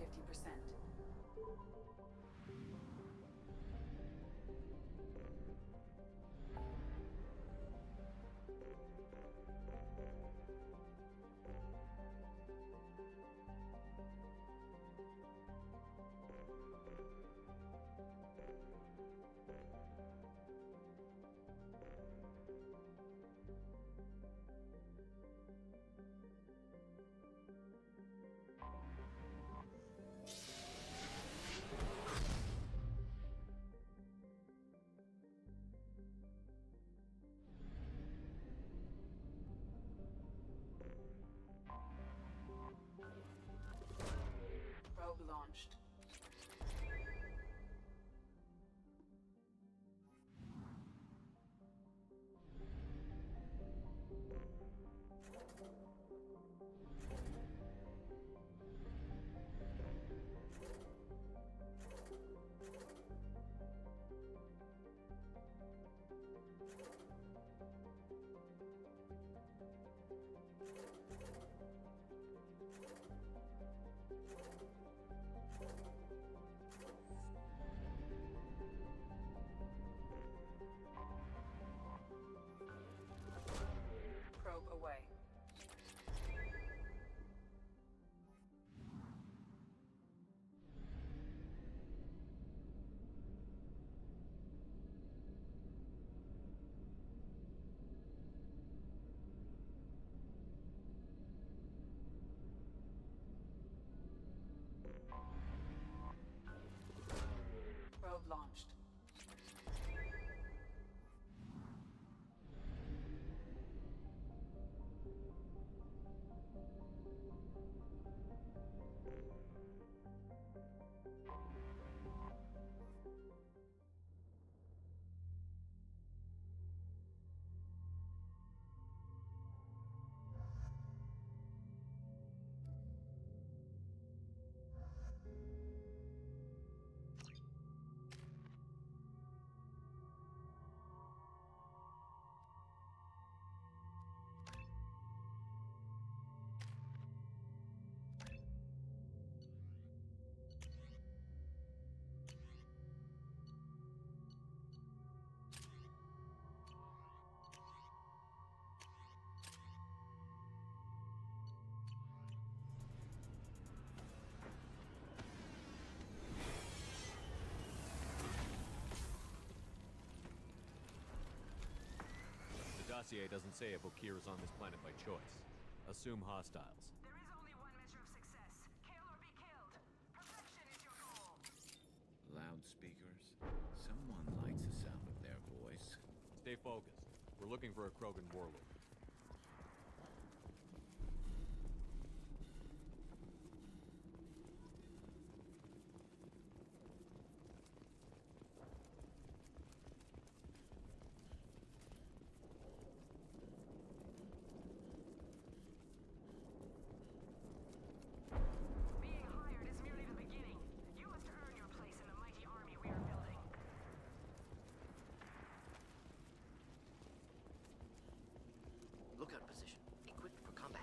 50%. Probe launched. Probe away. Probe launched. The dossier doesn't say if Okir is on this planet by choice. Assume hostiles. There is only one measure of success. Kill or be killed. Perfection is your goal. Loudspeakers? Someone likes the sound of their voice. Stay focused. We're looking for a Krogan warlord. Being hired is merely the beginning. You must earn your place in the mighty army we are building. Lookout position. Equipped for combat.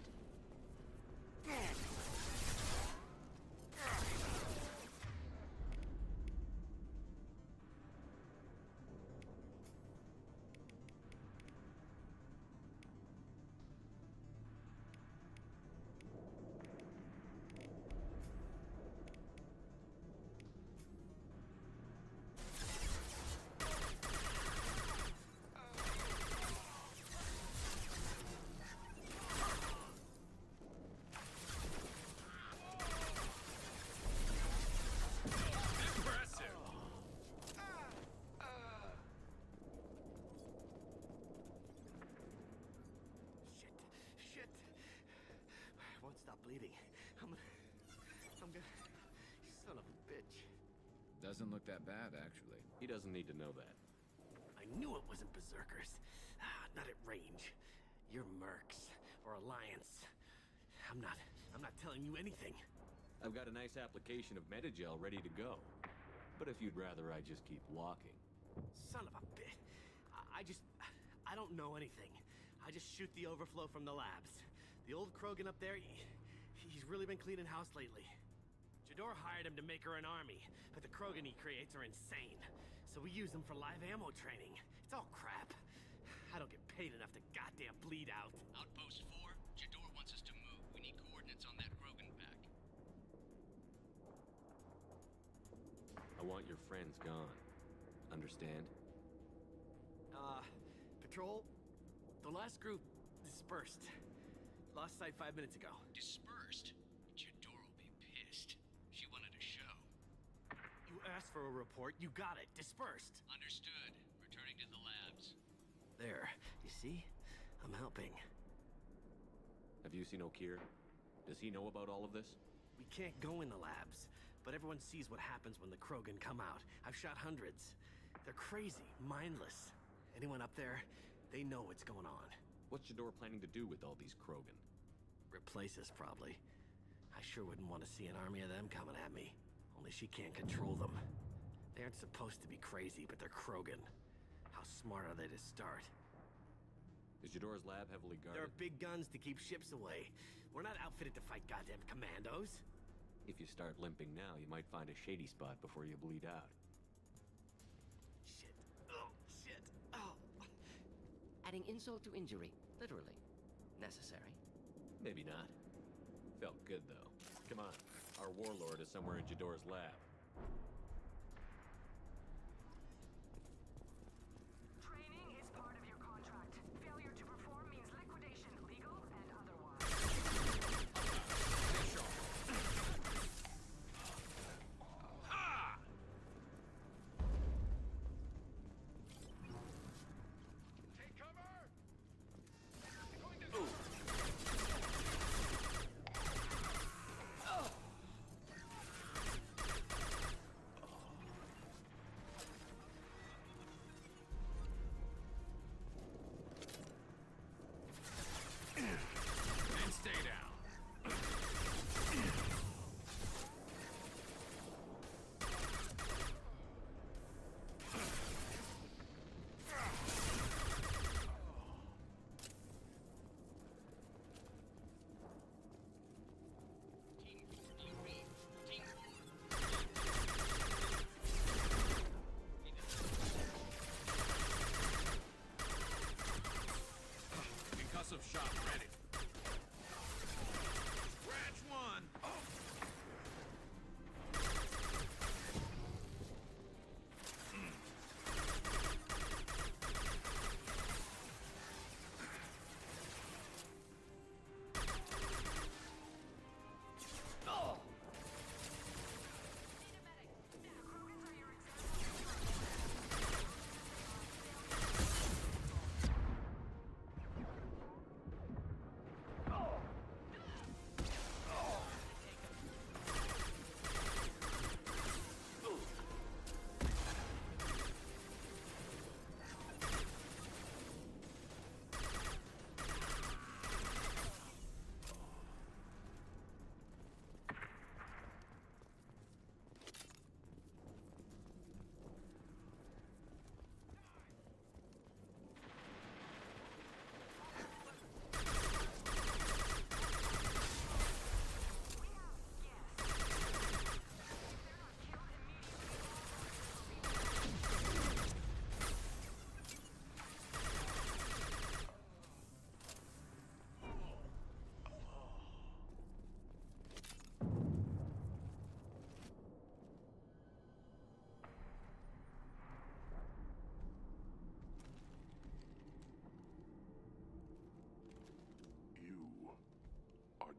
Shit. I won't stop bleeding. I'm gonna... Son of a bitch. Doesn't look that bad, actually. He doesn't need to know that. I knew it wasn't berserkers. Not at range. You're mercs or Alliance. I'm not telling you anything. I've got a nice application of Metagel ready to go. But if you'd rather I just keep walking. Son of a bitch. I don't know anything. I just shoot the overflow from the labs. The old Krogan up there, he's really been cleaning house lately. Jador hired him to make her an army, but the Krogan he creates are insane. So we use them for live ammo training. It's all crap. I don't get paid enough to goddamn bleed out. Outpost 4, Jador wants us to move. We need coordinates on that Krogan pack. I want your friends gone. Understand? Patrol? The last group dispersed. Lost sight 5 minutes ago. Dispersed? Jador will be pissed. She wanted a show. You asked for a report, you got it. Dispersed. Understood. Returning to the labs. There. You see? I'm helping. Have you seen Okir? Does he know about all of this? We can't go in the labs, but everyone sees what happens when the Krogan come out. I've shot hundreds. They're crazy, mindless. Anyone up there, they know what's going on. What's Jador planning to do with all these Krogan? Replace us, probably. I sure wouldn't want to see an army of them coming at me. Only she can't control them. They aren't supposed to be crazy, but they're Krogan. How smart are they to start? Is Jador's lab heavily There guarded? are big guns to keep ships away. We're not outfitted to fight goddamn commandos. If you start limping now, you might find a shady spot before you bleed out. Shit. Oh, shit. Oh. Adding insult to injury, literally. Necessary. Maybe not. Felt good, though. Come on. Our warlord is somewhere in Jador's lab. Training is part of your contract. Failure to perform means liquidation, legal and otherwise. Take cover! And stay down. Team 4, do you read? Team 4. Concussive shot ready. Scratch one.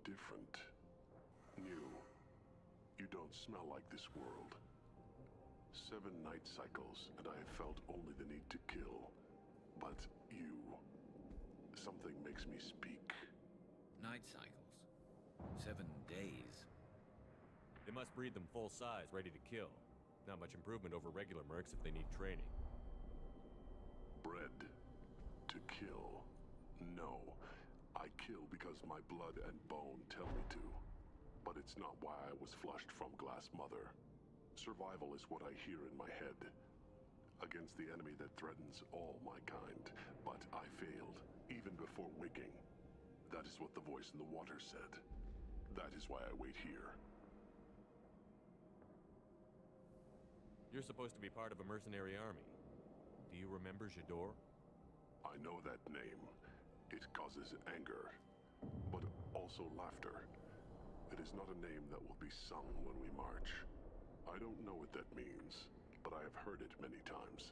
different, new. You don't smell like this world. 7 night cycles, and I have felt only the need to kill. But you... something makes me speak. Night cycles. 7 days. They must breed them full size, ready to kill. Not much improvement over regular mercs if they need training. Bred to kill. No. I kill because my blood and bone tell me to. But it's not why I was flushed from Glass Mother. Survival is what I hear in my head. Against the enemy that threatens all my kind. But I failed, even before waking. That is what the voice in the water said. That is why I wait here. You're supposed to be part of a mercenary army. Do you remember Jador? I know that name. It causes anger, but also laughter. It is not a name that will be sung when we march. I don't know what that means, but I have heard it many times.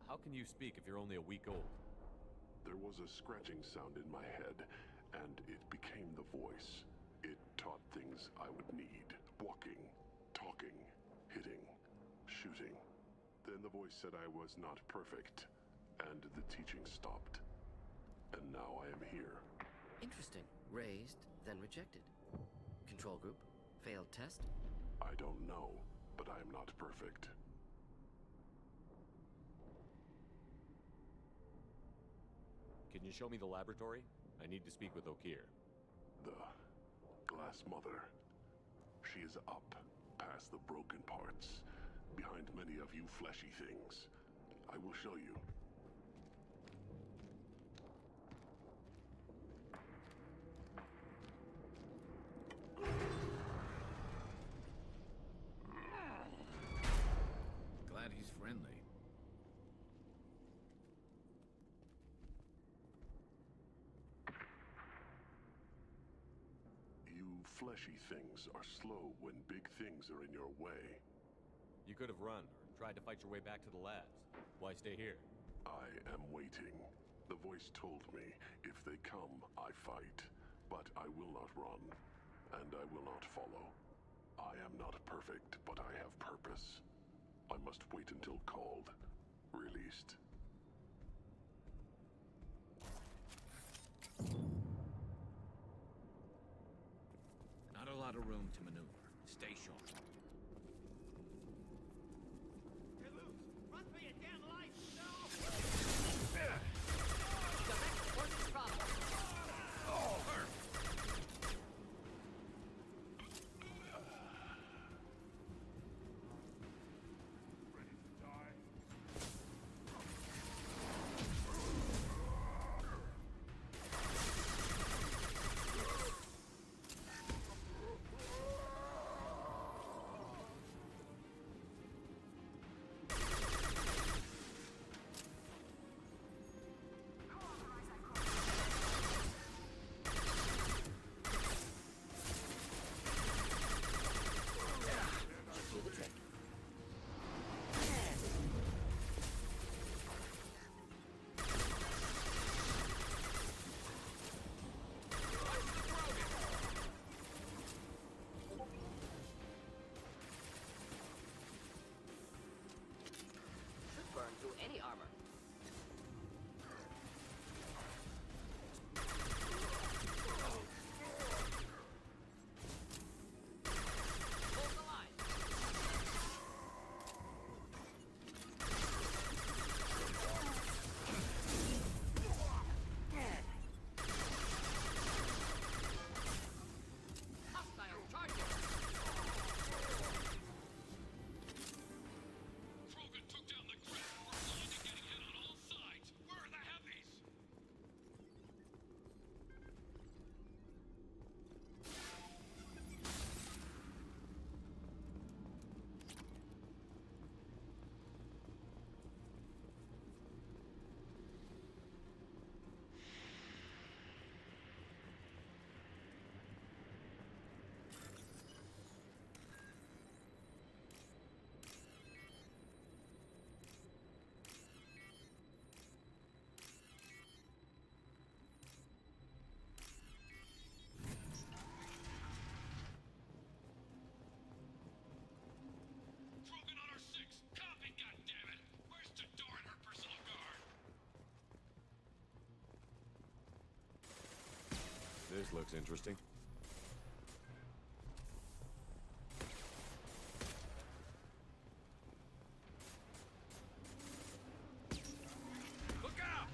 How can you speak if you're only a week old? There was a scratching sound in my head, and it became the voice. It taught things I would need. Walking, talking, hitting, shooting. Then the voice said I was not perfect, and the teaching stopped. And now I am here. Interesting. Raised, then rejected. Control group? Failed test? I don't know, but I am not perfect. Can you show me the laboratory? I need to speak with Okir. The Glass Mother. She is up, past the broken parts, behind many of you fleshy things. I will show you. Glad he's friendly. You fleshy things are slow when big things are in your way. You could have run, or tried to fight your way back to the labs. Why stay here? I am waiting. The voice told me, if they come, I fight. But I will not run, and I will not follow. I am not perfect, but I have purpose. I must wait until called, released. Not a lot of room to maneuver. Stay sharp. Direct order problem. Do the trick. Should burn through any armor. Hold the line. Hostile charger. Krogan took down the grid. We're blind and getting hit on all sides. Where are the heavies? Krogan on our 6. Copy, goddammit. Where's Jador and her personal guard? This looks interesting. Look out!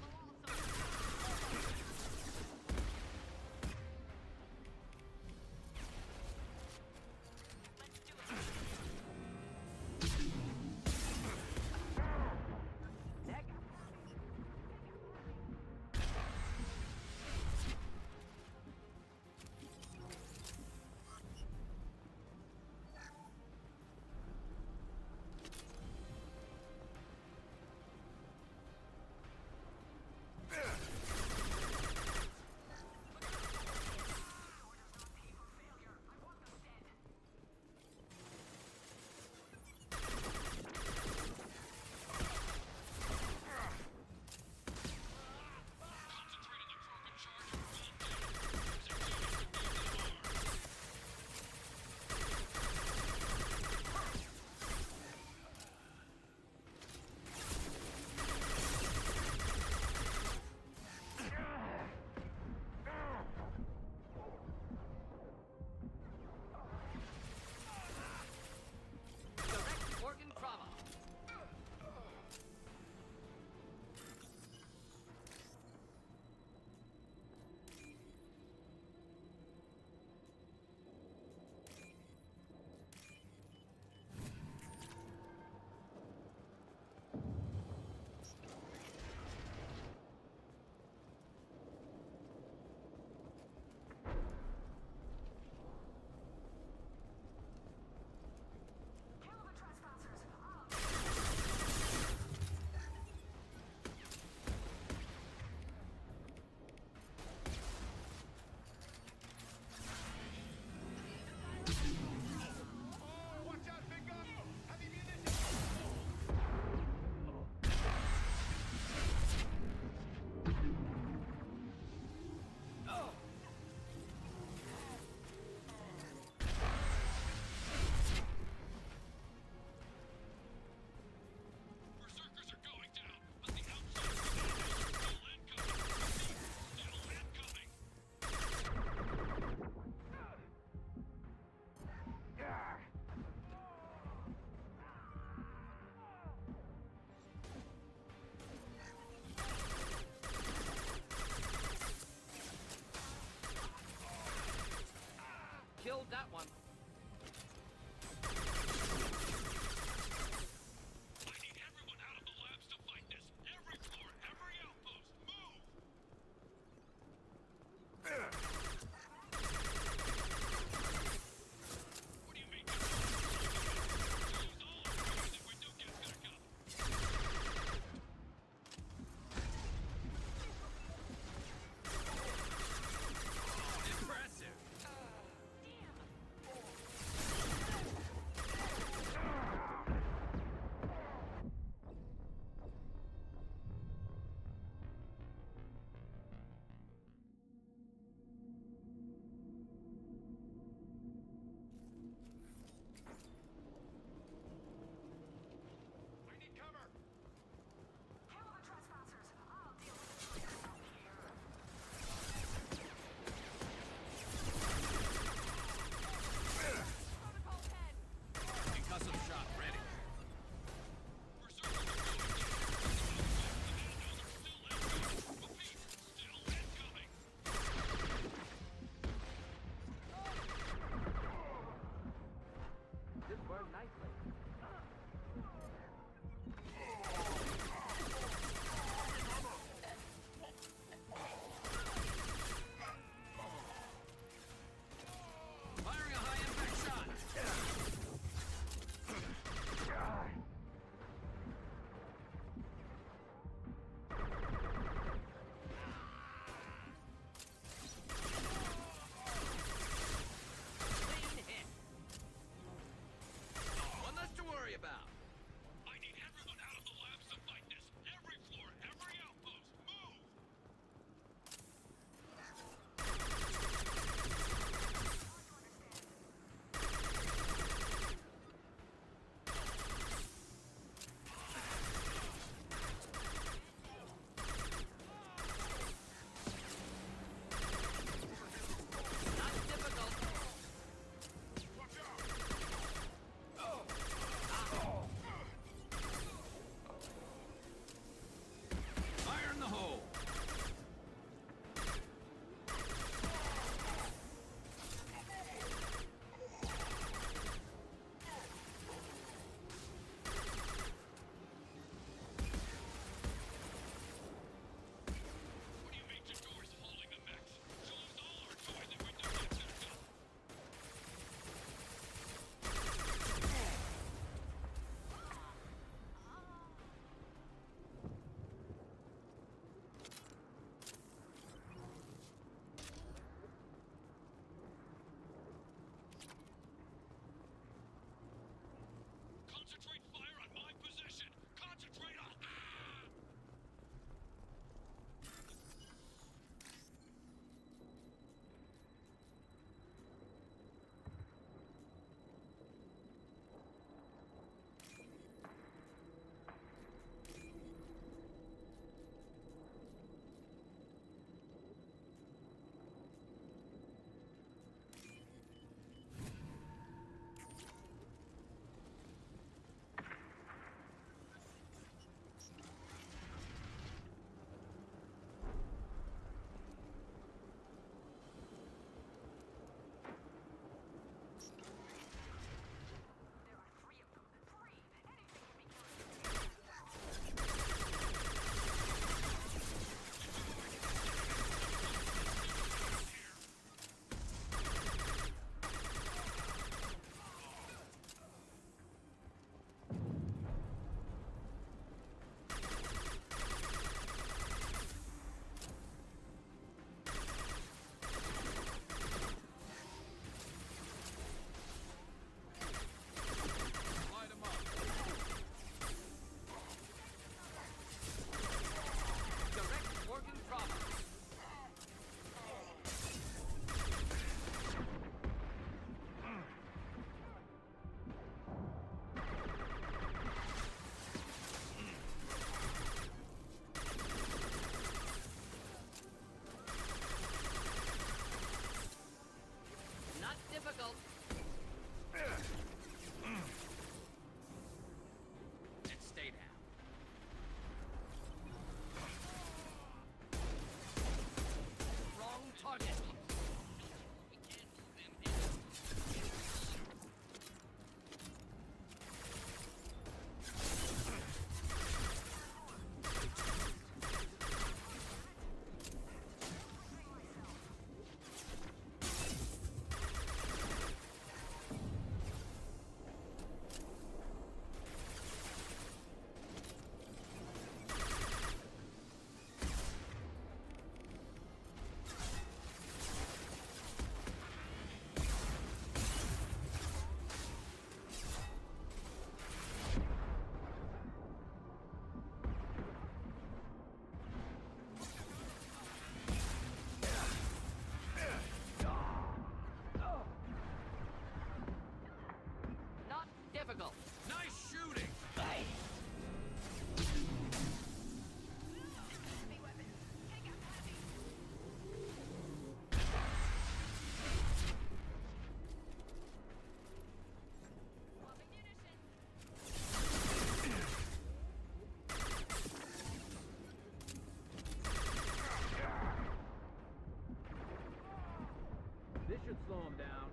down.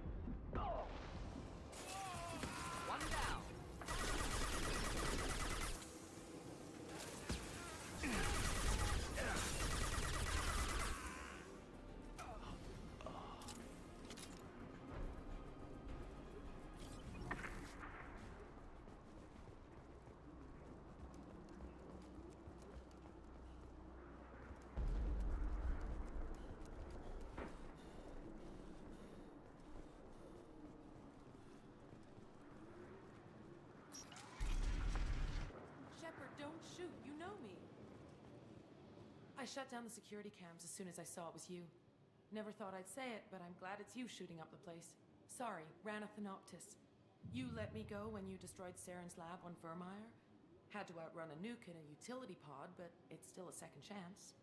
One down. Shepard, don't shoot. You know me. I shut down the security cams as soon as I saw it was you. Never thought I'd say it, but I'm glad it's you shooting up the place. Sorry, Ranathanoptis. You let me go when you destroyed Saren's lab on Vermeer. Had to outrun a nuke in a utility pod, but it's still a second chance.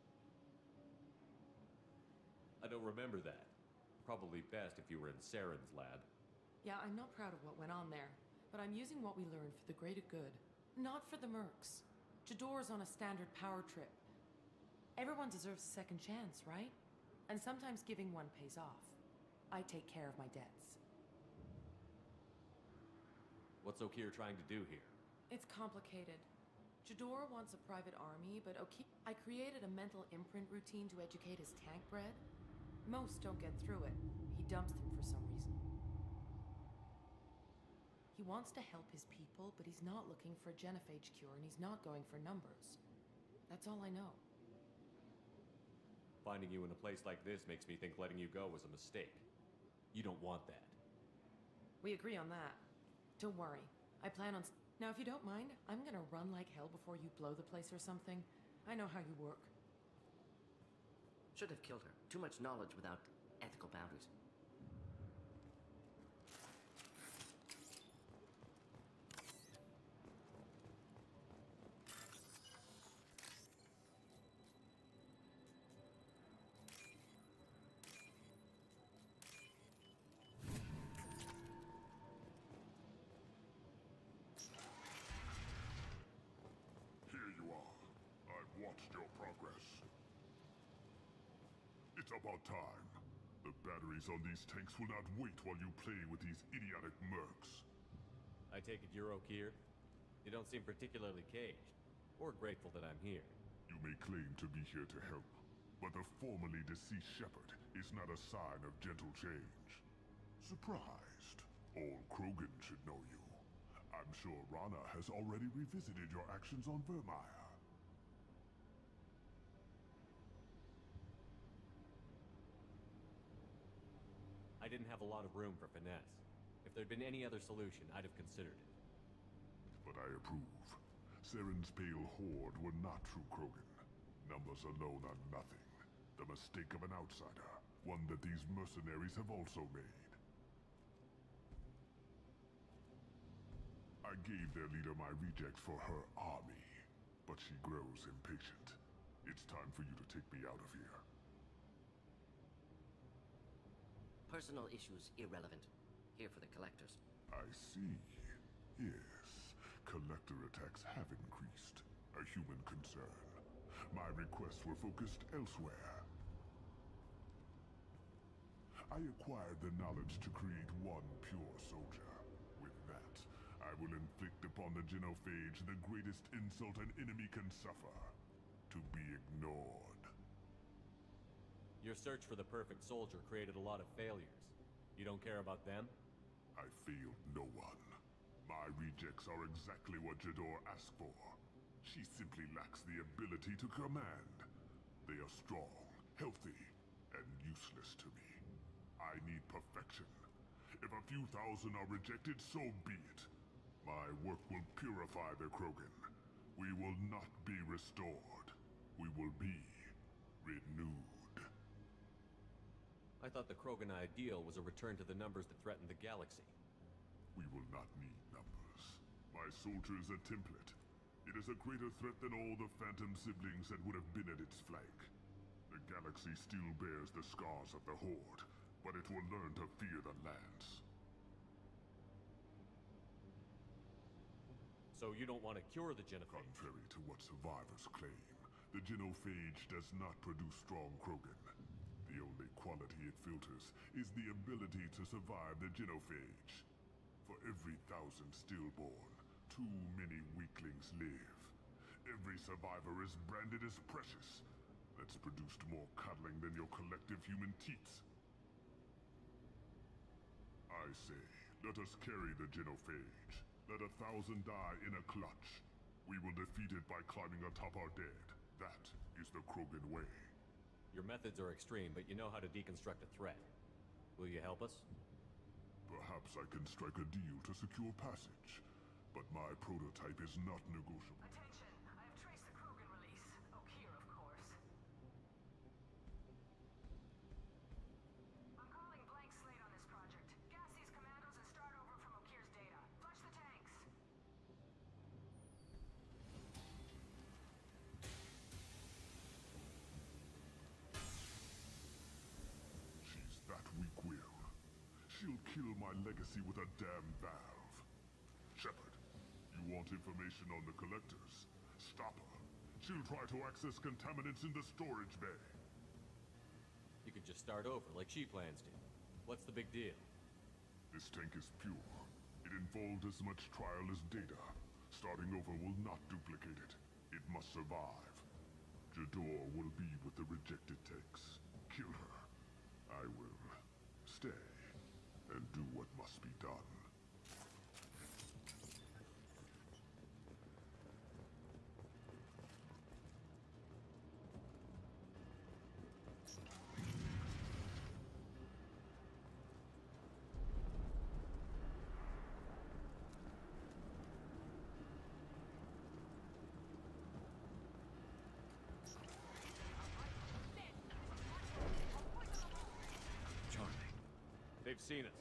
I don't remember that. Probably best if you were in Saren's lab. Yeah, I'm not proud of what went on there, but I'm using what we learned for the greater good. Not for the mercs. Jador's on a standard power trip. Everyone deserves a second chance, right? And sometimes giving one pays off. I take care of my debts. What's Okir trying to do here? It's complicated. Jador wants a private army, but I created a mental imprint routine to educate his tank bred. Most don't get through it. He dumps them for some reason. He wants to help his people, but he's not looking for a genophage cure, and he's not going for numbers. That's all I know. Finding you in a place like this makes me think letting you go was a mistake. You don't want that. We agree on that. Don't worry. I plan on... Now, if you don't mind, I'm gonna run like hell before you blow the place or something. I know how you work. Should have killed her. Too much knowledge without ethical boundaries. Here you are. I've watched your progress. It's about time. The batteries on these tanks will not wait while you play with these idiotic mercs. I take it you're Okir? You don't seem particularly caged, or grateful that I'm here. You may claim to be here to help, but the formerly deceased Shepard is not a sign of gentle change. Surprised? Old Krogan should know you. I'm sure Rana has already revisited your actions on Vermeer. I didn't have a lot of room for finesse. If there'd been any other solution, I'd have considered it. But I approve. Saren's pale horde were not true Krogan. Numbers alone are nothing. The mistake of an outsider, one that these mercenaries have also made. I gave their leader my rejects for her army, but she grows impatient. It's time for you to take me out of here. Personal issues irrelevant. Here for the collectors. I see. Yes, collector attacks have increased. A human concern. My requests were focused elsewhere. I acquired the knowledge to create one pure soldier. With that, I will inflict upon the genophage the greatest insult an enemy can suffer. To be ignored. Your search for the perfect soldier created a lot of failures. You don't care about them? I failed no one. My rejects are exactly what Jador asked for. She simply lacks the ability to command. They are strong, healthy, and useless to me. I need perfection. If a few thousand are rejected, so be it. My work will purify the Krogan. We will not be restored. We will be renewed. I thought the Krogan ideal was a return to the numbers that threatened the galaxy. We will not need numbers. My soldier is a template. It is a greater threat than all the Phantom siblings that would have been at its flank. The galaxy still bears the scars of the Horde, but it will learn to fear the Lance. So you don't want to cure the genophage? Contrary to what survivors claim, the genophage does not produce strong Krogan. The only quality it filters is the ability to survive the genophage. For every 1,000 stillborn, too many weaklings live. Every survivor is branded as precious. That's produced more cuddling than your collective human teats. I say, let us carry the genophage. Let 1,000 die in a clutch. We will defeat it by climbing atop our dead. That is the Krogan way. Your methods are extreme, but you know how to deconstruct a threat. Will you help us? Perhaps I can strike a deal to secure passage. But my prototype is not negotiable. Attention, I have traced the Krogan release. Okeer, of course. I'm calling blank slate on this project. Gas these commandos and start over from Okeer's data. Flush the tanks. She's that weak-willed. She'll kill my legacy with a damn valve. Shepard, you want information on the collectors? Stop her. She'll try to access contaminants in the storage bay. You could just start over, like she plans to. What's the big deal? This tank is pure. It involved as much trial as data. Starting over will not duplicate it. It must survive. Jador will be with the rejected tanks. Kill her. I will stay and do what must be done. Charlie. They've seen us.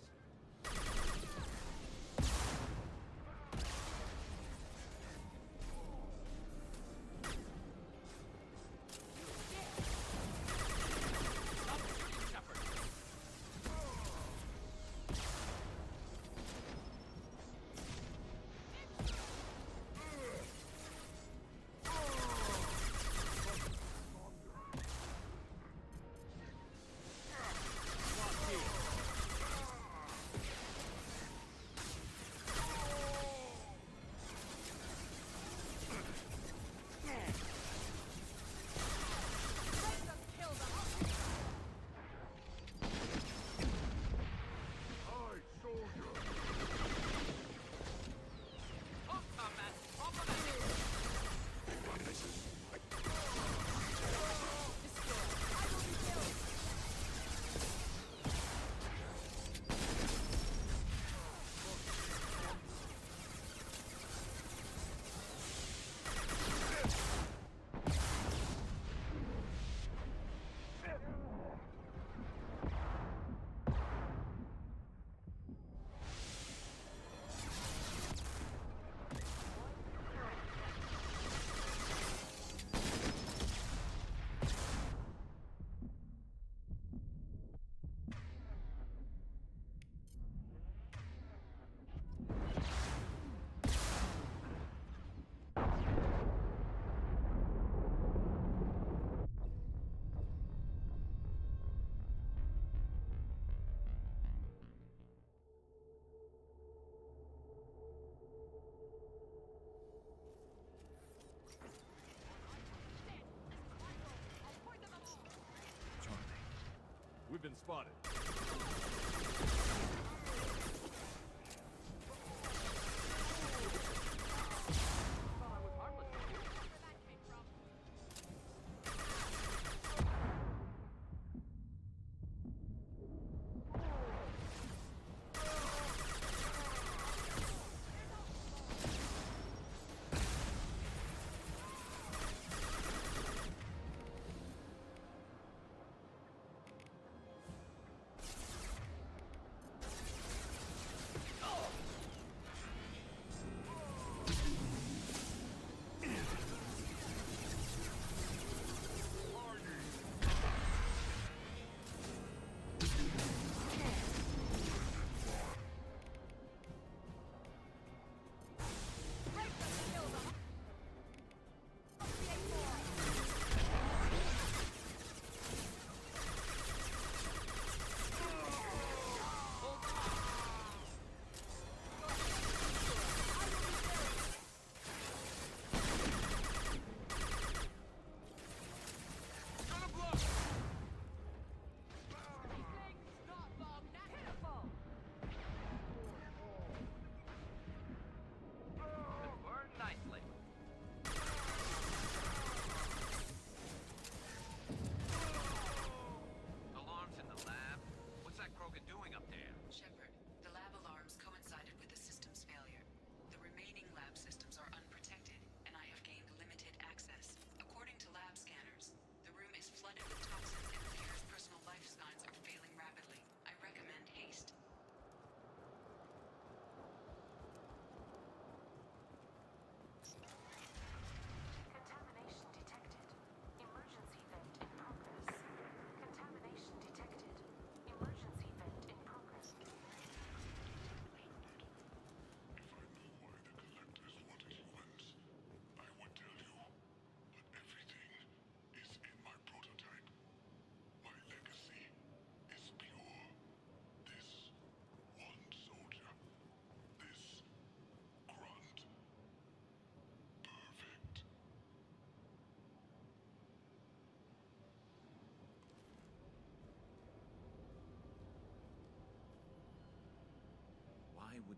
We've been spotted.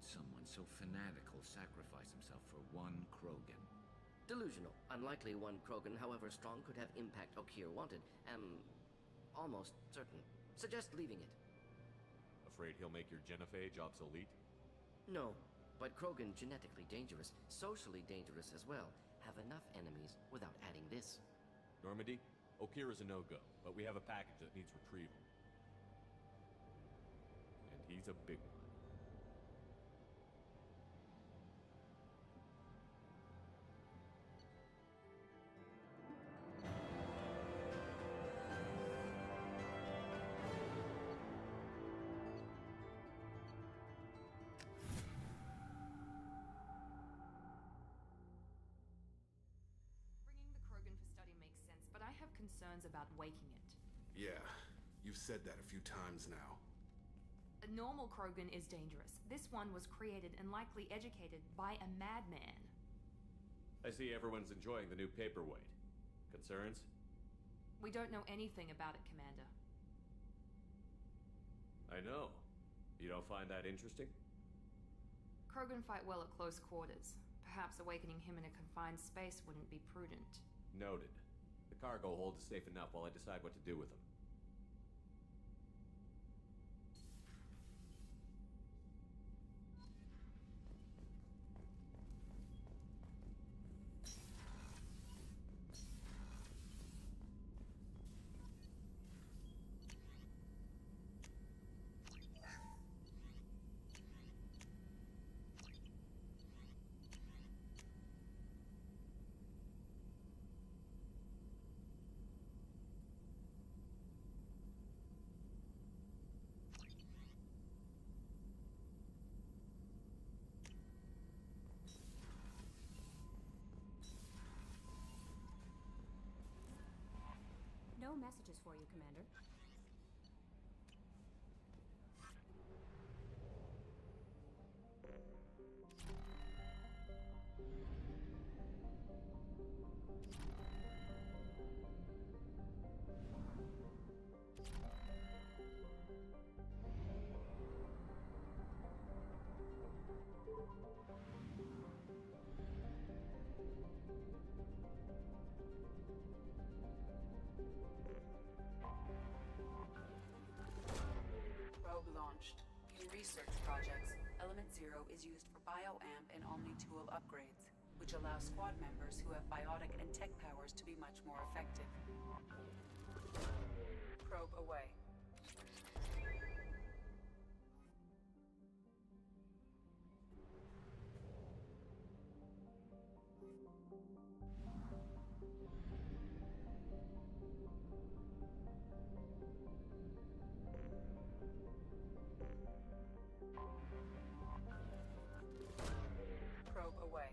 would someone so fanatical sacrifice himself for one Krogan? Delusional. Unlikely one Krogan, however strong, could have impact Okier wanted. Almost certain. Suggest leaving it. Afraid he'll make your genophage obsolete? No, but Krogan genetically dangerous, socially dangerous as well. Have enough enemies without adding this. Normandy, Okier is a no-go, but we have a package that needs retrieval. And he's a big one. Bringing the Krogan for study makes sense, but I have concerns about waking it. Yeah, you've said that a few times now. A normal Krogan is dangerous. This one was created and likely educated by a madman. I see everyone's enjoying the new paperweight. Concerns? We don't know anything about it, Commander. I know. You don't find that interesting? Krogan fight well at close quarters. Perhaps awakening him in a confined space wouldn't be prudent. Noted. The cargo hold is safe enough while I decide what to do with them. No messages for you, Commander. Probe launched. In research projects, Element Zero is used for bioamp and Omni-tool upgrades, which allow squad members who have biotic and tech powers to be much more effective. Probe away. Probe away.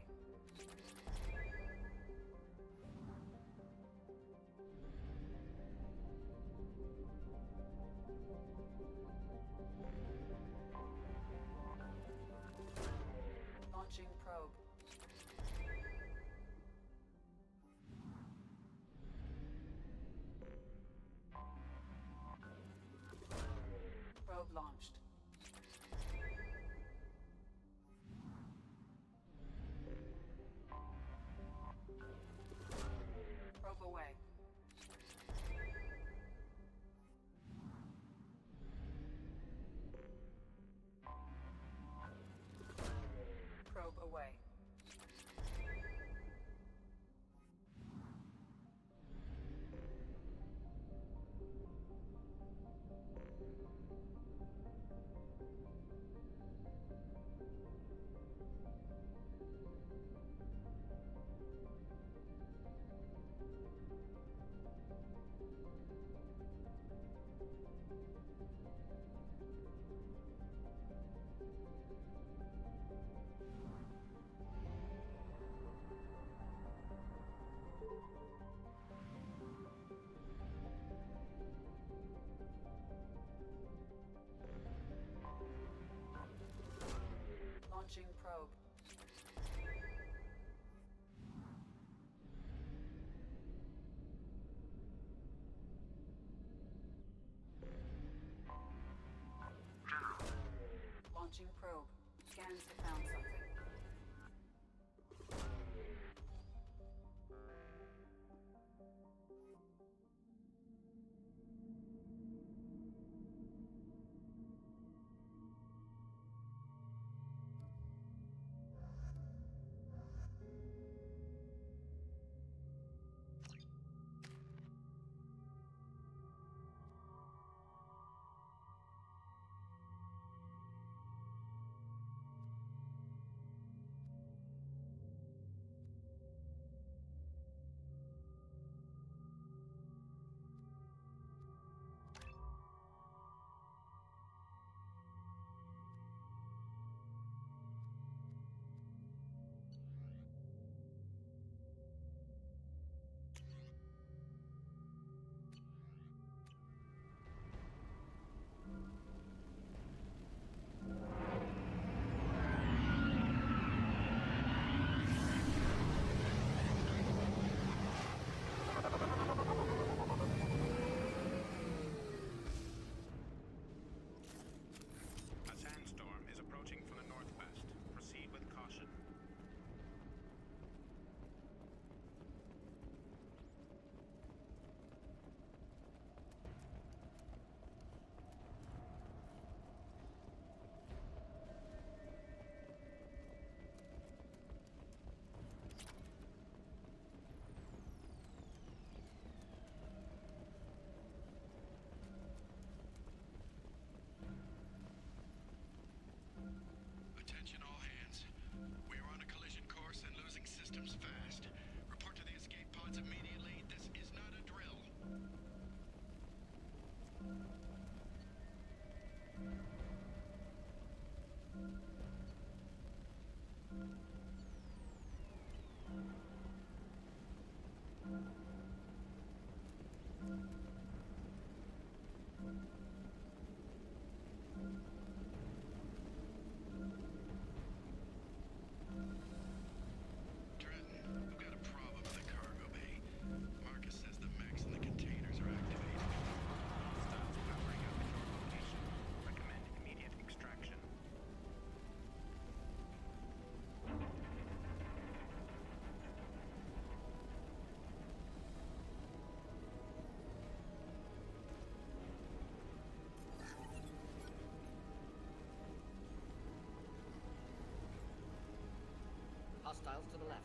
Hostiles to the left.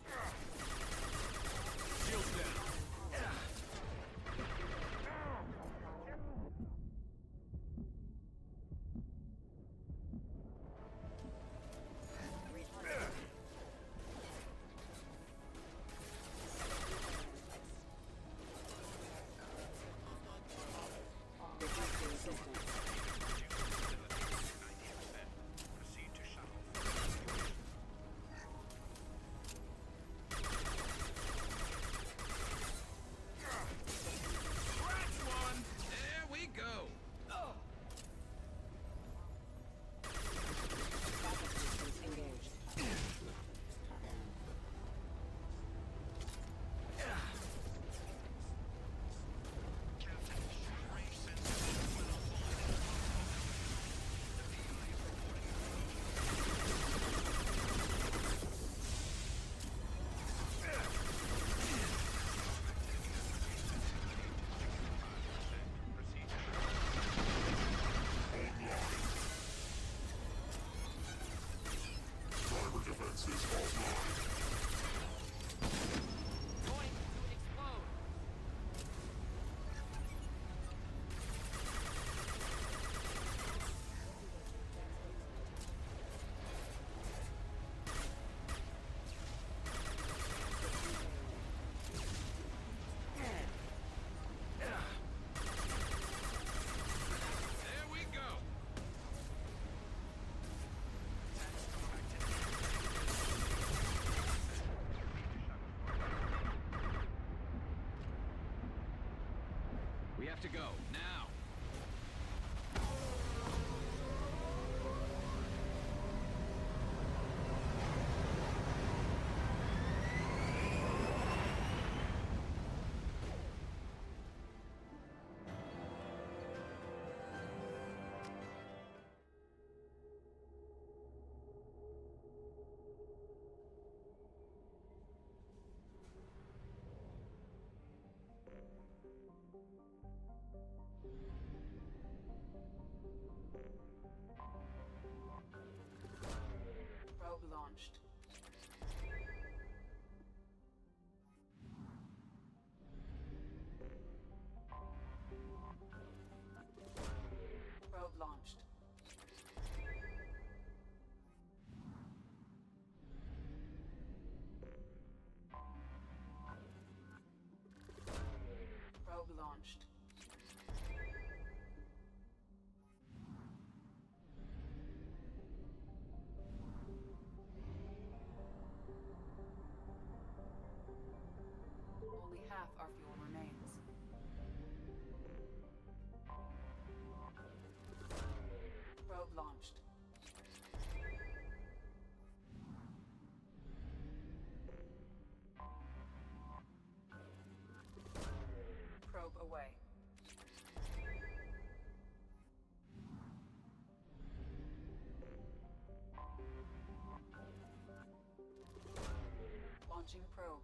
Shields down. We have to go, now! Probe launched. Probe launched. Probe launched. Only half our fuel remains. Probe launched. Probe away. Launching probe.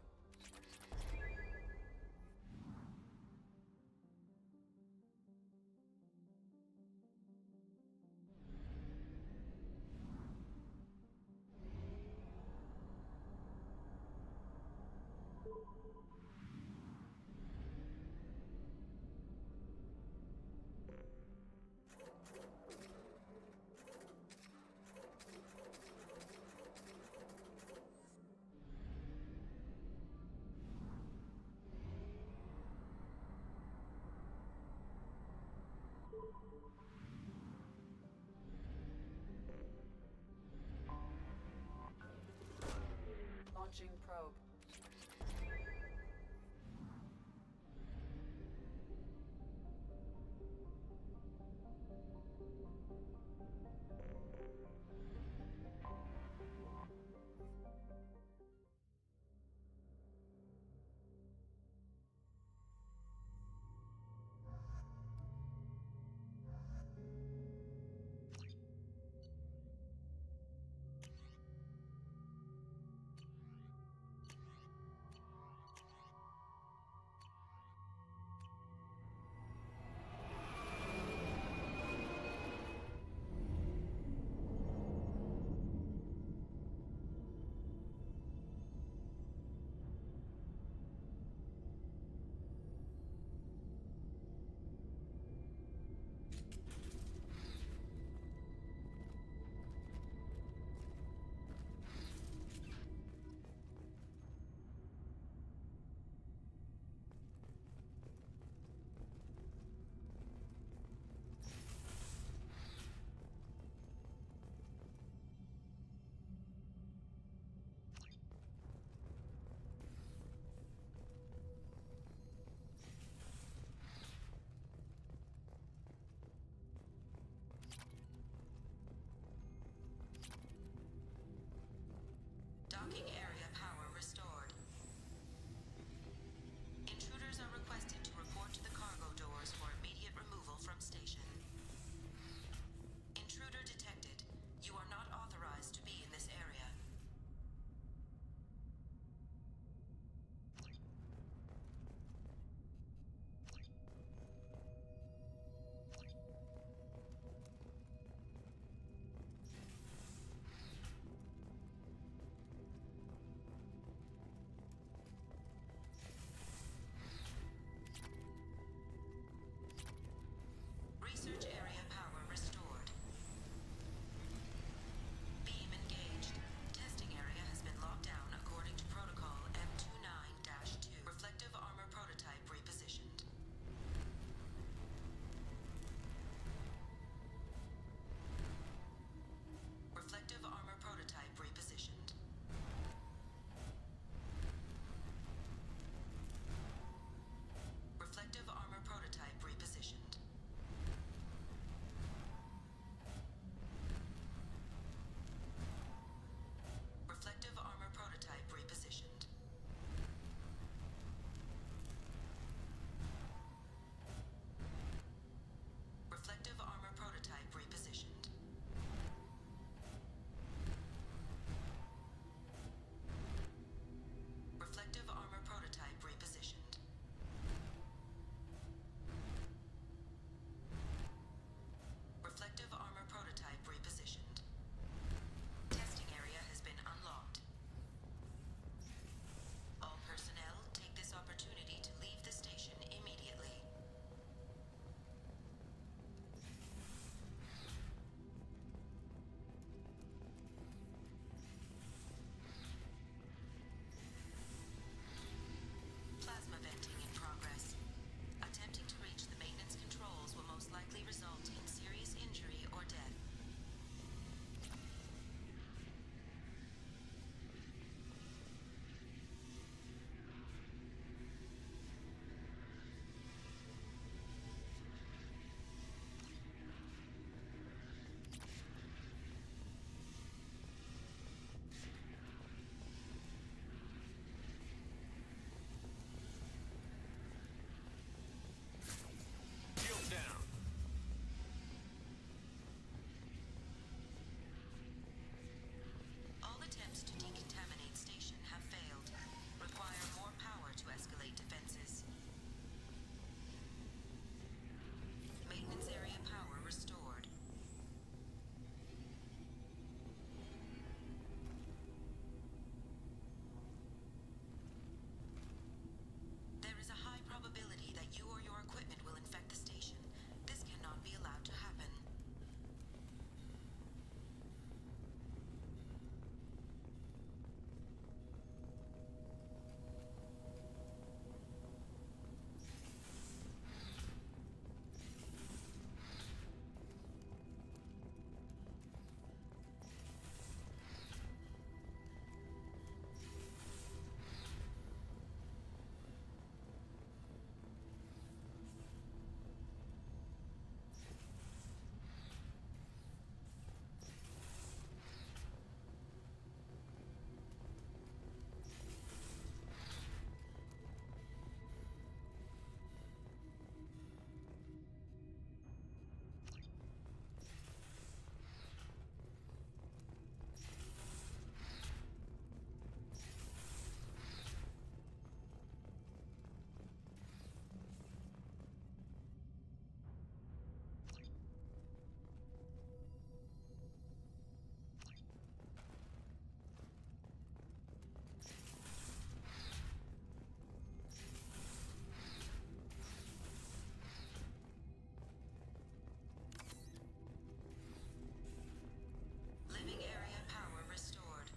Living area power restored.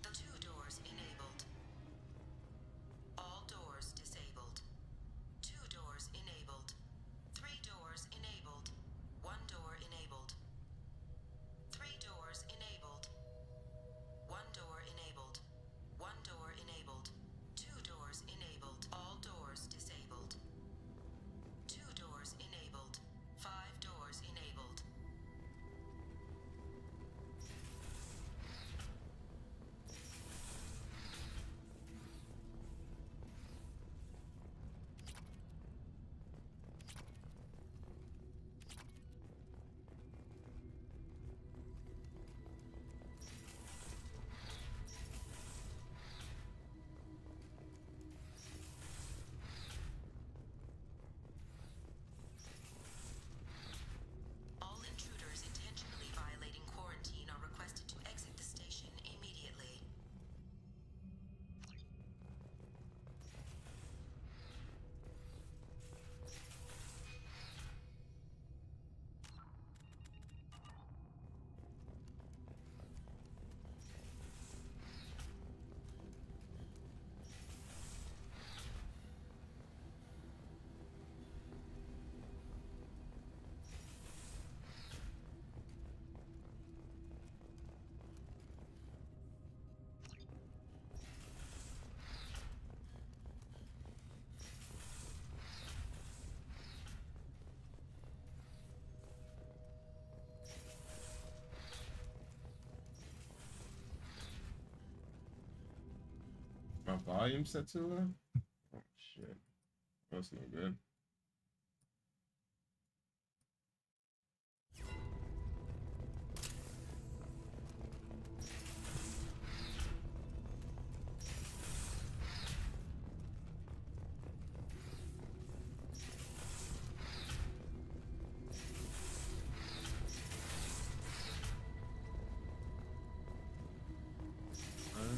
The 2 doors enabled. All doors disabled. 2 doors enabled. 3 doors enabled. 1 door enabled. 3 doors enabled. 1 door enabled. 1 door enabled. 2 doors enabled. All doors disabled. 2 doors enabled. 5 doors enabled. All intruders intentionally violating quarantine are requested to exit the station immediately. My volume set too low? Oh shit. That's no good.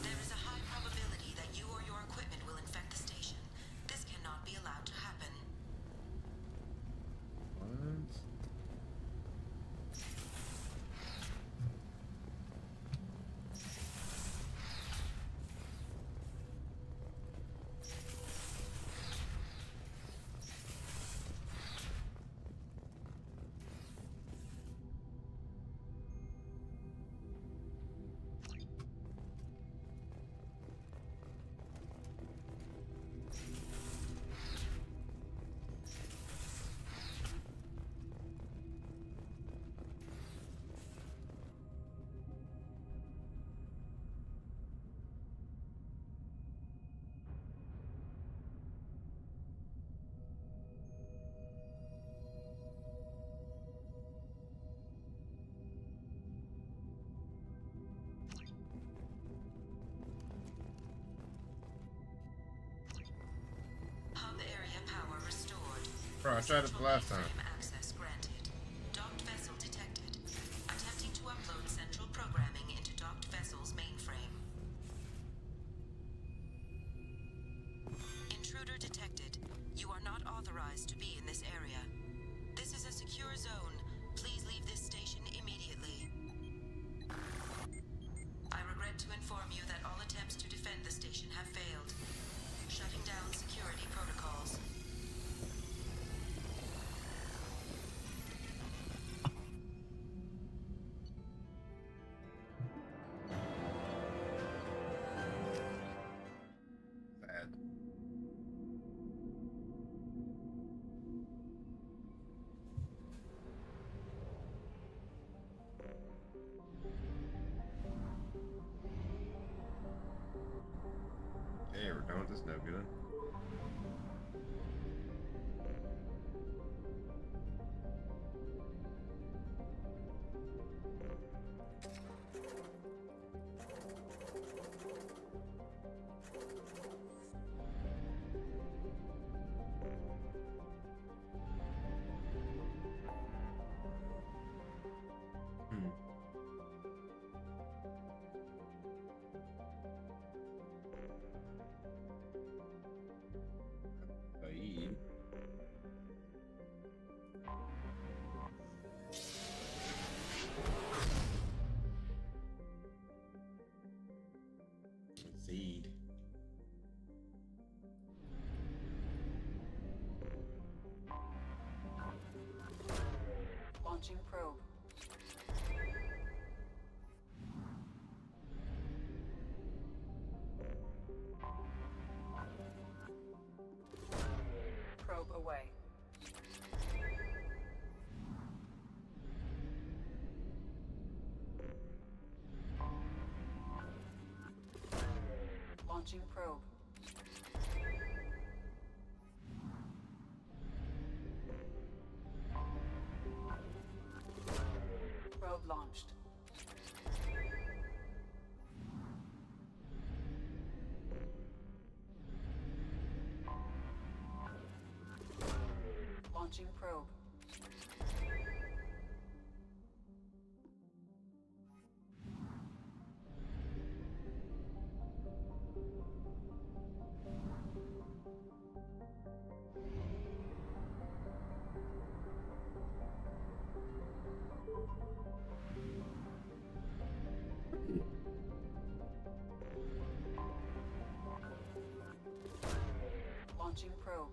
There is a high probability that you or your equipment will infect the station. This cannot be allowed to happen. What? Hub area power restored. Bro, I tried it the last time. Mainframe access granted. Docked vessel detected. Attempting to upload central programming into docked vessel's mainframe. Intruder detected. You are not authorized to be in this area. This is a secure zone. Please leave this station immediately. I regret to inform you that all attempts to defend the station have failed. Shutting down security protocols. Launching probe. Probe away. Launching probe. Probe launched. Launching probe. Launching probe.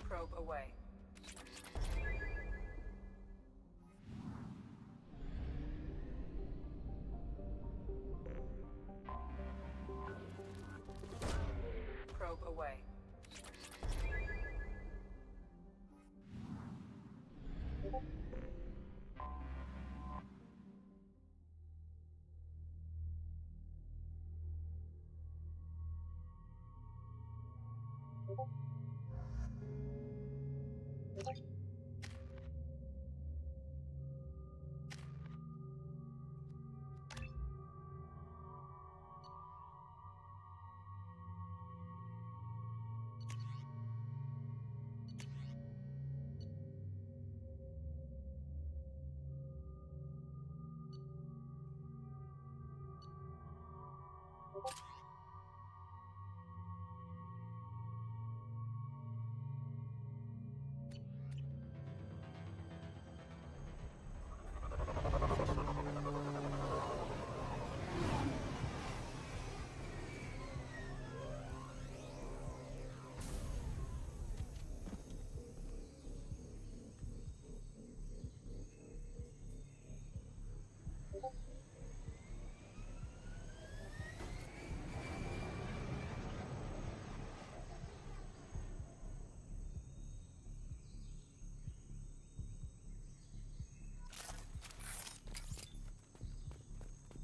Probe away. Probe away.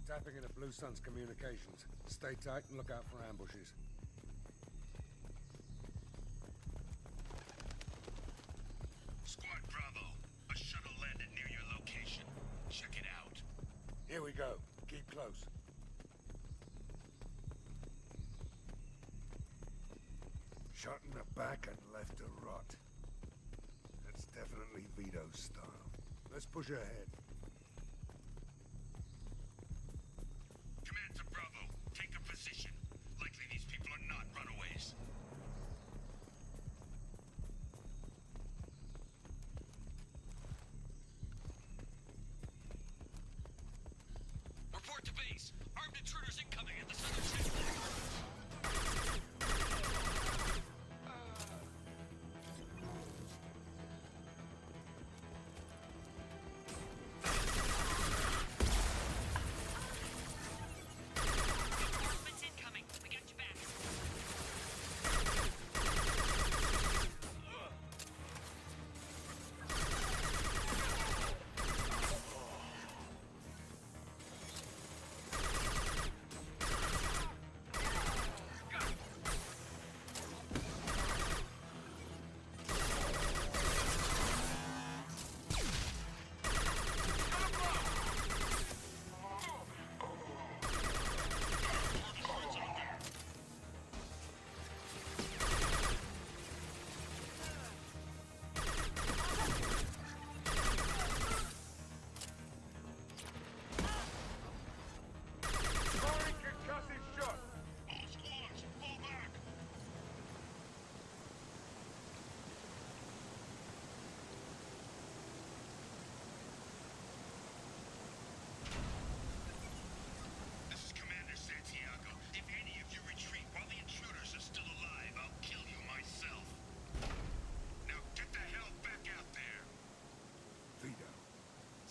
Tapping into Blue Sun's communications. Stay tight and look out for ambushes. Squad Bravo, a shuttle landed near your location. Check it out. Here we go. Keep close. Shot in the back and left to rot. That's definitely Vito's style. Let's push ahead. Command to Bravo, take a position. Likely these people are not runaways. Report to base. Armed intruders incoming at the southern ship. Movements incoming. We got your back.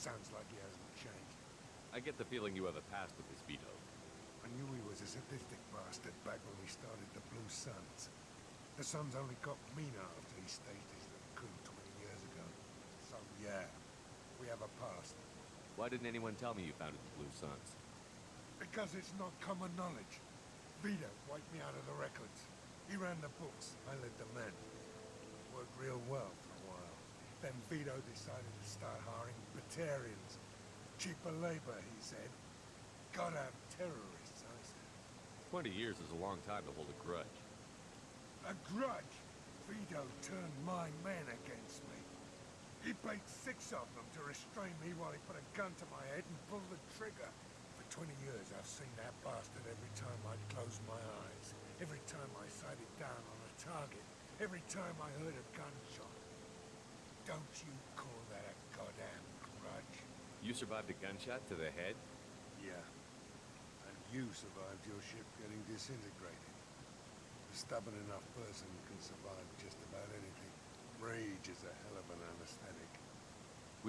Sounds like he hasn't changed. I get the feeling you have a past with this Vito. I knew he was a sadistic bastard back when we started the Blue Suns. The Suns only got meaner after he staged his little coup 20 years ago. So yeah, we have a past. Why didn't anyone tell me you founded the Blue Suns? Because it's not common knowledge. Vito wiped me out of the records. He ran the books, I led the men. Worked real well for a while. Then Vito decided to start hiring Batarians. Cheaper labor, he said. Gotta have terrorists, I said. 20 years is a long time to hold a grudge. A grudge? Vito turned my men against me. He paid 6 of them to restrain me while he put a gun to my head and pulled the trigger. For 20 years, I've seen that bastard every time I'd close my eyes. Every time I sighted down on a target. Every time I heard a gunshot. Don't you call that a goddamn grudge? You survived a gunshot to the head? Yeah. And you survived your ship getting disintegrated. A stubborn enough person can survive just about anything. Rage is a hell of an anesthetic.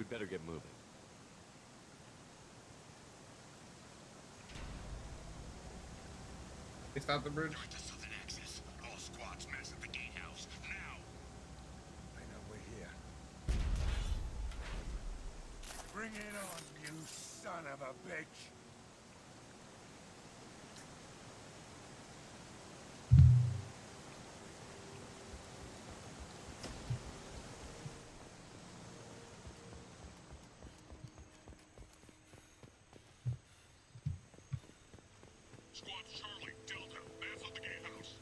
We'd better get moving. They stopped the bridge. North to southern access. All squads mass at the gatehouse. Now! I know we're here. Bring it on, you son of a bitch! Squad Charlie, Delta, mass at the gatehouse.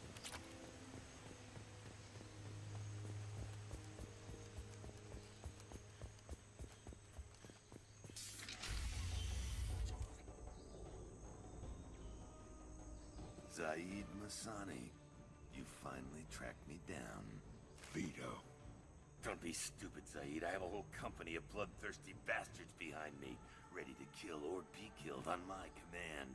Zaid Masani, you finally tracked me down. Vito. Don't be stupid, Zaid. I have a whole company of bloodthirsty bastards behind me, ready to kill or be killed on my command.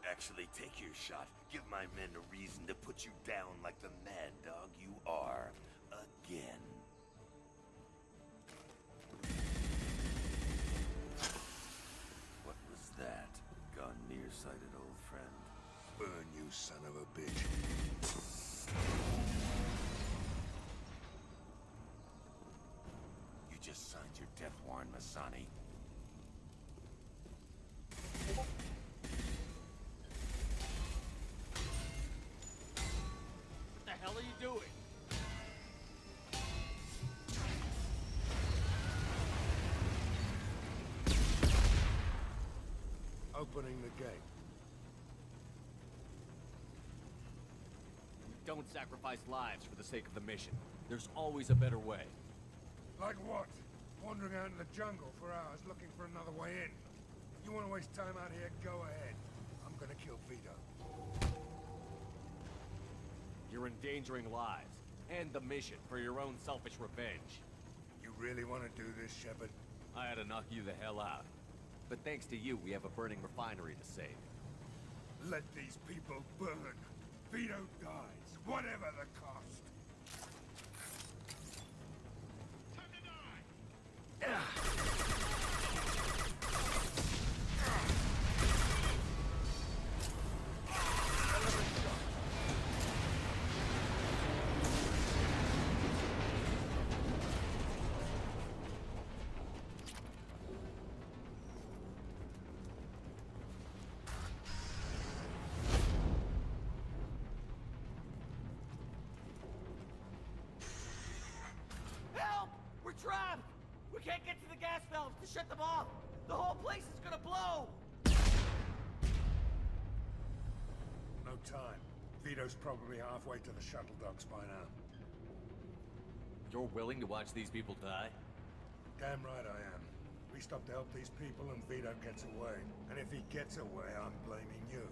Actually, take your shot. Give my men a reason to put you down like the mad dog you are. Again. What was that? Gone nearsighted, old friend. Burn, you son of a bitch. You just signed your death warrant, Masani. What the hell are you doing? Opening the gate. Don't sacrifice lives for the sake of the mission. There's always a better way. Like what? Wandering out in the jungle for hours looking for another way in. You want to waste time out here? Go ahead. I'm gonna kill Vito. You're endangering lives and the mission for your own selfish revenge. You really want to do this, Shepard? I had to knock you the hell out. But thanks to you, we have a burning refinery to save. Let these people burn. Vito dies, whatever the cost. Time to die! Help! We're trapped! We can't get to the gas valves to shut them off! The whole place is gonna blow! No time. Vito's probably halfway to the shuttle docks by now. You're willing to watch these people die? Damn right I am. We stop to help these people and Vito gets away. And if he gets away, I'm blaming you.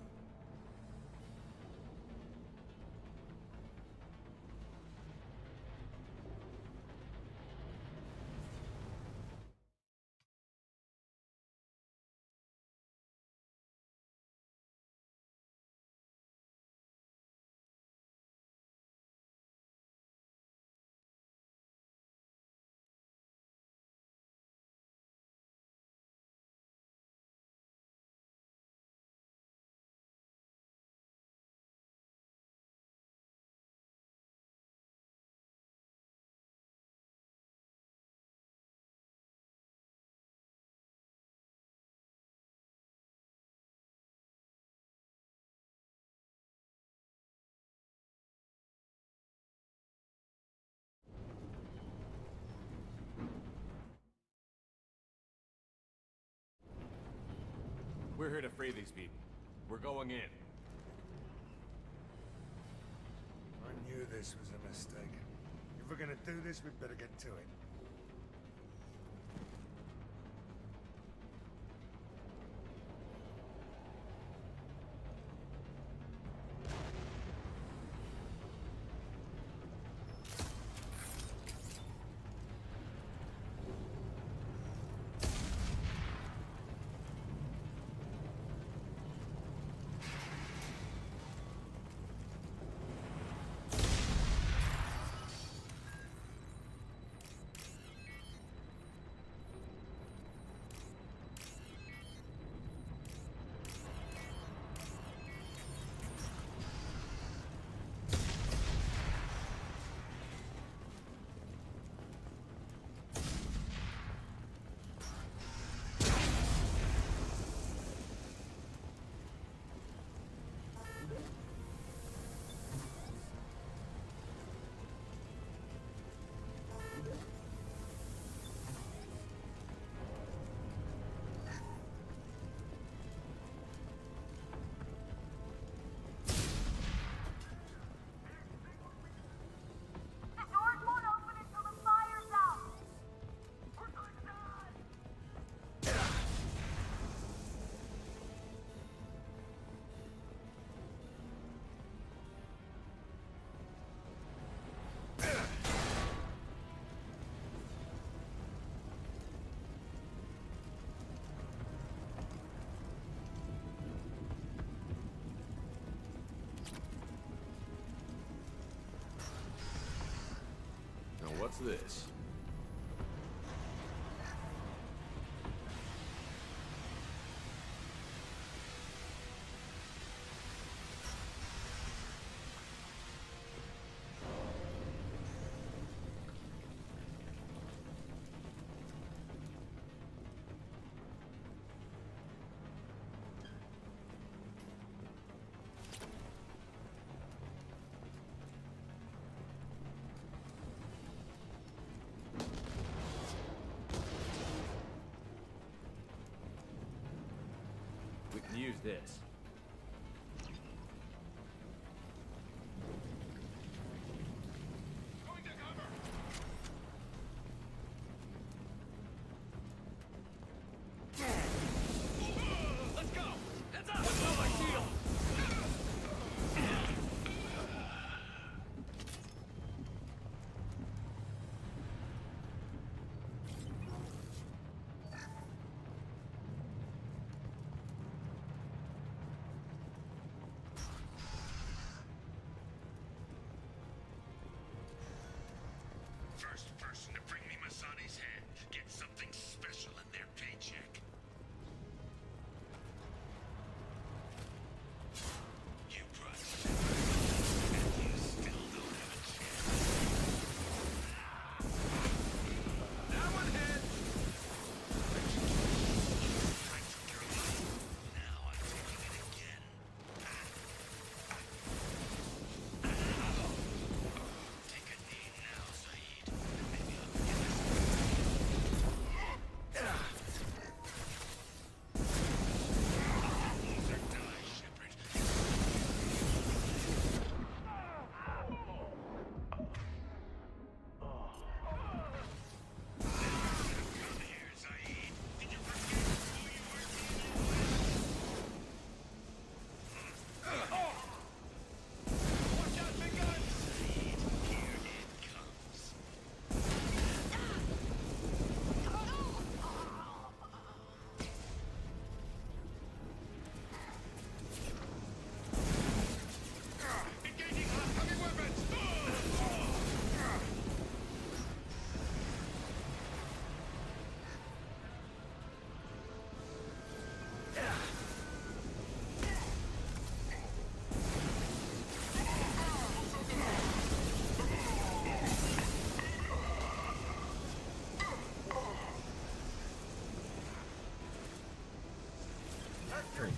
We're here to free these people. We're going in. I knew this was a mistake. If we're gonna do this, we'd better get to it. Now what's this? We can use this. Let's go! Heads up! Let's go, my shield! First person to bring me Masani's head gets something special in their paycheck. You brought Shepard, and you still don't have a chance. That one hit! I took your life. Now I'm taking it again. Take a knee now, Saeed. Maybe I'll get this. Lose or die, Shepard. Come here, Saeed. Did you forget who you were dealing with? Watch out, big guns! Saeed, here it comes. Engaging oncoming weapons!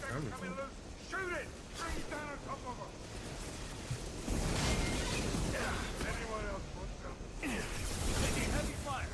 Coming loose! Shoot it! Bring it down on top of them! Anyone else want some? Taking heavy fire!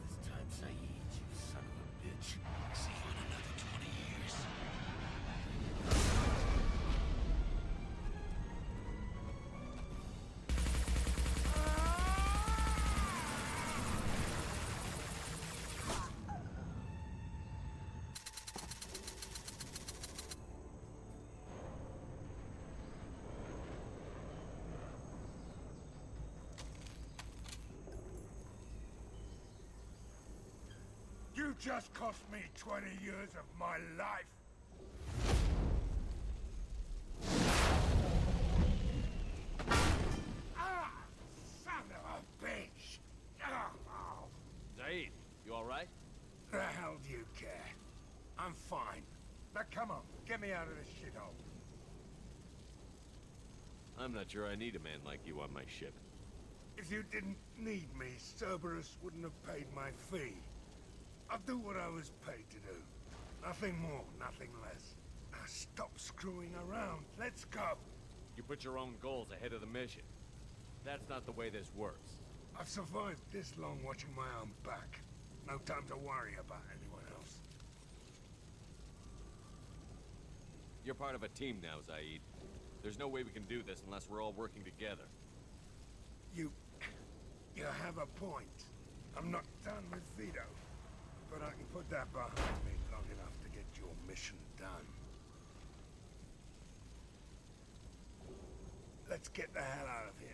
This time, Saeed, you son of a bitch. See you in another 20 years. You just cost me 20 years of my life. Ah, son of a bitch. Oh. Zaid, you alright? The hell do you care? I'm fine. Now come on, get me out of this shithole. I'm not sure I need a man like you on my ship. If you didn't need me, Cerberus wouldn't have paid my fee. I'll do what I was paid to do. Nothing more, nothing less. Now stop screwing around. Let's go. You put your own goals ahead of the mission. That's not the way this works. I've survived this long watching my own back. No time to worry about anyone else. You're part of a team now, Zaid. There's no way we can do this unless we're all working together. You have a point. I'm not done with Vito. But I can put that behind me long enough to get your mission done. Let's get the hell out of here.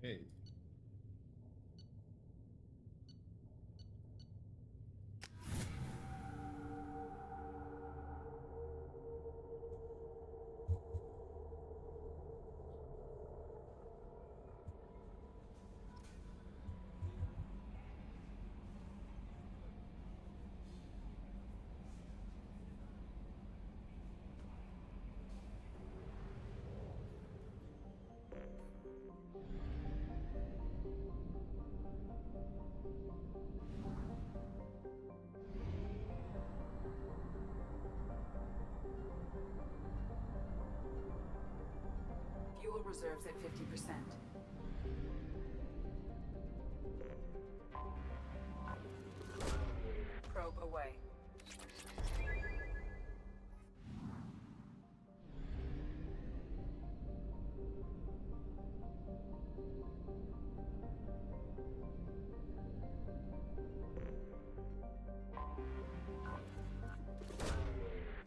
Hey. Fuel reserves at 50%. Probe away.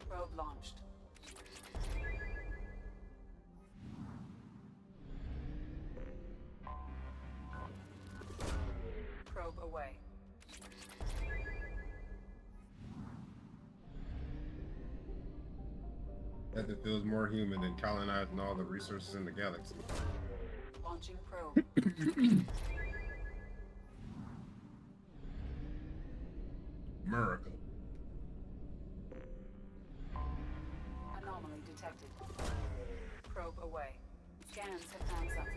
Probe launched. Probe away. That feels more human than colonizing all the resources in the galaxy. Launching probe. America. Anomaly detected. Probe away. Scans have found something.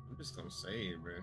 I'm just gonna say it, bro.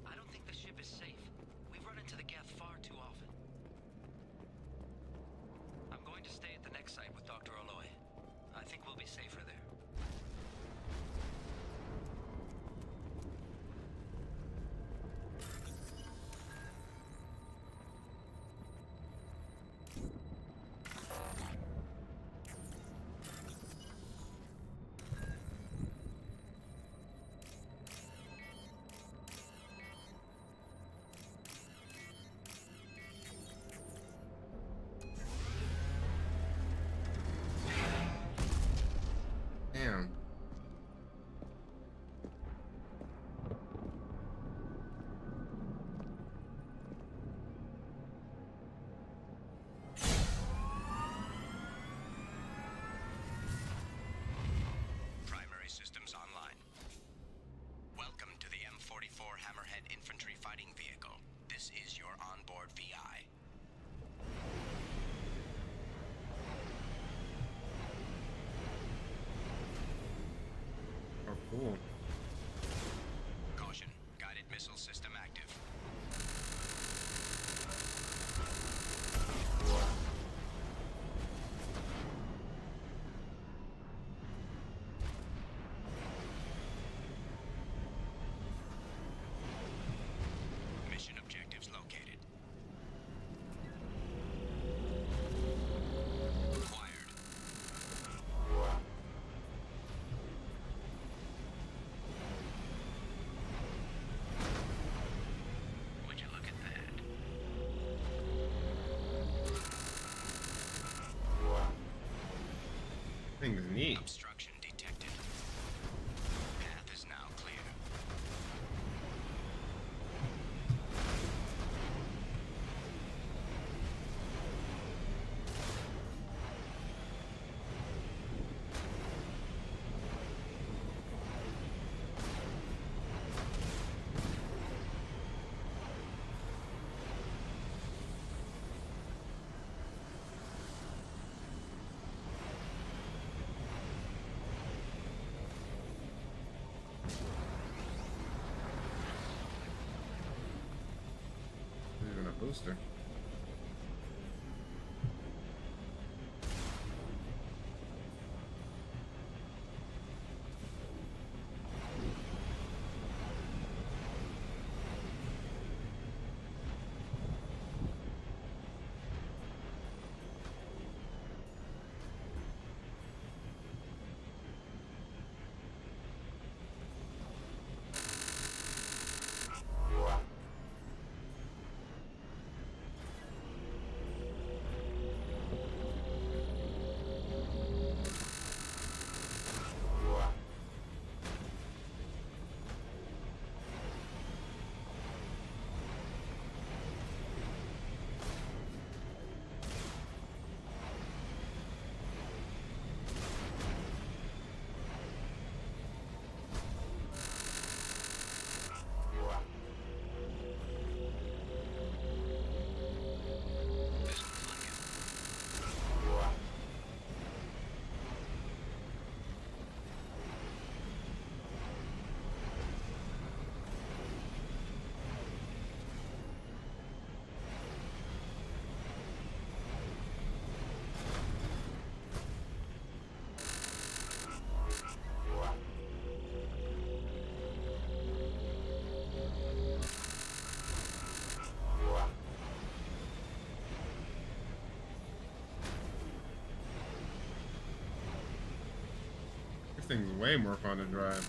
I don't think the ship is safe. We've run into the geth far too often. I'm going to stay at the next site with Dr. Aloy. I think we'll be safer there. Damn. Primary systems online. Welcome to the M44 Hammerhead Infantry Fighting Vehicle. This is your onboard VI. Oh, cool. Caution, guided missile system active. Mission objectives located. Acquired. Would you look at that? Thing's neat. Obstruction detected. Path is now clear. Even a booster. This thing's way more fun to drive.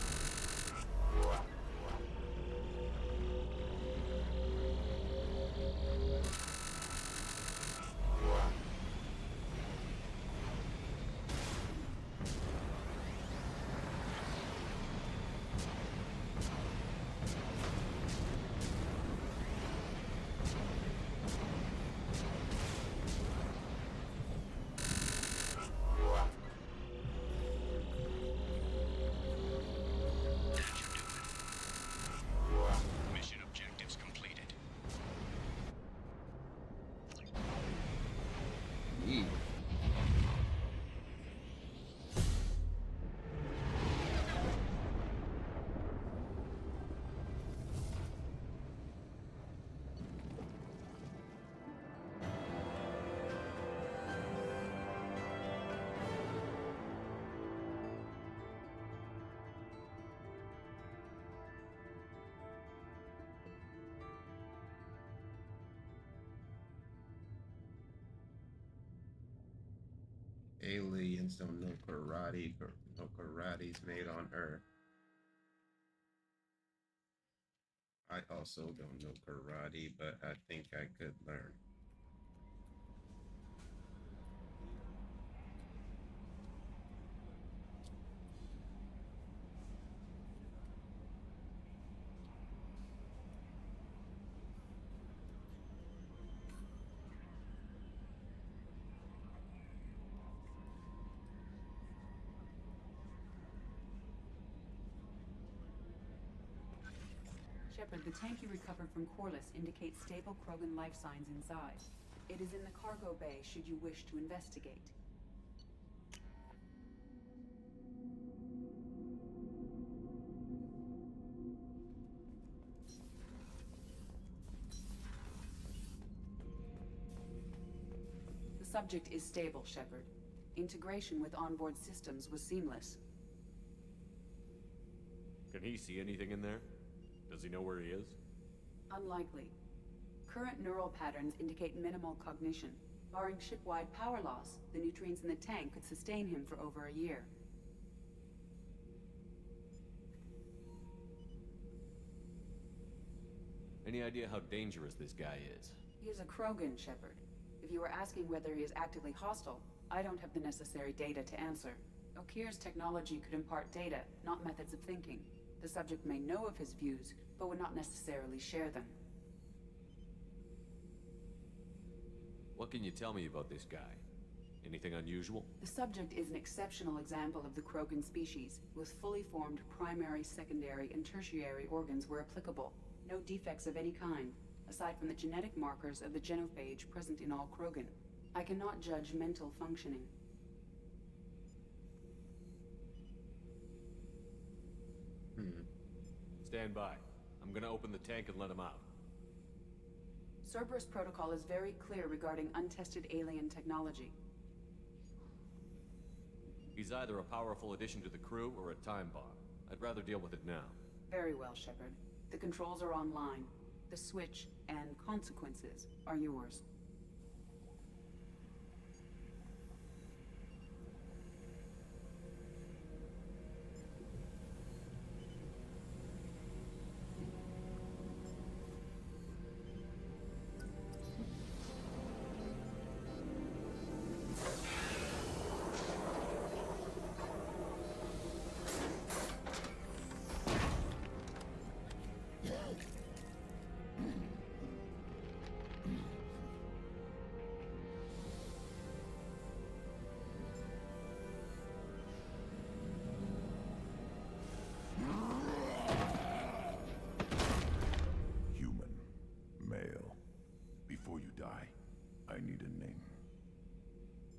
Mission objectives completed. Eee. Aliens don't know karate, no karate's made on Earth. I also don't know karate, but I think I could learn. Shepard, the tank you recovered from Corliss indicates stable Krogan life signs inside. It is in the cargo bay should you wish to investigate. The subject is stable, Shepard. Integration with onboard systems was seamless. Can he see anything in there? Does he know where he is? Unlikely. Current neural patterns indicate minimal cognition. Barring ship-wide power loss, the nutrients in the tank could sustain him for over a year. Any idea how dangerous this guy is? He is a Krogan, Shepard. If you were asking whether he is actively hostile, I don't have the necessary data to answer. Okir's technology could impart data, not methods of thinking. The subject may know of his views, but would not necessarily share them. What can you tell me about this guy? Anything unusual? The subject is an exceptional example of the Krogan species, with fully formed primary, secondary, and tertiary organs where applicable. No defects of any kind, aside from the genetic markers of the genophage present in all Krogan. I cannot judge mental functioning. Stand by. I'm gonna open the tank and let him out. Cerberus protocol is very clear regarding untested alien technology. He's either a powerful addition to the crew or a time bomb. I'd rather deal with it now. Very well, Shepard. The controls are online. The switch and consequences are yours.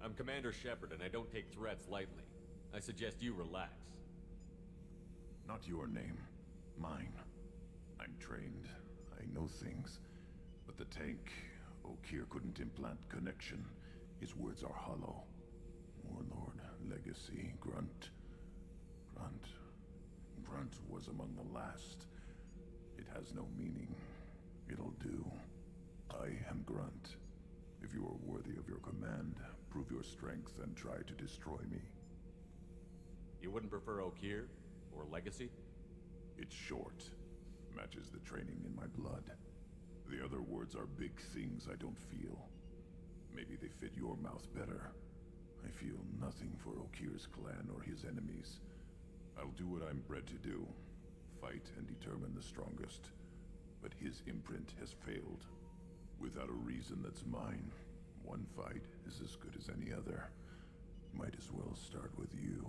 I'm Commander Shepard, and I don't take threats lightly. I suggest you relax. Not your name. Mine. I'm trained. I know things. But the tank, Okir couldn't implant connection. His words are hollow. Warlord, Legacy, Grunt. Grunt was among the last. It has no meaning. It'll do. I am Grunt. If you are worthy of your command, prove your strength and try to destroy me. You wouldn't prefer Okier? Or Legacy? It's short. Matches the training in my blood. The other words are big things I don't feel. Maybe they fit your mouth better. I feel nothing for Okir's clan or his enemies. I'll do what I'm bred to do. Fight and determine the strongest. But his imprint has failed. Without a reason that's mine, one fight is as good as any other. Might as well start with you.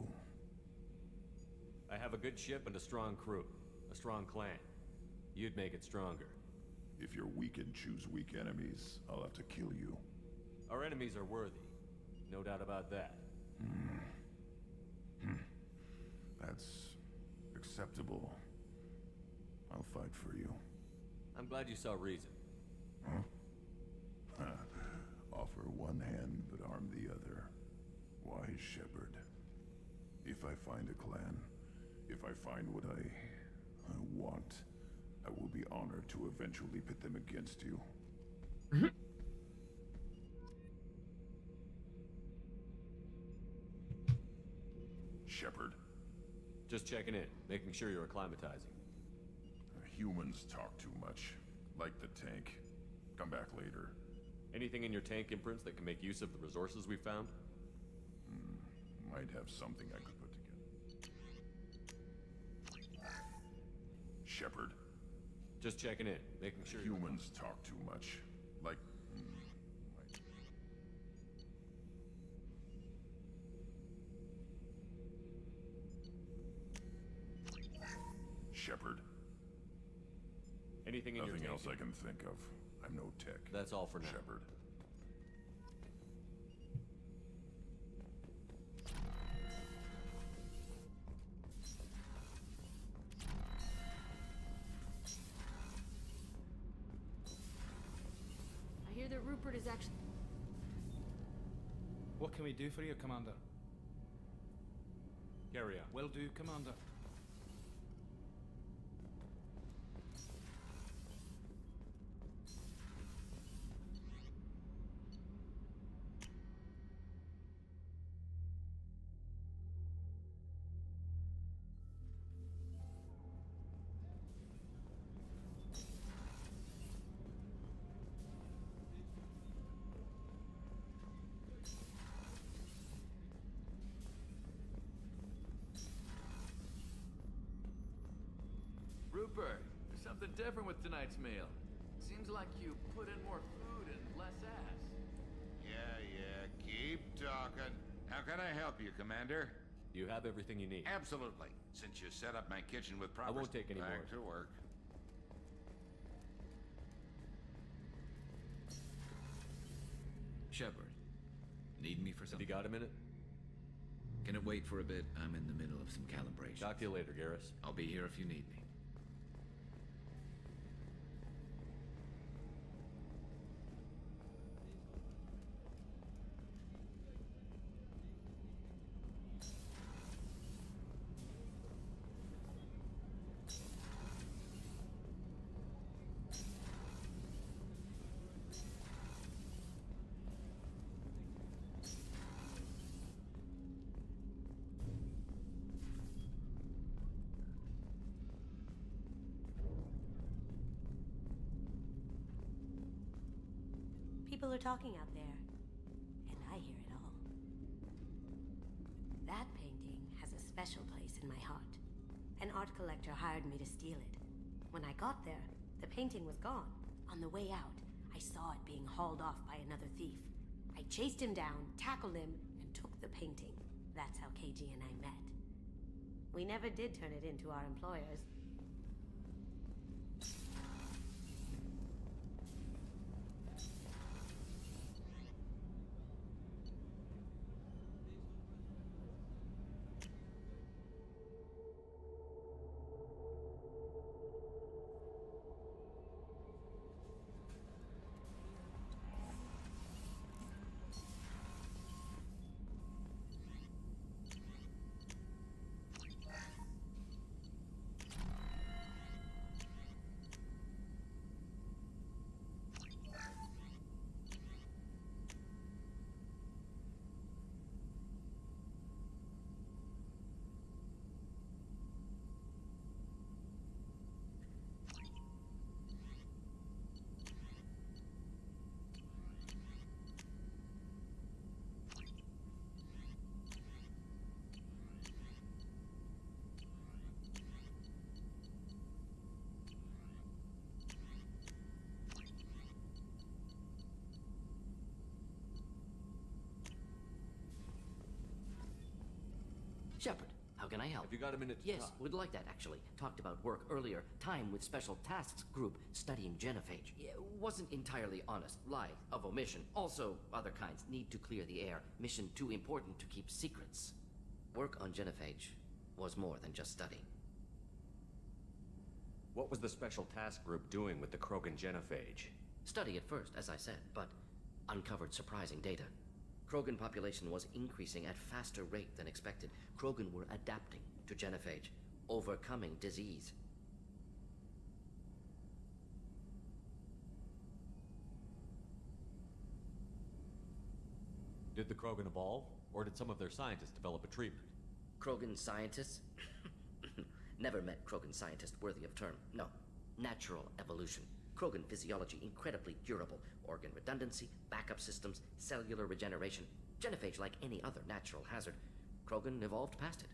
I have a good ship and a strong crew. A strong clan. You'd make it stronger. If you're weak and choose weak enemies, I'll have to kill you. Our enemies are worthy. No doubt about that. That's acceptable. I'll fight for you. I'm glad you saw reason. Huh? Offer one hand, but arm the other. Wise shepherd. If I find a clan, if I find what I want, I will be honored to eventually pit them against you. Shepherd. Just checking in, making sure you're acclimatizing. Humans talk too much. Like the tank. Come back later. Anything in your tank imprints that can make use of the resources we found? Might have something I could put together. Shepherd. Just checking in, making sure humans talk too much. Like... Shepherd. Anything in your tank? Nothing else I can think of. I'm no tech. That's all for now. Shepherd. I hear that Rupert is actually... What can we do for you, Commander? Carry on. Will do, Commander. Rupert, there's something different with tonight's meal. Seems like you put in more food and less ass. Yeah, keep talking. How can I help you, Commander? You have everything you need. Absolutely. Since you set up my kitchen with proper... I won't take any more. Back to work. Shepard, need me for something? Have you got a minute? Can it wait for a bit? I'm in the middle of some calibration. Talk to you later, Garrus. I'll be here if you need me. People are talking out there, and I hear it all. That painting has a special place in my heart. An art collector hired me to steal it. When I got there, the painting was gone. On the way out, I saw it being hauled off by another thief. I chased him down, tackled him, and took the painting. That's how KG and I met. We never did turn it in to our employers. Shepard, how can I help? Have you got a minute to Yes, talk? would like that, actually. Talked about work earlier. Time with Special Tasks Group studying genophage. Yeah, wasn't entirely honest. Lie of omission. Also, other kinds. Need to clear the air. Mission too important to keep secrets. Work on genophage was more than just study. What was the Special Task Group doing with the Krogan genophage? Study at first, as I said, but uncovered surprising data. Krogan population was increasing at faster rate than expected. Krogan were adapting to genophage, overcoming disease. Did the Krogan evolve, or did some of their scientists develop a treatment? Krogan scientists? Never met Krogan scientist worthy of term. No. Natural evolution. Krogan physiology incredibly durable. Organ redundancy, backup systems, cellular regeneration. Genophage like any other natural hazard. Krogan evolved past it.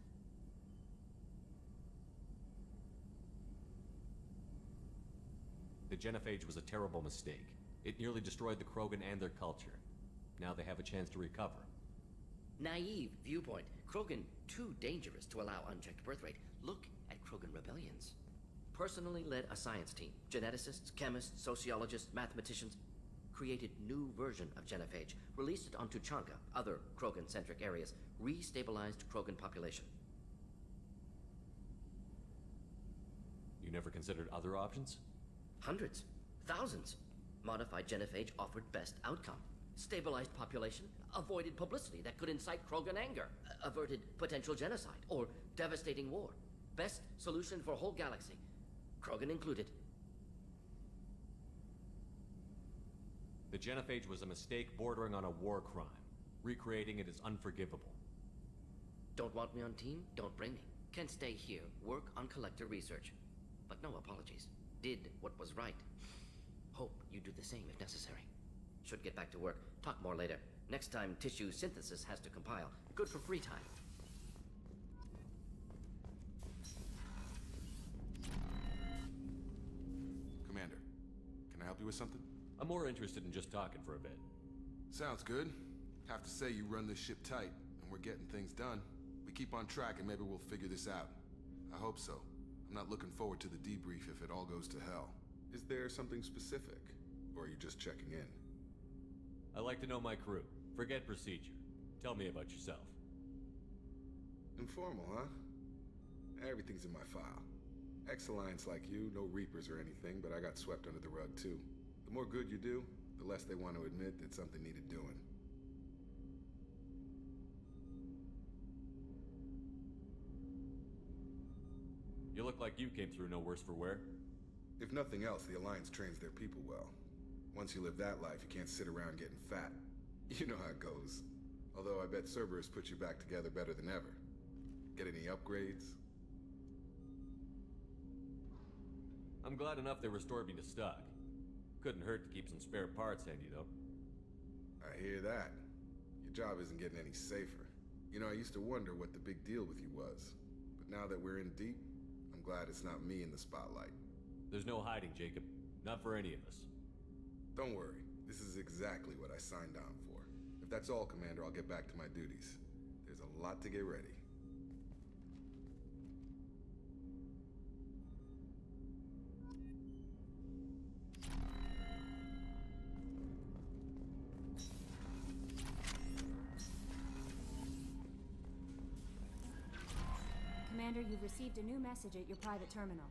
The genophage was a terrible mistake. It nearly destroyed the Krogan and their culture. Now they have a chance to recover. Naive viewpoint. Krogan too dangerous to allow unchecked birth rate. Look at Krogan rebellions. Personally led a science team. Geneticists, chemists, sociologists, mathematicians. Created new version of genophage. Released it on Tuchanka, other Krogan-centric areas. Restabilized Krogan population. You never considered other options? Hundreds. Thousands. Modified genophage offered best outcome. Stabilized population, avoided publicity that could incite Krogan anger, averted potential genocide, or devastating war. Best solution for whole galaxy. Krogan included. The genophage was a mistake bordering on a war crime. Recreating it is unforgivable. Don't want me on team? Don't bring me. Can stay here, work on collector research. But no apologies. Did what was right. Hope you do the same if necessary. Should get back to work. Talk more later. Next time, tissue synthesis has to compile. Good for free time. Commander, can I help you with something? I'm more interested in just talking for a bit. Sounds good. Have to say you run this ship tight, and we're getting things done. We keep on track and maybe we'll figure this out. I hope so. I'm not looking forward to the debrief if it all goes to hell. Is there something specific? Or are you just checking in? I like to know my crew. Forget procedure. Tell me about yourself. Informal, huh? Everything's in my file. Ex-Alliance like you, no Reapers or anything, but I got swept under the rug too. The more good you do, the less they want to admit that something needed doing. You look like you came through no worse for wear. If nothing else, the Alliance trains their people well. Once you live that life, you can't sit around getting fat. You know how it goes. Although I bet Cerberus put you back together better than ever. Get any upgrades? I'm glad enough they restored me to stock. Couldn't hurt to keep some spare parts handy, though. I hear that. Your job isn't getting any safer. You know, I used to wonder what the big deal with you was. But now that we're in deep, I'm glad it's not me in the spotlight. There's no hiding, Jacob. Not for any of us. Don't worry. This is exactly what I signed on for. If that's all, Commander, I'll get back to my duties. There's a lot to get ready. Commander, you've received a new message at your private terminal.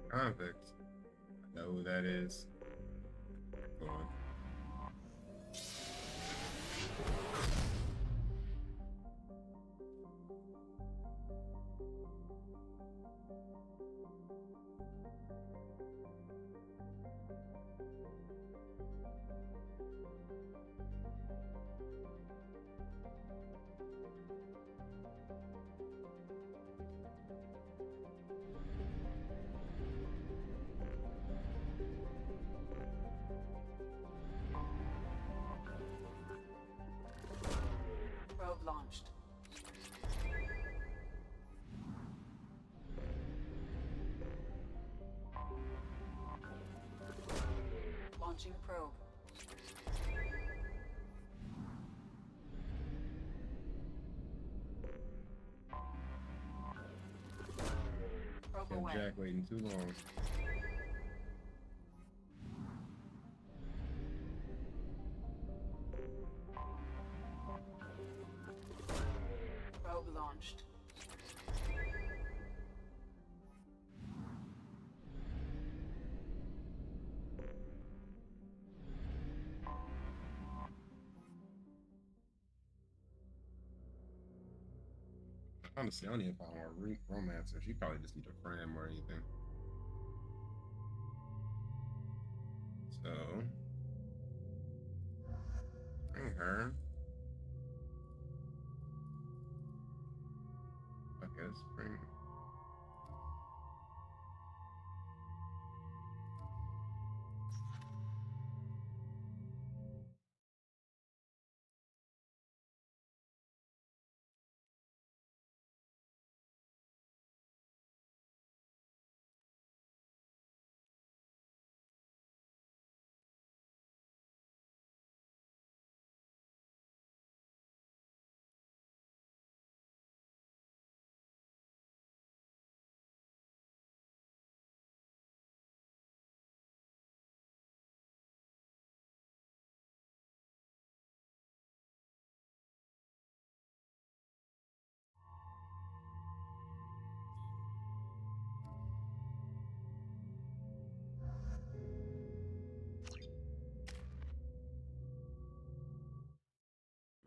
Convict. I know who that is. Go on. Probe launched. Launching probe. Probe away. Jack waiting too long. Probe launched. Honestly, I don't even follow her romancer. She probably just need a friend more than anything. So, bring her. Okay, let's bring.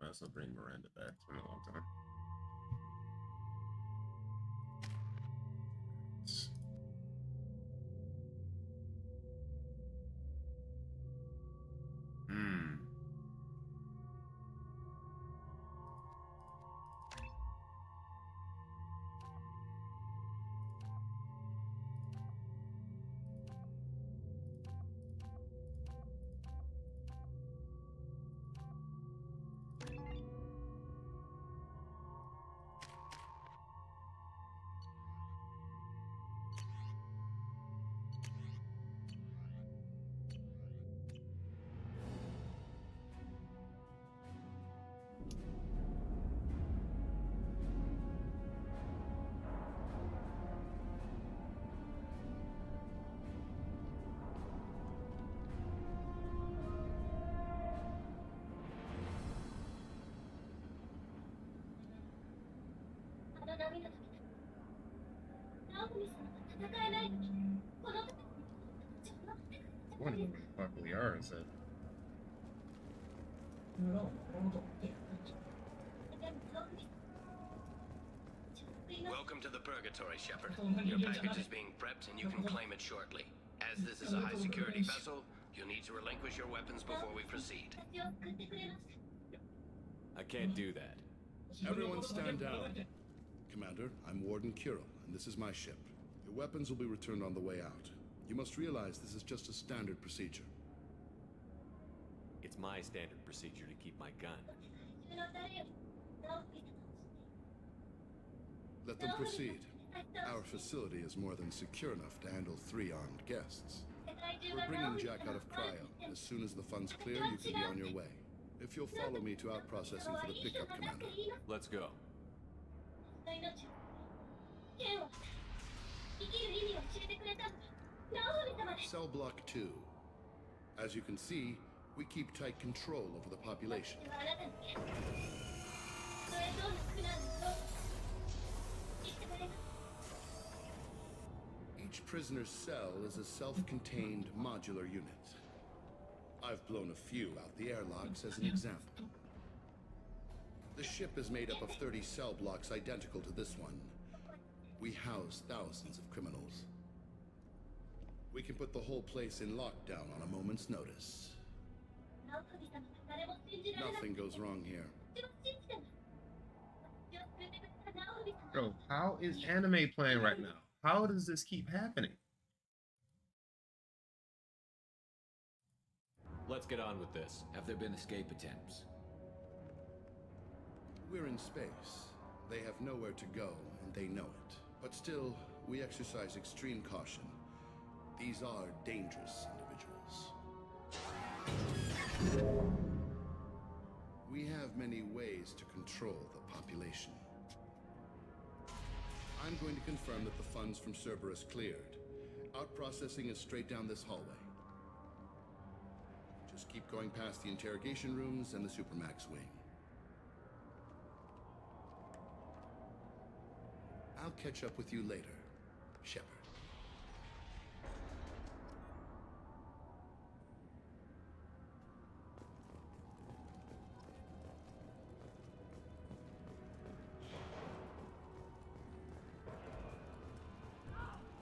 Might as well bring Miranda back. It's been a long time. I wonder what the fuck we are, is it? Welcome to the Purgatory, Shepard. Your package is being prepped and you can claim it shortly. As this is a high-security vessel, you'll need to relinquish your weapons before we proceed. I can't do that. Everyone stand down. Commander, I'm Warden Kirill, and this is my ship. Your weapons will be returned on the way out. You must realize this is just a standard procedure. It's my standard procedure to keep my gun. Let them proceed. Our facility is more than secure enough to handle 3 armed guests. We're bringing Jack out of cryo. As soon as the funds clear, you can be on your way. If you'll follow me to out-processing for the pickup, Commander. Let's go. Cell Block 2. As you can see, we keep tight control over the population. Each prisoner's cell is a self-contained modular unit. I've blown a few out the airlocks as an example. The ship is made up of 30 cell blocks identical to this one. We house thousands of criminals. We can put the whole place in lockdown on a moment's notice. Nothing goes wrong here. Bro, how is anime playing right now? How does this keep happening? Let's get on with this. Have there been escape attempts? We're in space. They have nowhere to go, and they know it. But still, we exercise extreme caution. These are dangerous individuals. We have many ways to control the population. I'm going to confirm that the funds from Cerberus cleared. Out-processing is straight down this hallway. Just keep going past the interrogation rooms and the Supermax wing. I'll catch up with you later, Shepard.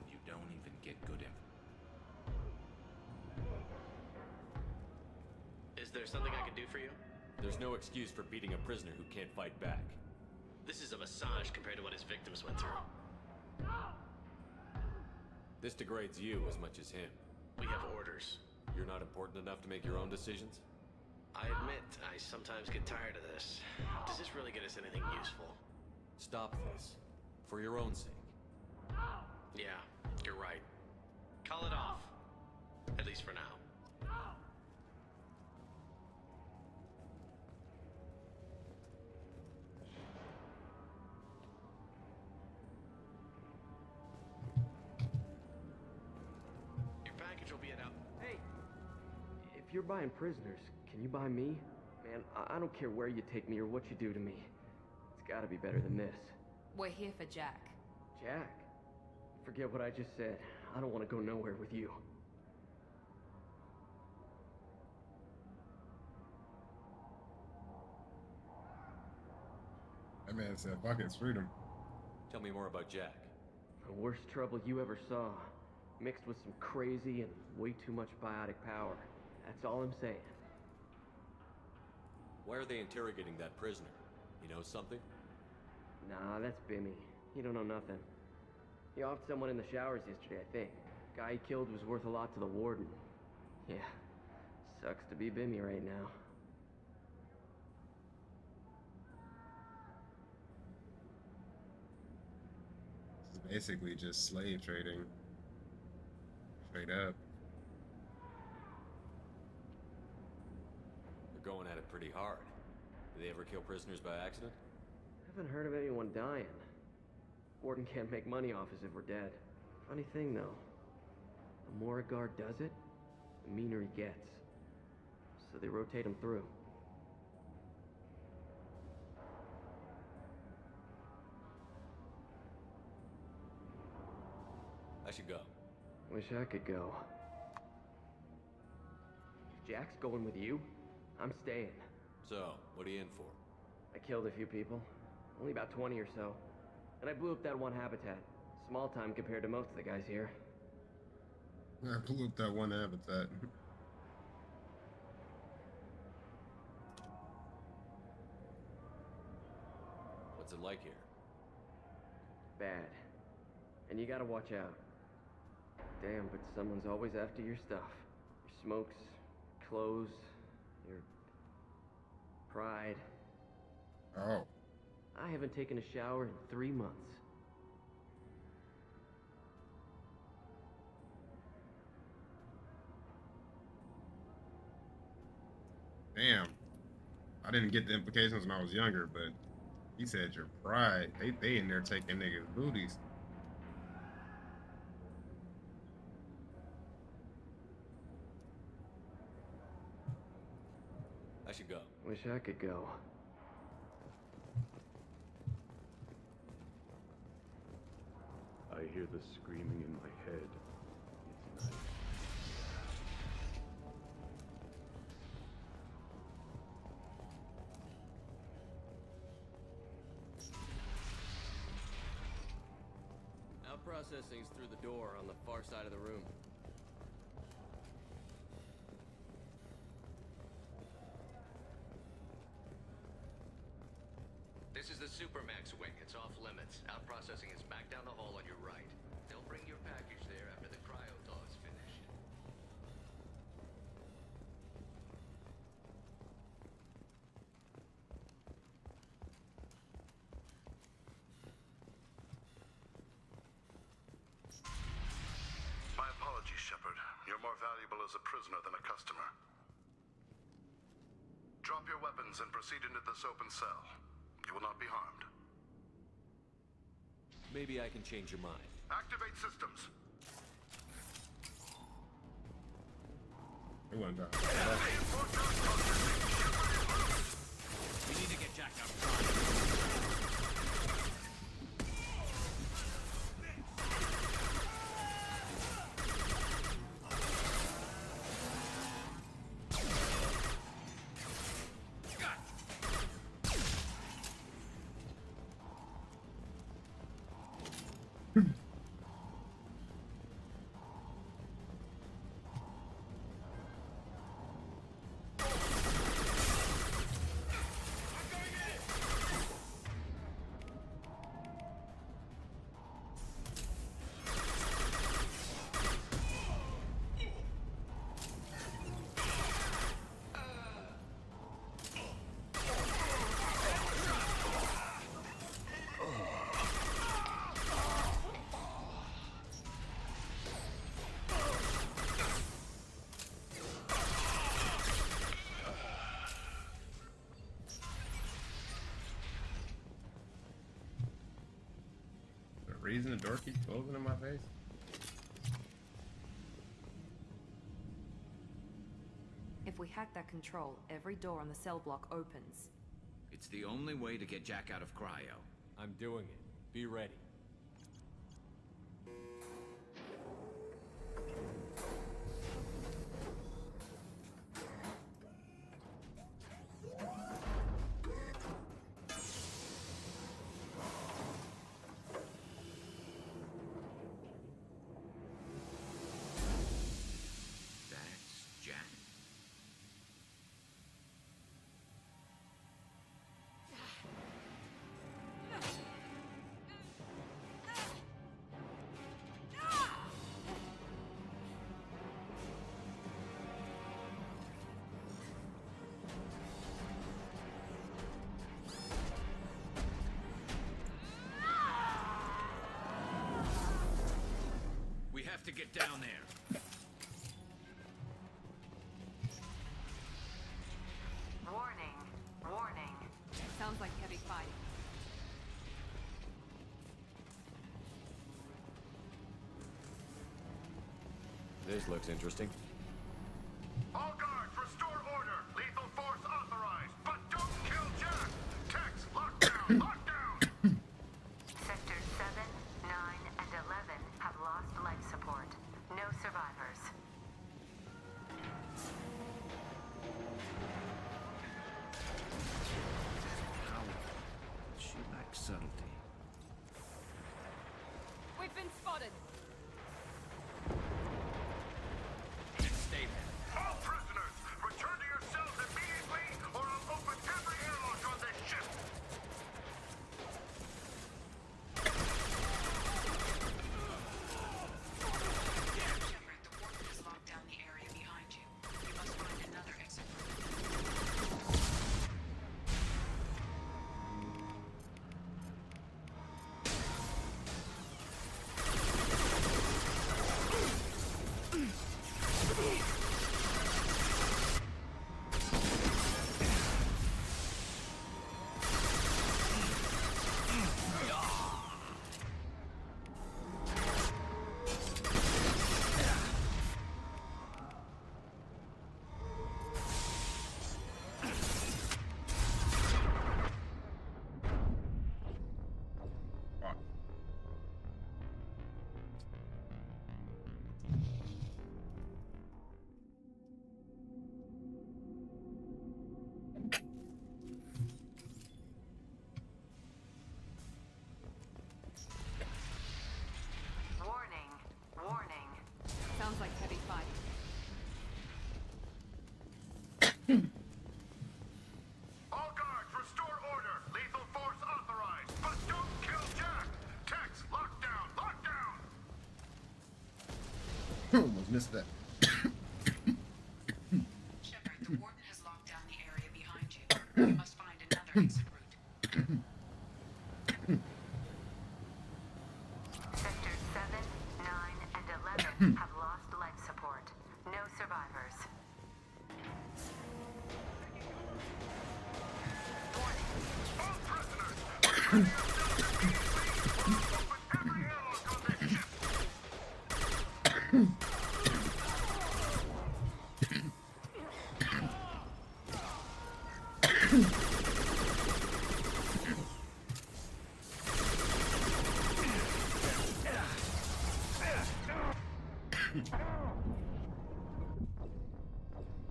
You don't even get good info. Is there something I can do for you? There's no excuse for beating a prisoner who can't fight back. This is a massage compared to what his victims went through. This degrades you as much as him. We have orders. You're not important enough to make your own decisions? I admit, I sometimes get tired of this. Does this really get us anything useful? Stop this. For your own sake. Yeah, you're right. Call it off. At least for now. Your package will be at out. Hey! If you're buying prisoners, can you buy me? Man, I don't care where you take me or what you do to me. It's gotta be better than this. We're here for Jack. Jack? Forget what I just said. I don't want to go nowhere with you. That man said, fuck it, it's freedom. Tell me more about Jack. The worst trouble you ever saw. Mixed with some crazy and way too much biotic power. That's all I'm saying. Why are they interrogating that prisoner? You know something? Nah, that's Bimmy. He don't know nothing. He offed someone in the showers yesterday, I think. Guy he killed was worth a lot to the warden. Yeah, sucks to be Bimmy right now. This is basically just slave trading. Straight up. They're going at it pretty hard. Do they ever kill prisoners by accident? Haven't heard of anyone dying. Warden can't make money off us if we're dead. Funny thing, though. The more a guard does it, the meaner he gets. So they rotate him through. I should go. Wish I could go. If Jack's going with you, I'm staying. So, what are you in for? I killed a few people. Only about 20 or so. And I blew up that one habitat. Small time compared to most of the guys here. I blew up that one habitat. What's it like here? Bad. And you gotta watch out. Damn, but someone's always after your stuff. Your smokes, clothes, your pride. Oh. I haven't taken a shower in 3 months. Damn. I didn't get the implications when I was younger, but he said your pride. They in there taking niggas' booties. I should go. Wish I could go. I hear the screaming in my head. It's night. Now processing's through the door on the far side of the room. This is the Supermax wing. It's off limits. Out processing is back down the hall on your right. They'll bring your package there after the cryo thaw's finished. My apologies, Shepard. You're more valuable as a prisoner than a customer. Drop your weapons and proceed into this open cell. You will not be harmed. Maybe I can change your mind. Activate systems. It went down. We need to get Jack out. Reason the door keeps closing in my face? If we hack that control, every door on the cell block opens. It's the only way to get Jack out of cryo. I'm doing it. Be ready. We have to get down there. Warning. Warning. Sounds like heavy fighting. This looks interesting. All guards, restore order. Lethal force authorized, but don't kill Jack. Tex, lock down, lock down. Sectors 7, 9, and 11 have lost life support. No survivors. Power. She lacks subtlety. We've been spotted. Stay there. All prisoners, return to your cells immediately, or I'll open every airlock on this ship. Shepard, the warden has locked down the area behind you. You must find another exit. Almost missed that. Shepard, the warden has locked down the area behind you. You must find another exit route. Sectors 7, 9, and 11 have lost life support. No survivors.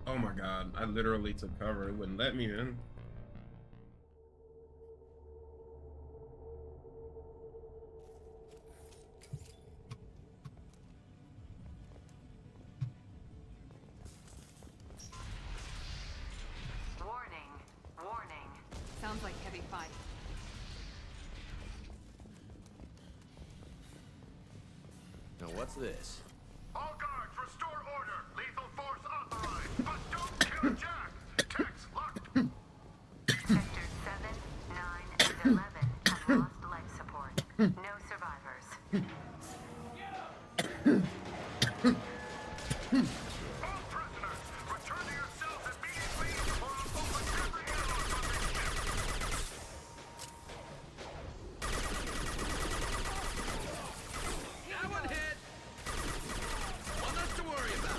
Oh my god, I literally took cover. It wouldn't let me in. Warning. Warning. Sounds like heavy fight. Now what's this? All guards, restore order. Lethal force authorized, but don't kill Jack. Text locked. Sectors 7, 9, and 11 have lost life support. No survivors. All prisoners, return to your cells immediately, or I'll open every airlock on this ship. That one hit! One less to worry about.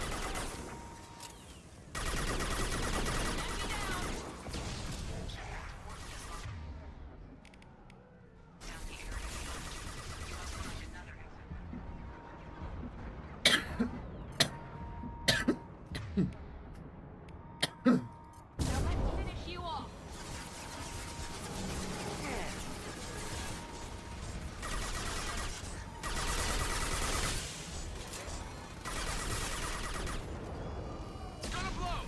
Finish you off. Gonna blow!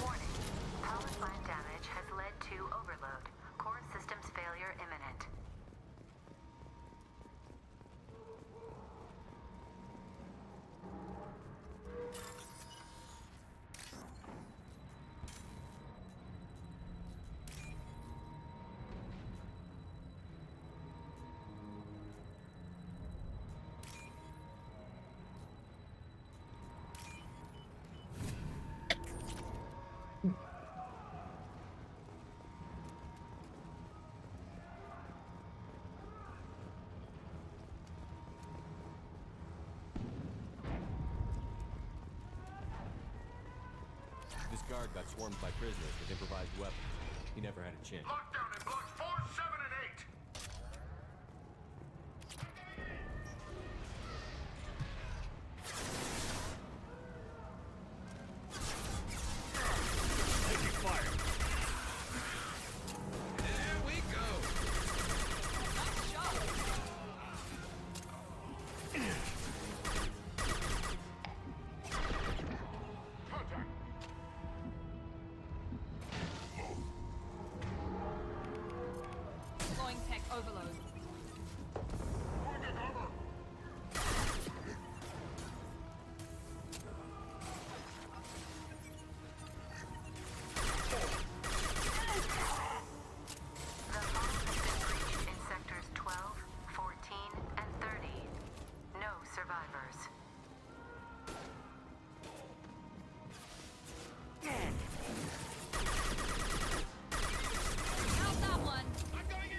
Warning. Power plant damage has led to overload. Core systems failure imminent. This guard got swarmed by prisoners with improvised weapons. He never had a chance. Lockdown in blocks 4, 7, and 8. Taking fire. There we go. Contact. Deploying tech overload. The hull has been breached in sectors 12, 14, and 30. No survivors. How's that one? I'm going in!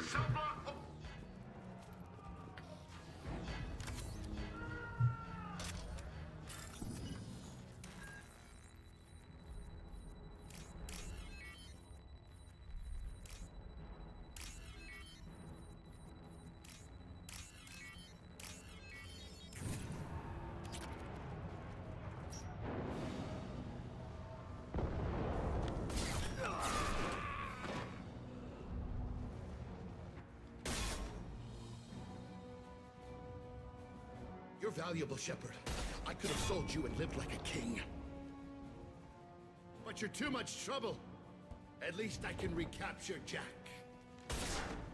cell block! You're valuable, Shepard. I could have sold you and lived like a king. But you're too much trouble. At least I can recapture Jack.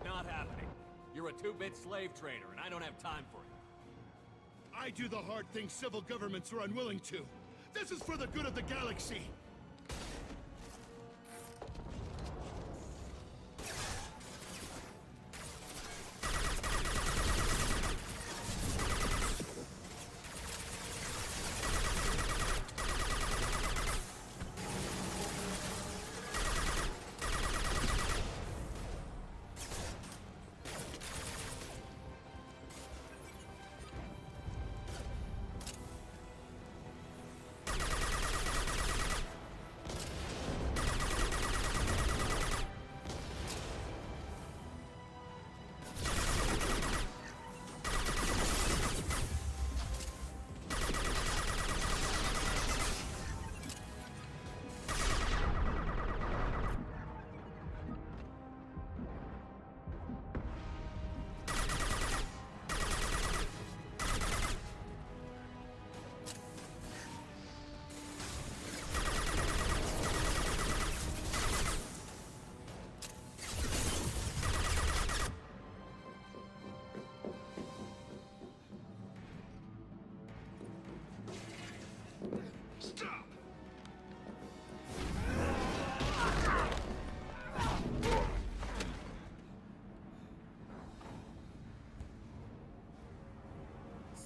Not happening. You're a two-bit slave trader, and I don't have time for it. I do the hard things civil governments are unwilling to. This is for the good of the galaxy.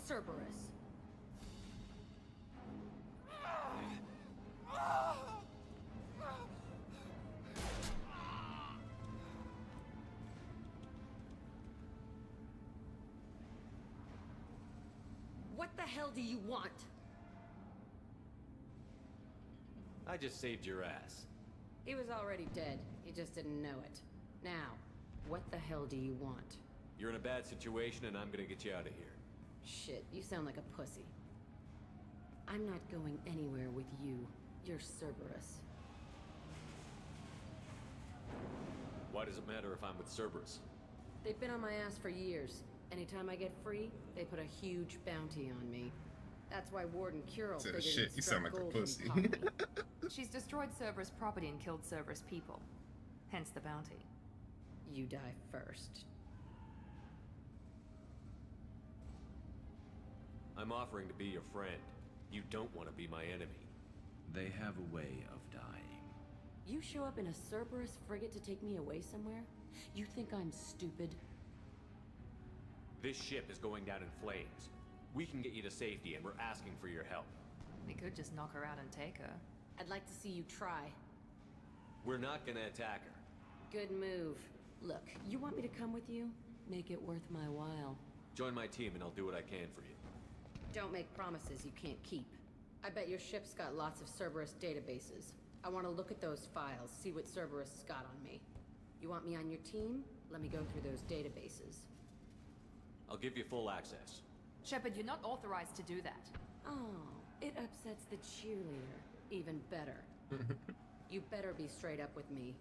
Cerberus. What the hell do you want? I just saved your ass. He was already dead. You just didn't know it. Now, what the hell do you want? You're in a bad situation, and I'm gonna get you out of here. Shit, you sound like a pussy. I'm not going anywhere with you. You're Cerberus. Why does it matter if I'm with Cerberus? They've been on my ass for years. Anytime I get free, they put a huge bounty on me. That's why Warden Curl figured Shit, you sound like a pussy. She's destroyed Cerberus property and killed Cerberus people. Hence the bounty. You die first. I'm offering to be your friend. You don't want to be my enemy. They have a way of dying. You show up in a Cerberus frigate to take me away somewhere? You think I'm stupid? This ship is going down in flames. We can get you to safety, and we're asking for your help. We could just knock her out and take her. I'd like to see you try. We're not gonna attack her. Good move. Look, you want me to come with you? Make it worth my while. Join my team, and I'll do what I can for you. Don't make promises you can't keep. I bet your ship's got lots of Cerberus databases. I want to look at those files, see what Cerberus has got on me. You want me on your team? Let me go through those databases. I'll give you full access. Shepard, you're not authorized to do that. Oh, it upsets the cheerleader. Even better. You better be straight up with me.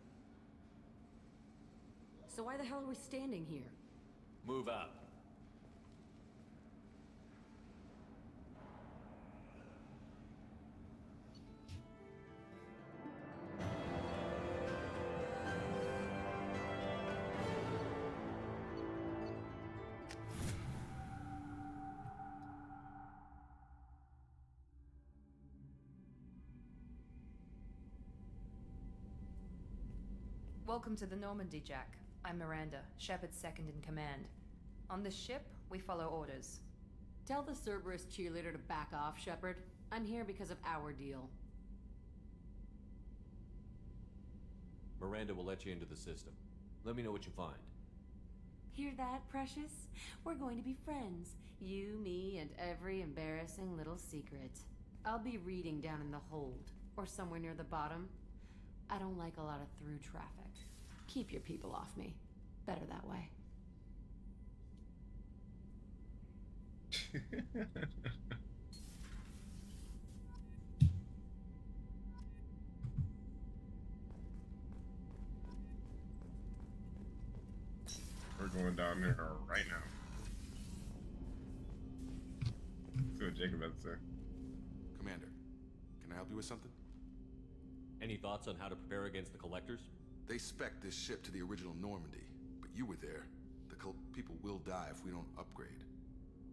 So why the hell are we standing here? Move up. Welcome to the Normandy, Jack. I'm Miranda, Shepard's second in command. On this ship, we follow orders. Tell the Cerberus cheerleader to back off, Shepard. I'm here because of our deal. Miranda will let you into the system. Let me know what you find. Hear that, precious? We're going to be friends. You, me, and every embarrassing little secret. I'll be reading down in the hold, or somewhere near the bottom. I don't like a lot of through traffic. Keep your people off me. Better that way. We're going down there right now. See what Jacob has to say. Commander, can I help you with something? Any thoughts on how to prepare against the Collectors? They spec'd this ship to the original Normandy, but you were there. The people will die if we don't upgrade.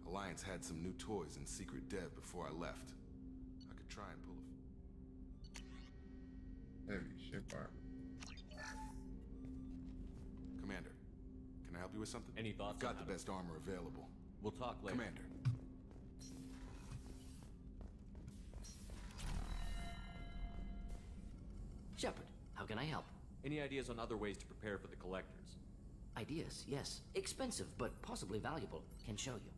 Alliance had some new toys in secret dev before I left. I could try and pull a... Heavy ship armor. Commander, can I help you with something? Any thoughts? I've got the best armor available. We'll talk later. Commander. Shepard, how can I help? Any ideas on other ways to prepare for the Collectors? Ideas, yes. Expensive, but possibly valuable. Can show you.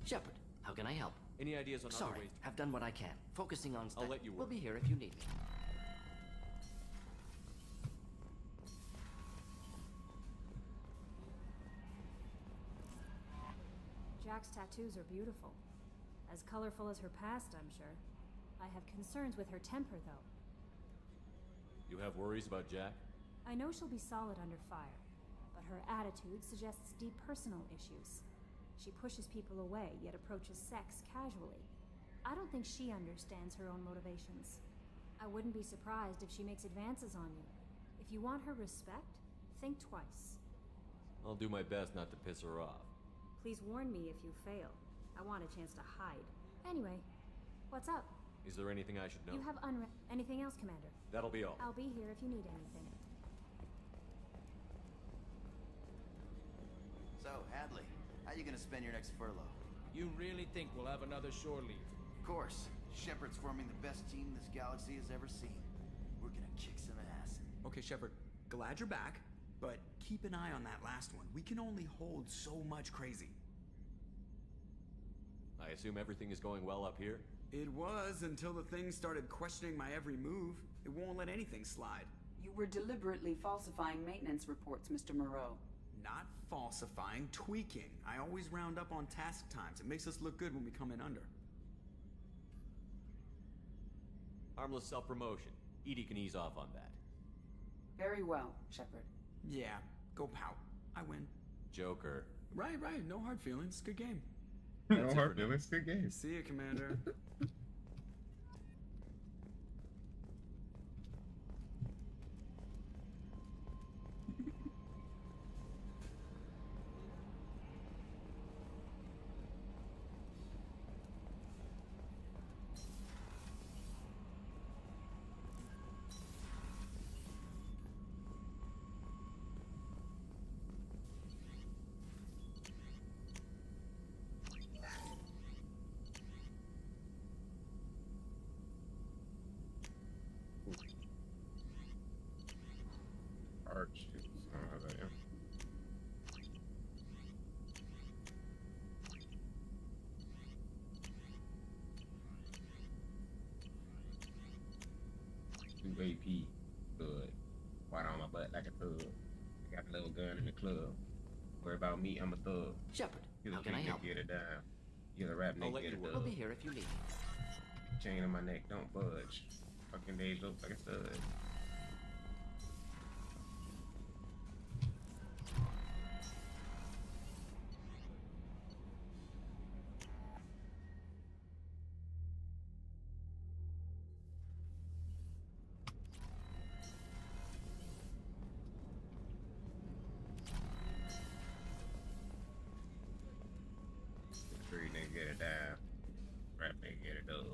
Shepard, how can I help? Any ideas on other ways? I've done what I can. Focusing on I'll let you work. We'll be here if you need me. Jack's tattoos are beautiful. As colorful as her past, I'm sure. I have concerns with her temper, though. You have worries about Jack? I know she'll be solid under fire, but her attitude suggests deep personal issues. She pushes people away, yet approaches sex casually. I don't think she understands her own motivations. I wouldn't be surprised if she makes advances on you. If you want her respect, think twice. I'll do my best not to piss her off. Please warn me if you fail. I want a chance to hide. Anyway, what's up? Is there anything I should know? You have anything else, Commander? That'll be all. I'll be here if you need anything. So, Hadley, how you gonna spend your next furlough? You really think we'll have another shore leave? Of course. Shepard's forming the best team this galaxy has ever seen. We're gonna kick some ass. Okay, Shepard, glad you're back, but keep an eye on that last one. We can only hold so much crazy. I assume everything is going well up here? It was until the thing started questioning my every move. It won't let anything slide. You were deliberately falsifying maintenance reports, Mr. Moreau. Not falsifying, tweaking. I always round up on task times. It makes us look good when we come in under. Harmless self-promotion. Edie can ease off on that. Very well, Shepard. Yeah, go pout. I win. Joker. Right. No hard feelings. Good game. No hard feelings. Good game. See you, Commander. Arch. I don't know how that is. AP. Good. White on my butt like a thug. I got a little gun in the club. Worry about me, I'm a thug. Shepard, You're the how can I freak help? nigga, get it down. You're the rap I'll nigga, let get you it work. We'll done. be here if you need me. Chain on my neck, don't budge. Fucking days look like a stud. Street nigga get it down. Rap nigga get it done.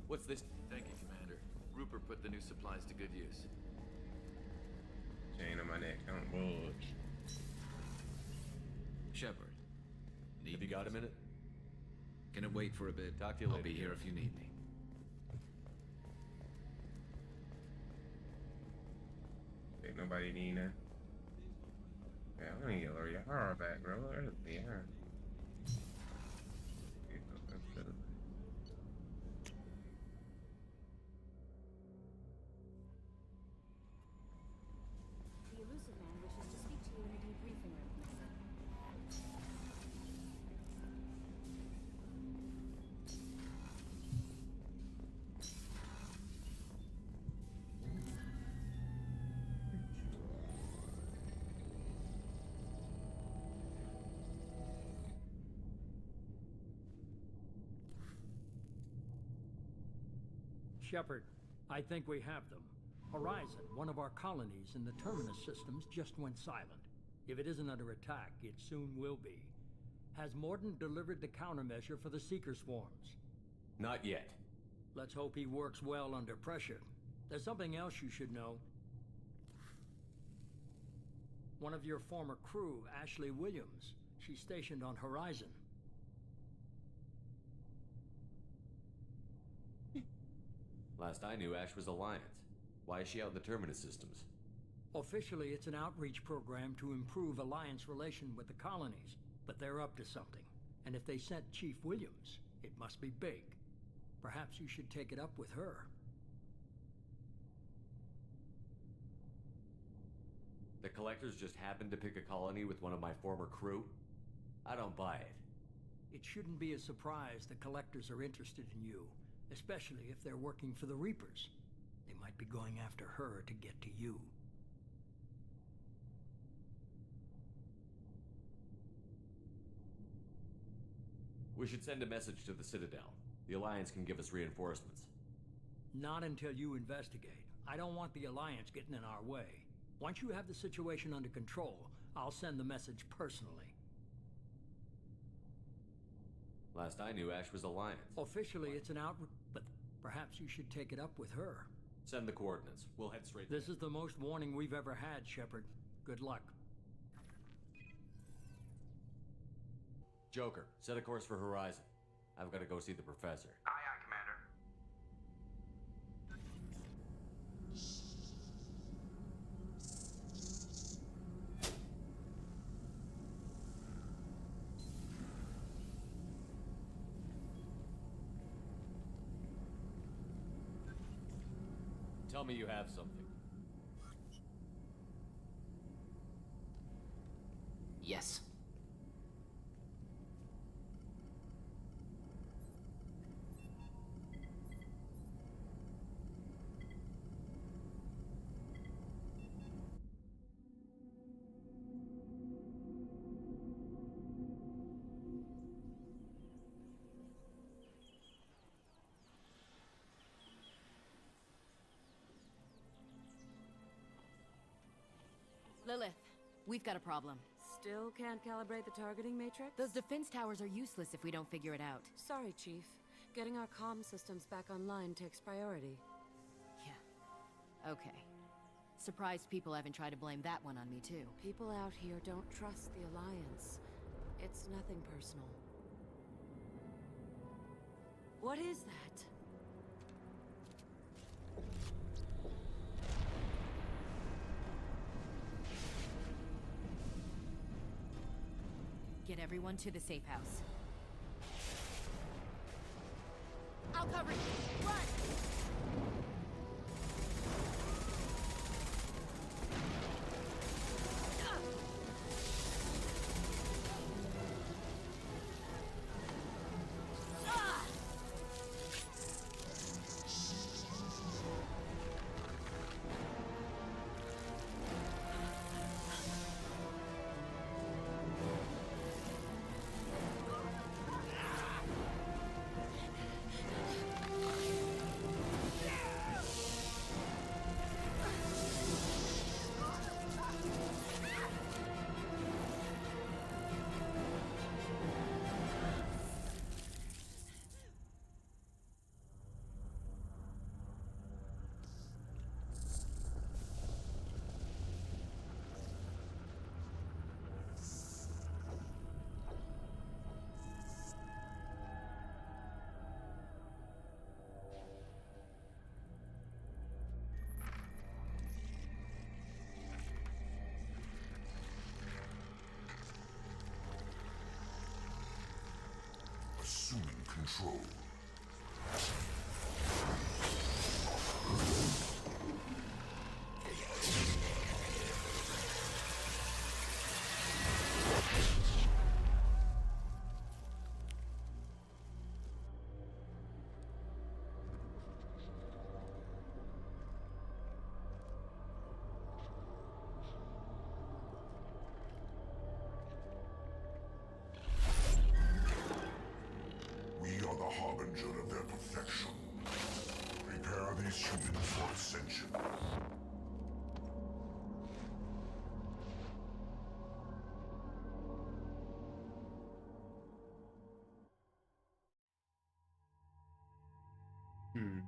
What's this? Thank you, Commander. Rupert put the new supplies to good use. Chain on my neck, don't budge. Shepard. Have you got a minute? Gonna wait for a bit. Talk to you I'll later, be here Derek. if you need me. Ain't nobody need that. Yeah, I need to get Yara back, bro. Where's the Yara? The elusive man wishes to speak to you in the debriefing room, Commander. Shepard, I think we have them. Horizon, one of our colonies in the Terminus systems, just went silent. If it isn't under attack, it soon will be. Has Morden delivered the countermeasure for the Seeker swarms? Not yet. Let's hope he works well under pressure. There's something else you should know. One of your former crew, Ashley Williams, she's stationed on Horizon. Last I knew, Ash was Alliance. Why is she out in the Terminus systems? Officially, it's an outreach program to improve Alliance relation with the colonies, but they're up to something. And if they sent Chief Williams, it must be big. Perhaps you should take it up with her. The Collectors just happened to pick a colony with one of my former crew? I don't buy it. It shouldn't be a surprise the Collectors are interested in you, especially if they're working for the Reapers. They might be going after her to get to you. We should send a message to the Citadel. The Alliance can give us reinforcements. Not until you investigate. I don't want the Alliance getting in our way. Once you have the situation under control, I'll send the message personally. Last I knew, Ash was Alliance. Officially, it's an outreach, but perhaps you should take it up with her. Send the coordinates. We'll head straight This is the most warning we've ever had, Shepard. Good luck. Joker, set a course for Horizon. I've got to go see the professor. Aye, aye, Commander. Tell me you have something. Yes. Lilith, we've got a problem. Still can't calibrate the targeting matrix? Those defense towers are useless if we don't figure it out. Sorry, Chief. Getting our comm systems back online takes priority. Yeah. Okay. Surprised people haven't tried to blame that one on me, too. People out here don't trust the Alliance. It's nothing personal. What is that? Get everyone to the safe house. I'll cover you! Run! are the harbinger of their perfection. Prepare these humans for ascension. Hmm.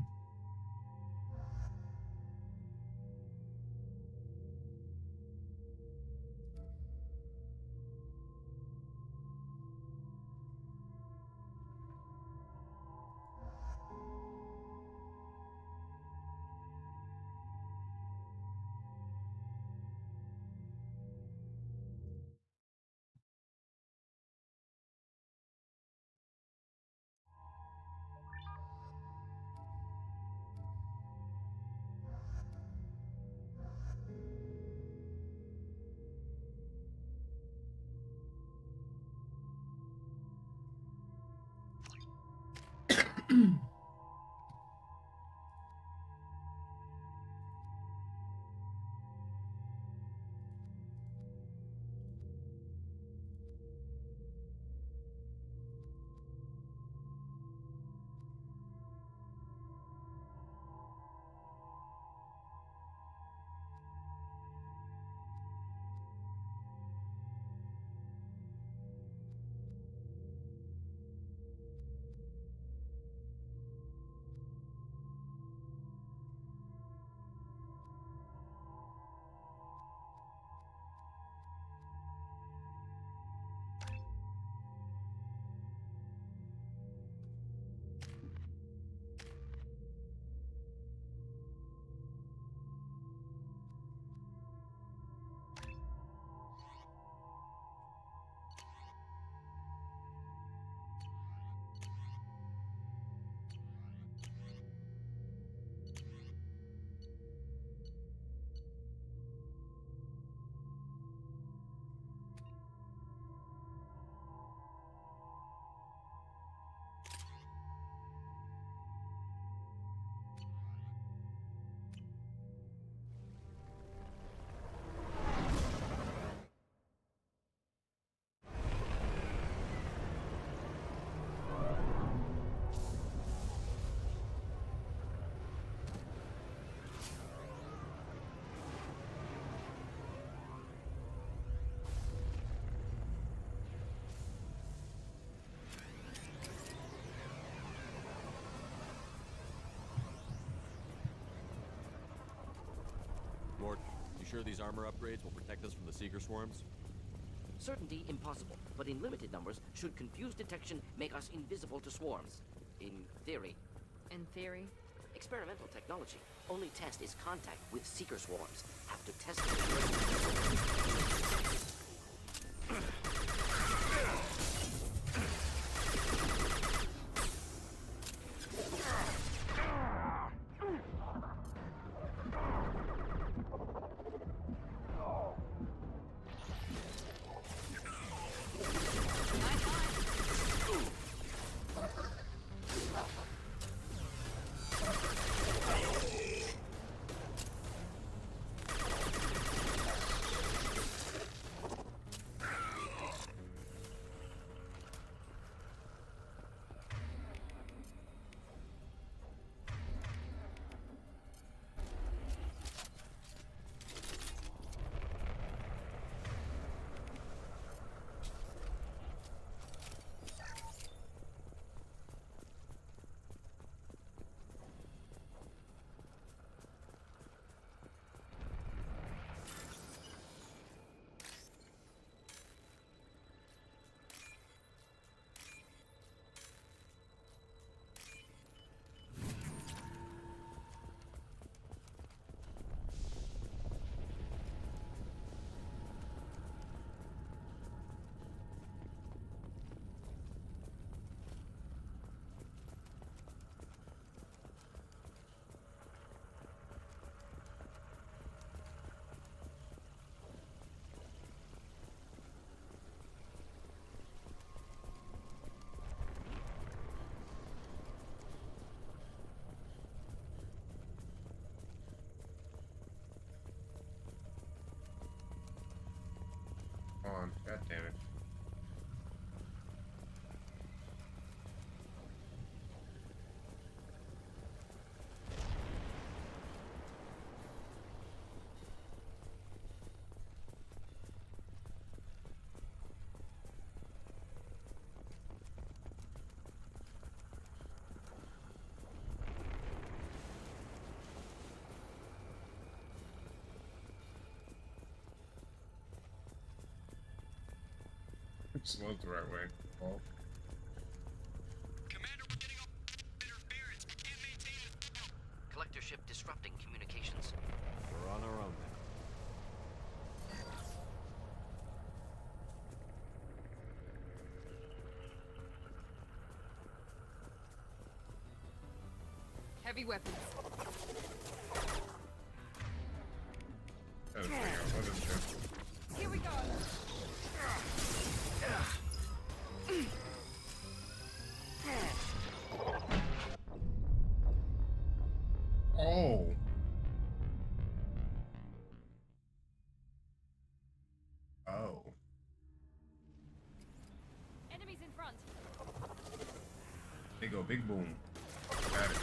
Lord, you sure these armor upgrades will protect us from the Seeker swarms? Certainty impossible, but in limited numbers, should confused detection make us invisible to swarms. In theory. In theory? Experimental technology. Only test is contact with Seeker swarms. Have to test it. On. God damn it. Smells the right way. Oh. Collector ship disrupting communications. We're on our own now. Heavy weapons. That is big on other ship. Here we go. Oh. Oh. Enemies in front. They go big boom. Got it.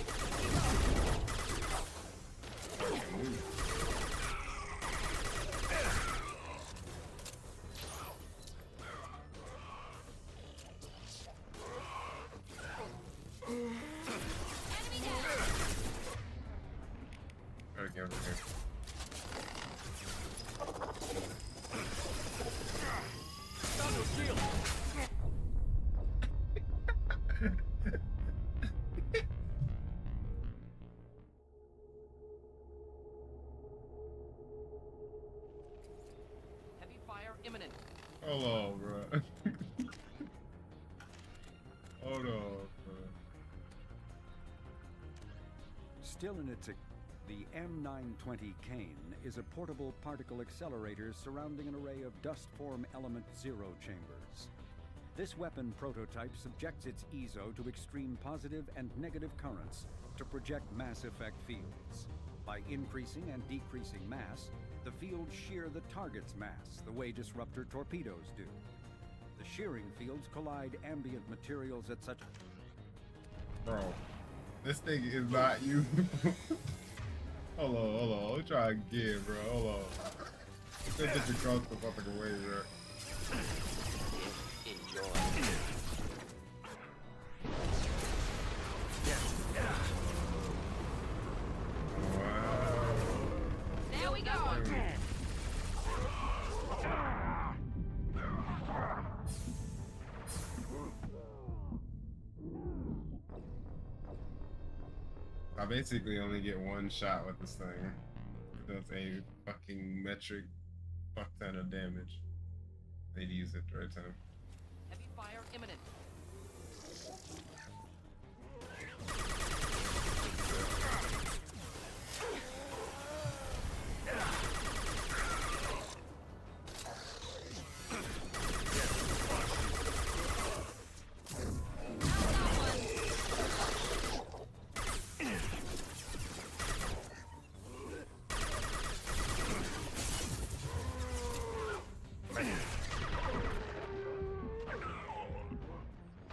Fucking move. Gotta get over here. Heavy fire imminent. Hold on, bro. Hold on, bro. Still in its... The M920 Kane is a portable particle accelerator surrounding an array of dust-form element zero chambers. This weapon prototype subjects its EZO to extreme positive and negative currents to project mass effect fields. By increasing and decreasing mass, the fields shear the target's mass, the way disruptor torpedoes do. The shearing fields collide ambient materials at such... Bro, this thing is not you. Hold on. I'm trying again, bro. Hold on. Let's get you across the fucking way, bro. Enjoy. There we go. I basically only get one shot with this thing. It does a fucking metric fuck ton of damage. I need to use it the right time. Heavy fire imminent.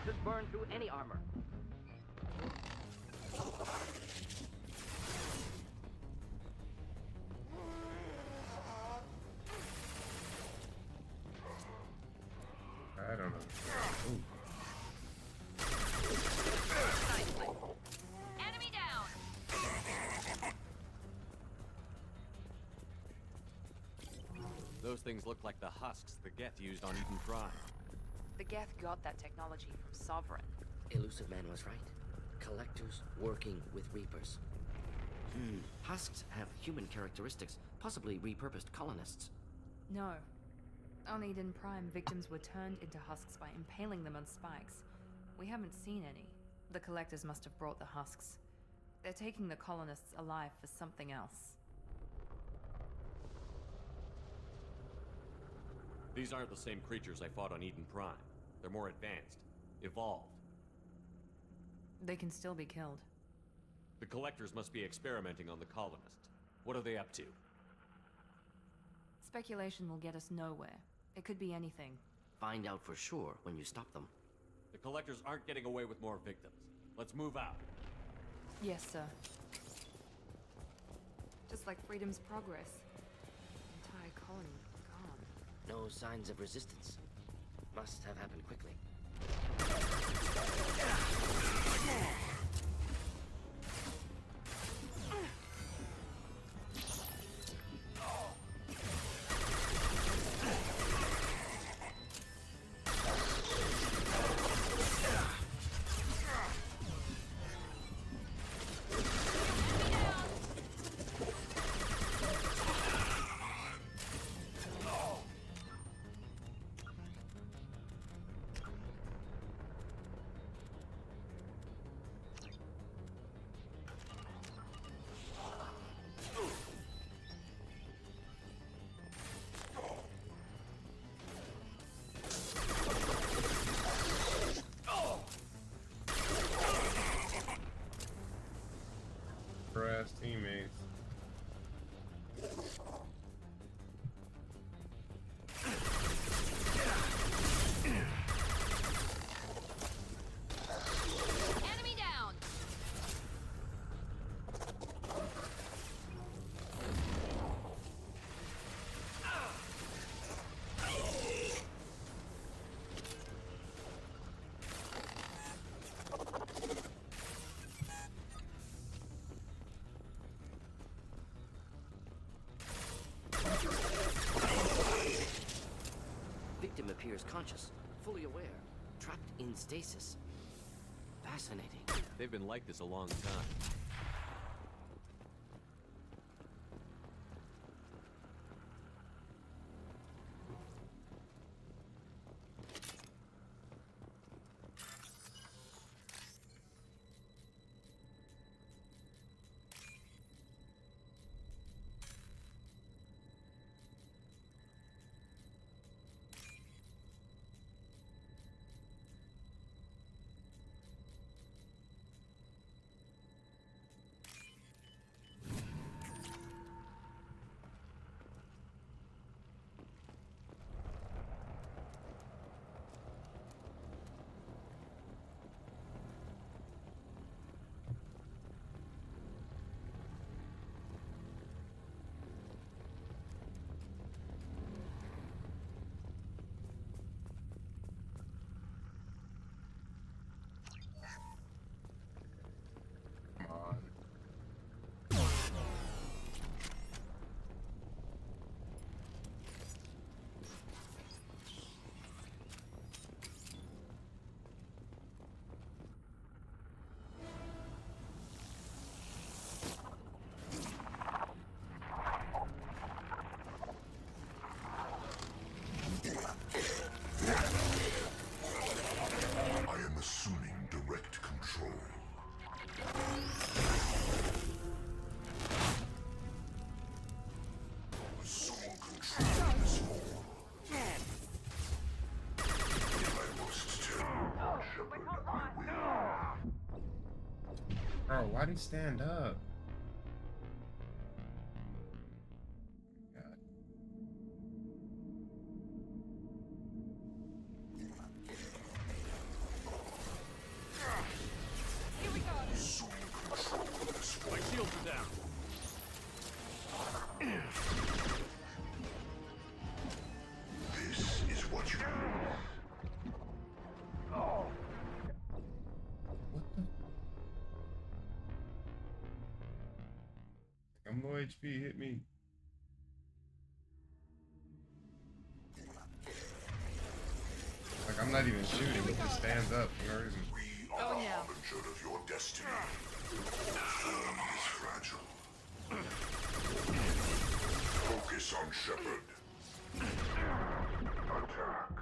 Could burn through any armor. I don't know. Ooh. Enemy down. Those things look like the husks the Geth used on Eden Prime. The Geth got that technology from Sovereign. Elusive Man was right. Collectors working with Reapers. Husks have human characteristics, possibly repurposed colonists. No. On Eden Prime, victims were turned into husks by impaling them on spikes. We haven't seen any. The collectors must have brought the husks. They're taking the colonists alive for something else. These aren't the same creatures I fought on Eden Prime. They're more advanced, evolved. They can still be killed. The collectors must be experimenting on the colonists. What are they up to? Speculation will get us nowhere. It could be anything. Find out for sure when you stop them. The collectors aren't getting away with more victims. Let's move out. Yes, sir. Just like Freedom's Progress. Entire colony gone. No signs of resistance. Must have happened quickly. conscious, fully aware, trapped in stasis. Fascinating. They've been like this a long time. I am assuming direct control. Assuming control of this form. If I must tell you, Shepherd, I will. Bro, why'd he stand up? I'm low HP, hit me. Like, I'm not even shooting, he just stands up for no reason. We are the harbinger of your destiny. Form is fragile. Focus on Shepherd. Attack.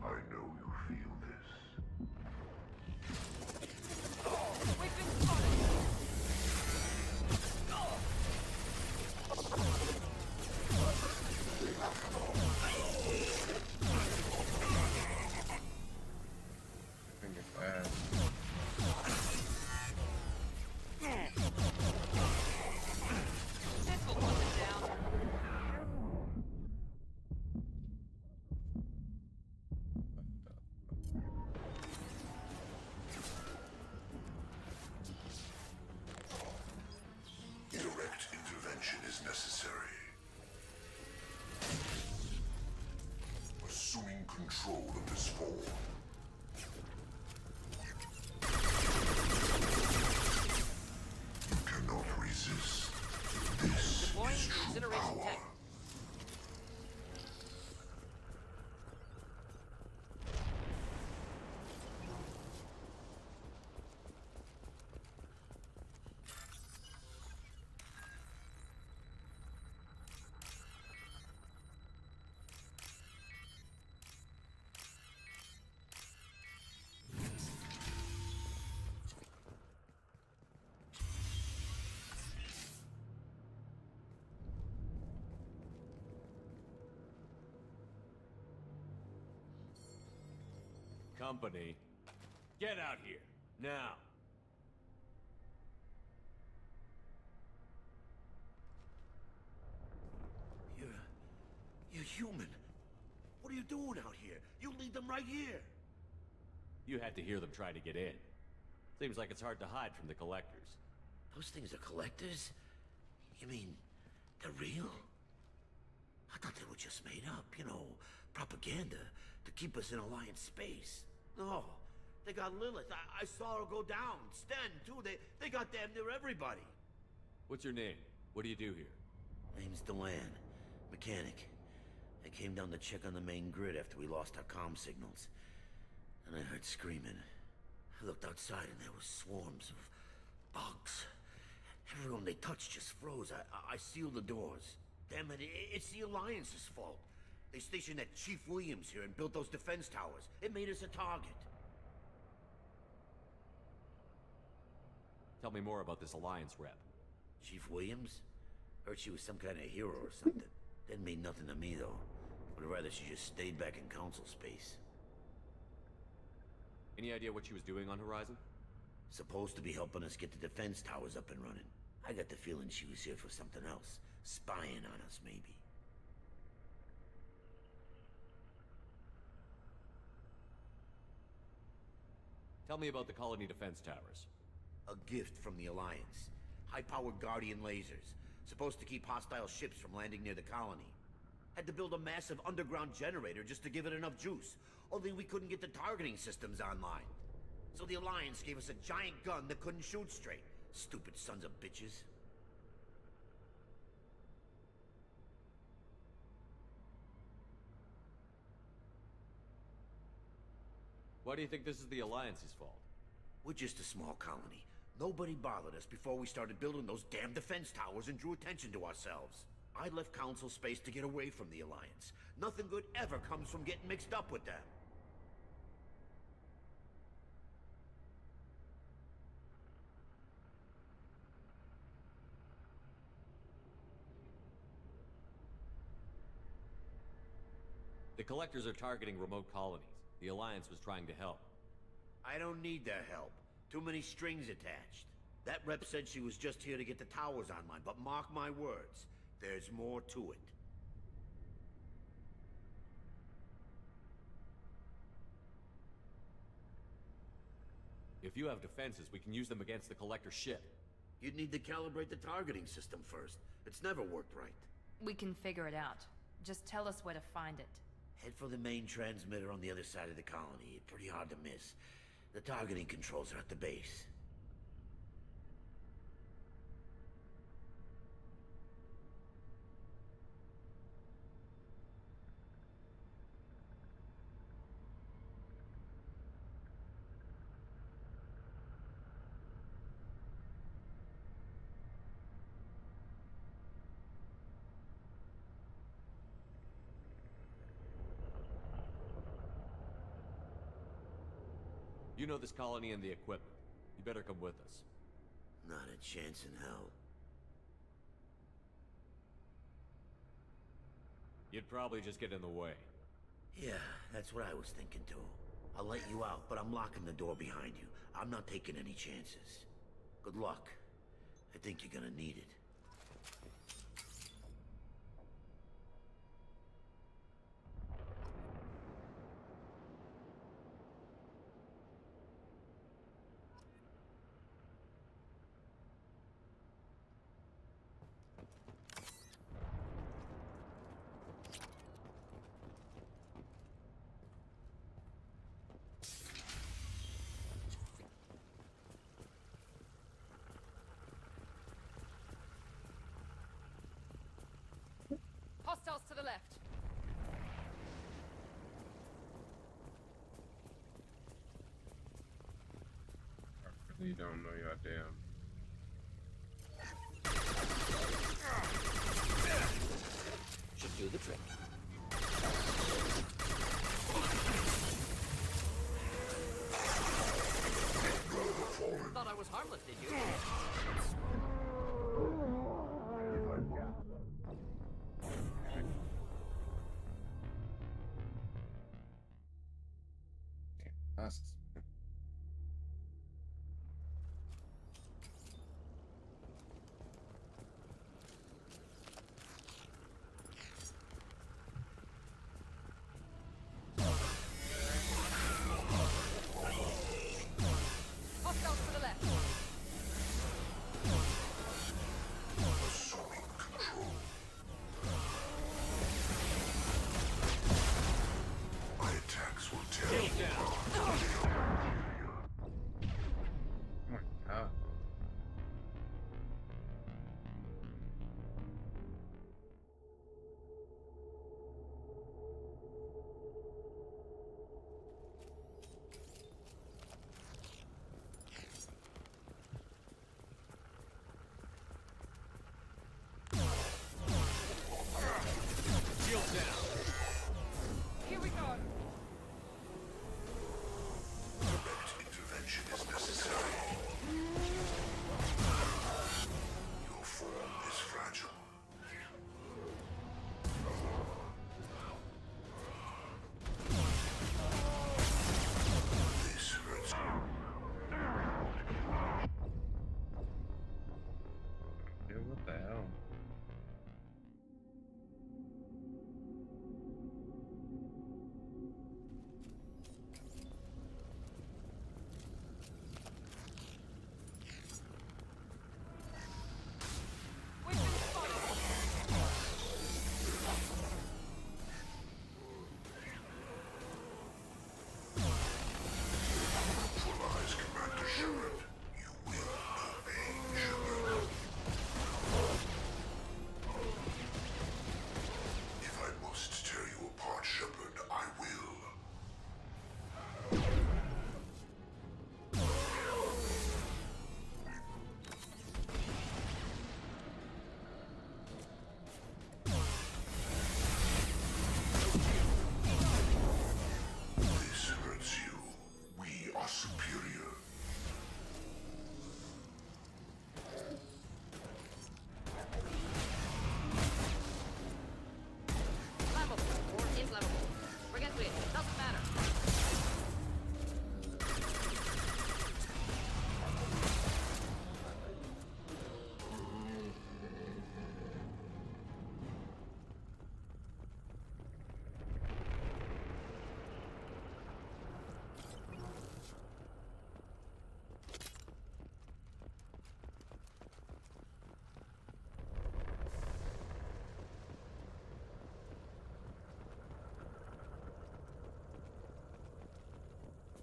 I know you feel this. We've been spotted! Direct intervention is necessary. Assuming control of this form. You cannot resist. This Deploying is true incineration power. tech. Company, get out here, now. You're human. What are you doing out here? You lead them right here. You had to hear them try to get in. Seems like it's hard to hide from the collectors. Those things are collectors? You mean, they're real? I thought they were just made up, you know, propaganda to keep us in Alliance space. No, they got Lilith. I saw her go down. Sten, too. They got damn near everybody. What's your name? What do you do here? Name's Dewan, mechanic. I came down to check on the main grid after we lost our comm signals. And I heard screaming. I looked outside and there were swarms of bugs. Everyone they touched just froze. I sealed the doors. Damn it, it's the Alliance's fault. They stationed that Chief Williams here and built those defense towers. It made us a target. Tell me more about this Alliance rep. Chief Williams? Heard she was some kind of hero or something. Didn't mean nothing to me, though. Would rather she just stayed back in Council space. Any idea what she was doing on Horizon? Supposed to be helping us get the defense towers up and running. I got the feeling she was here for something else. Spying on us, maybe. Tell me about the colony defense towers. A gift from the Alliance. High-powered Guardian lasers. Supposed to keep hostile ships from landing near the colony. Had to build a massive underground generator just to give it enough juice. Only we couldn't get the targeting systems online. So the Alliance gave us a giant gun that couldn't shoot straight. Stupid sons of bitches. Why do you think this is the Alliance's fault? We're just a small colony. Nobody bothered us before we started building those damn defense towers and drew attention to ourselves. I left Council space to get away from the Alliance. Nothing good ever comes from getting mixed up with them. The Collectors are targeting remote colonies. The Alliance was trying to help. I don't need their help. Too many strings attached. That rep said she was just here to get the towers online, but mark my words, there's more to it. If you have defenses, we can use them against the Collector ship. You'd need to calibrate the targeting system first. It's never worked right. We can figure it out. Just tell us where to find it. Head for the main transmitter on the other side of the colony. Pretty hard to miss. The targeting controls are at the base. You know this colony and the equipment. You better come with us. Not a chance in hell. You'd probably just get in the way. Yeah, that's what I was thinking too. I'll let you out, but I'm locking the door behind you. I'm not taking any chances. Good luck. I think you're gonna need it. Hostiles to the left. I really don't know your damn. Should do the trick. Thought I was harmless, did you? That's Hostiles to the left. Assuming control. My attacks will tear you apart. oh my god.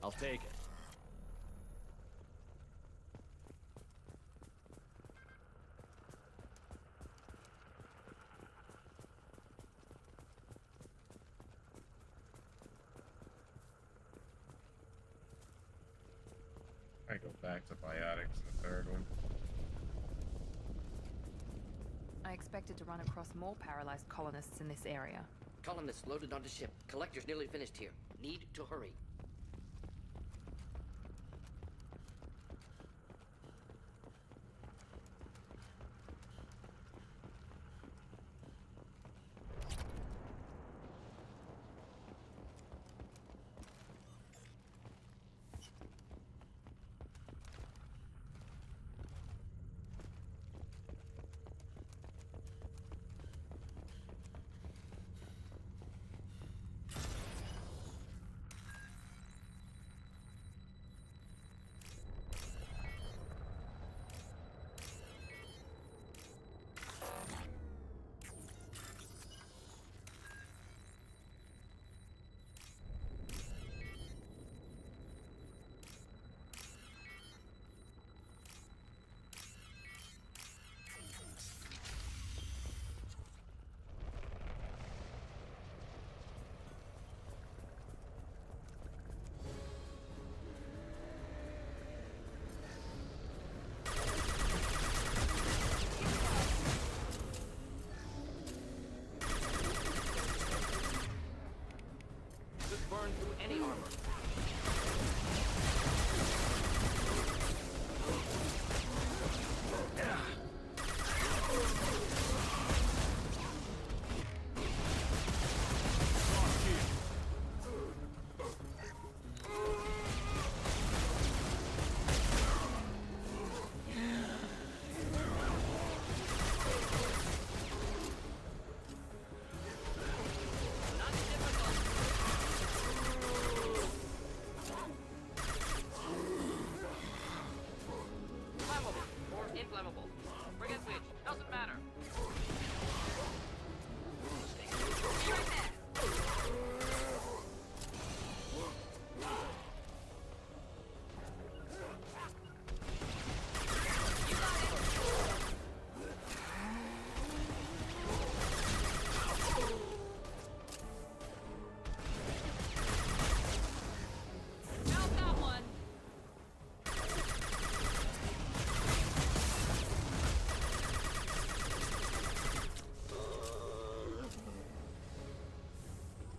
I'll take it. I go back to biotics in the third one. I expected to run across more paralyzed colonists in this area. Colonists loaded onto ship. Collector's nearly finished here. Need to hurry. Burn through any armor.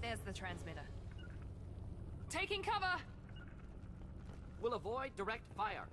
There's the transmitter. Taking cover! We'll avoid direct fire.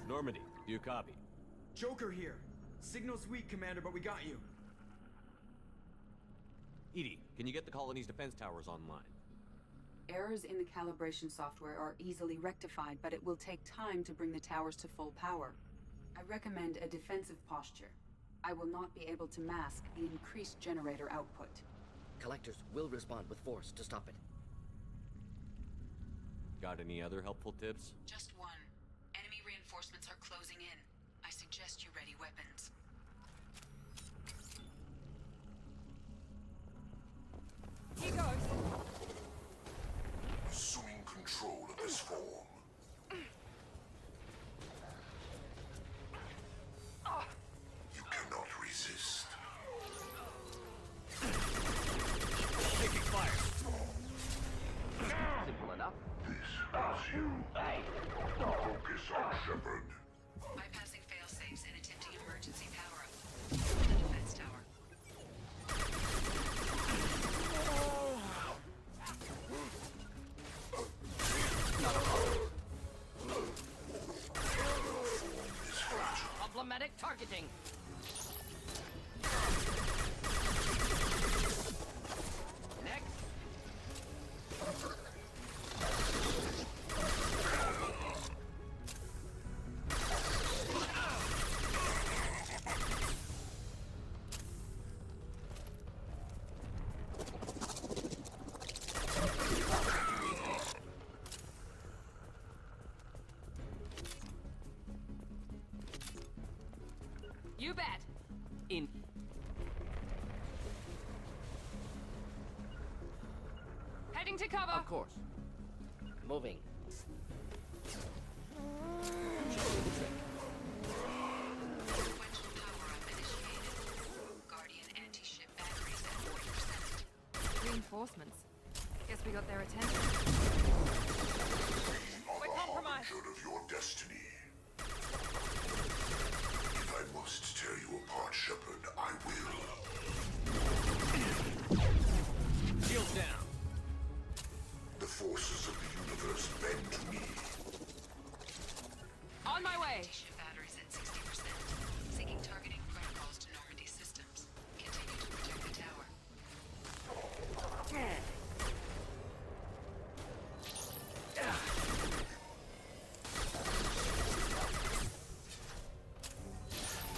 Normandy, do you copy? Joker here. Signal's weak, Commander, but we got you. Edie, can you get the colony's defense towers online? Errors in the calibration software are easily rectified, but it will take time to bring the towers to full power. I recommend a defensive posture. I will not be able to mask the increased generator output. Collectors will respond with force to stop it. Got any other helpful tips? Just one. Enemy reinforcements are closing in. I suggest you ready weapons. Here goes. Assuming control of this form. You cannot resist. Taking fire. Focus on Shepard. Bypassing failsafes and attempting emergency power-up. The defense tower. Problematic targeting. Next. You bet. In. Heading to cover. Of course. Moving. Sequential power-up initiated. Guardian anti-ship batteries at 40%. Reinforcements. Guess we got their attention. We're compromised. Of your destiny. If I must tear you apart, Shepard, I will. Shield down. The forces of the universe bend to me. On my way. Anti-ship batteries at 60%. Syncing targeting protocols to Normandy systems. Continue to protect the tower.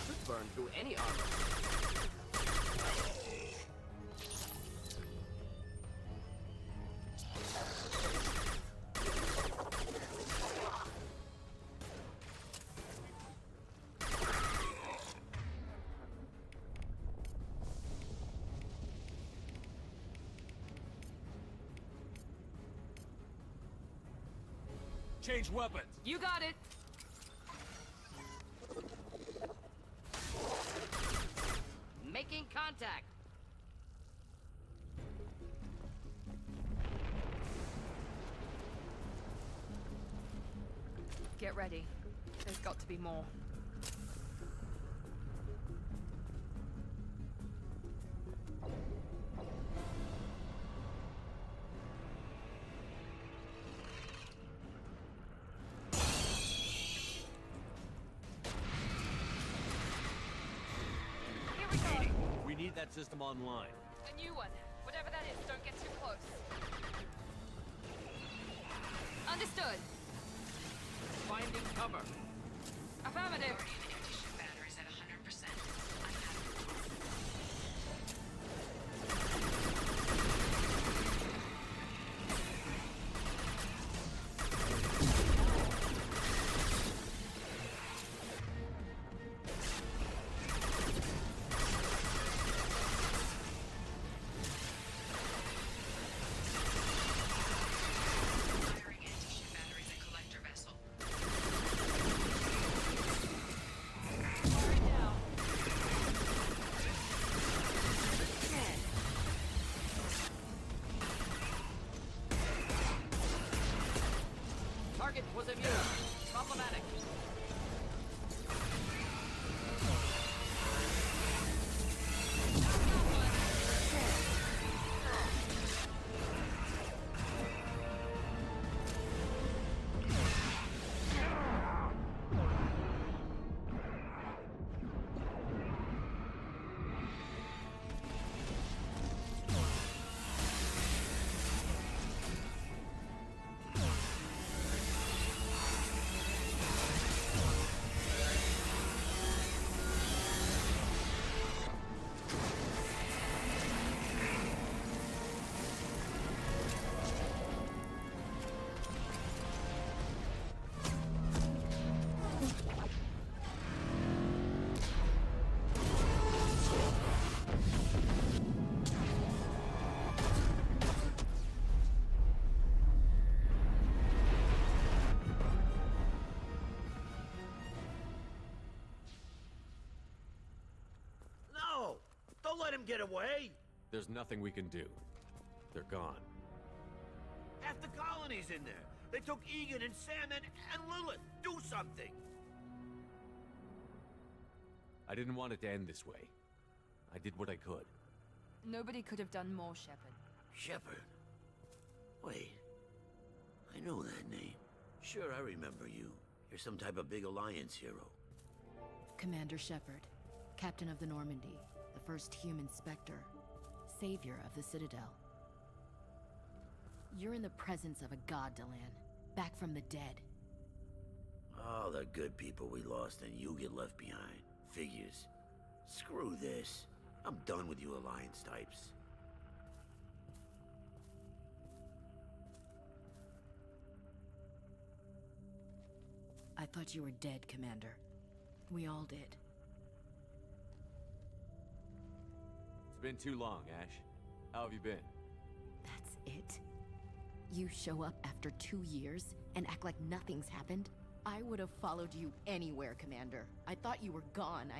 Could burn through any armor. Change weapons. You got it. Making contact. Get ready. There's got to be more. Here we go. We need that system online. A new one. Whatever that is, don't get too close. Understood. Finding cover. Affirmative. Guardian anti-ship batteries at 100%. Firing anti-ship batteries at collector vessel. Right now. Target was immune. Problematic. No! Don't let him get away! There's nothing we can do. They're gone. Half the colony's in there. They took Egan and Sam and Lilith. Do something! I didn't want it to end this way. I did what I could. Nobody could have done more, Shepard. Shepard? Wait. I know that name. Sure, I remember you. You're some type of big Alliance hero. Commander Shepard, Captain of the Normandy, the first human Spectre, savior of the Citadel. You're in the presence of a god, Delan, back from the dead. All the good people we lost and you get left behind. Figures. Screw this. I'm done with you Alliance types. I thought you were dead, Commander. We all did. It's been too long, Ash. How have you been? That's it? You show up after 2 years and act like nothing's happened? I would have followed you anywhere, Commander. I thought you were gone.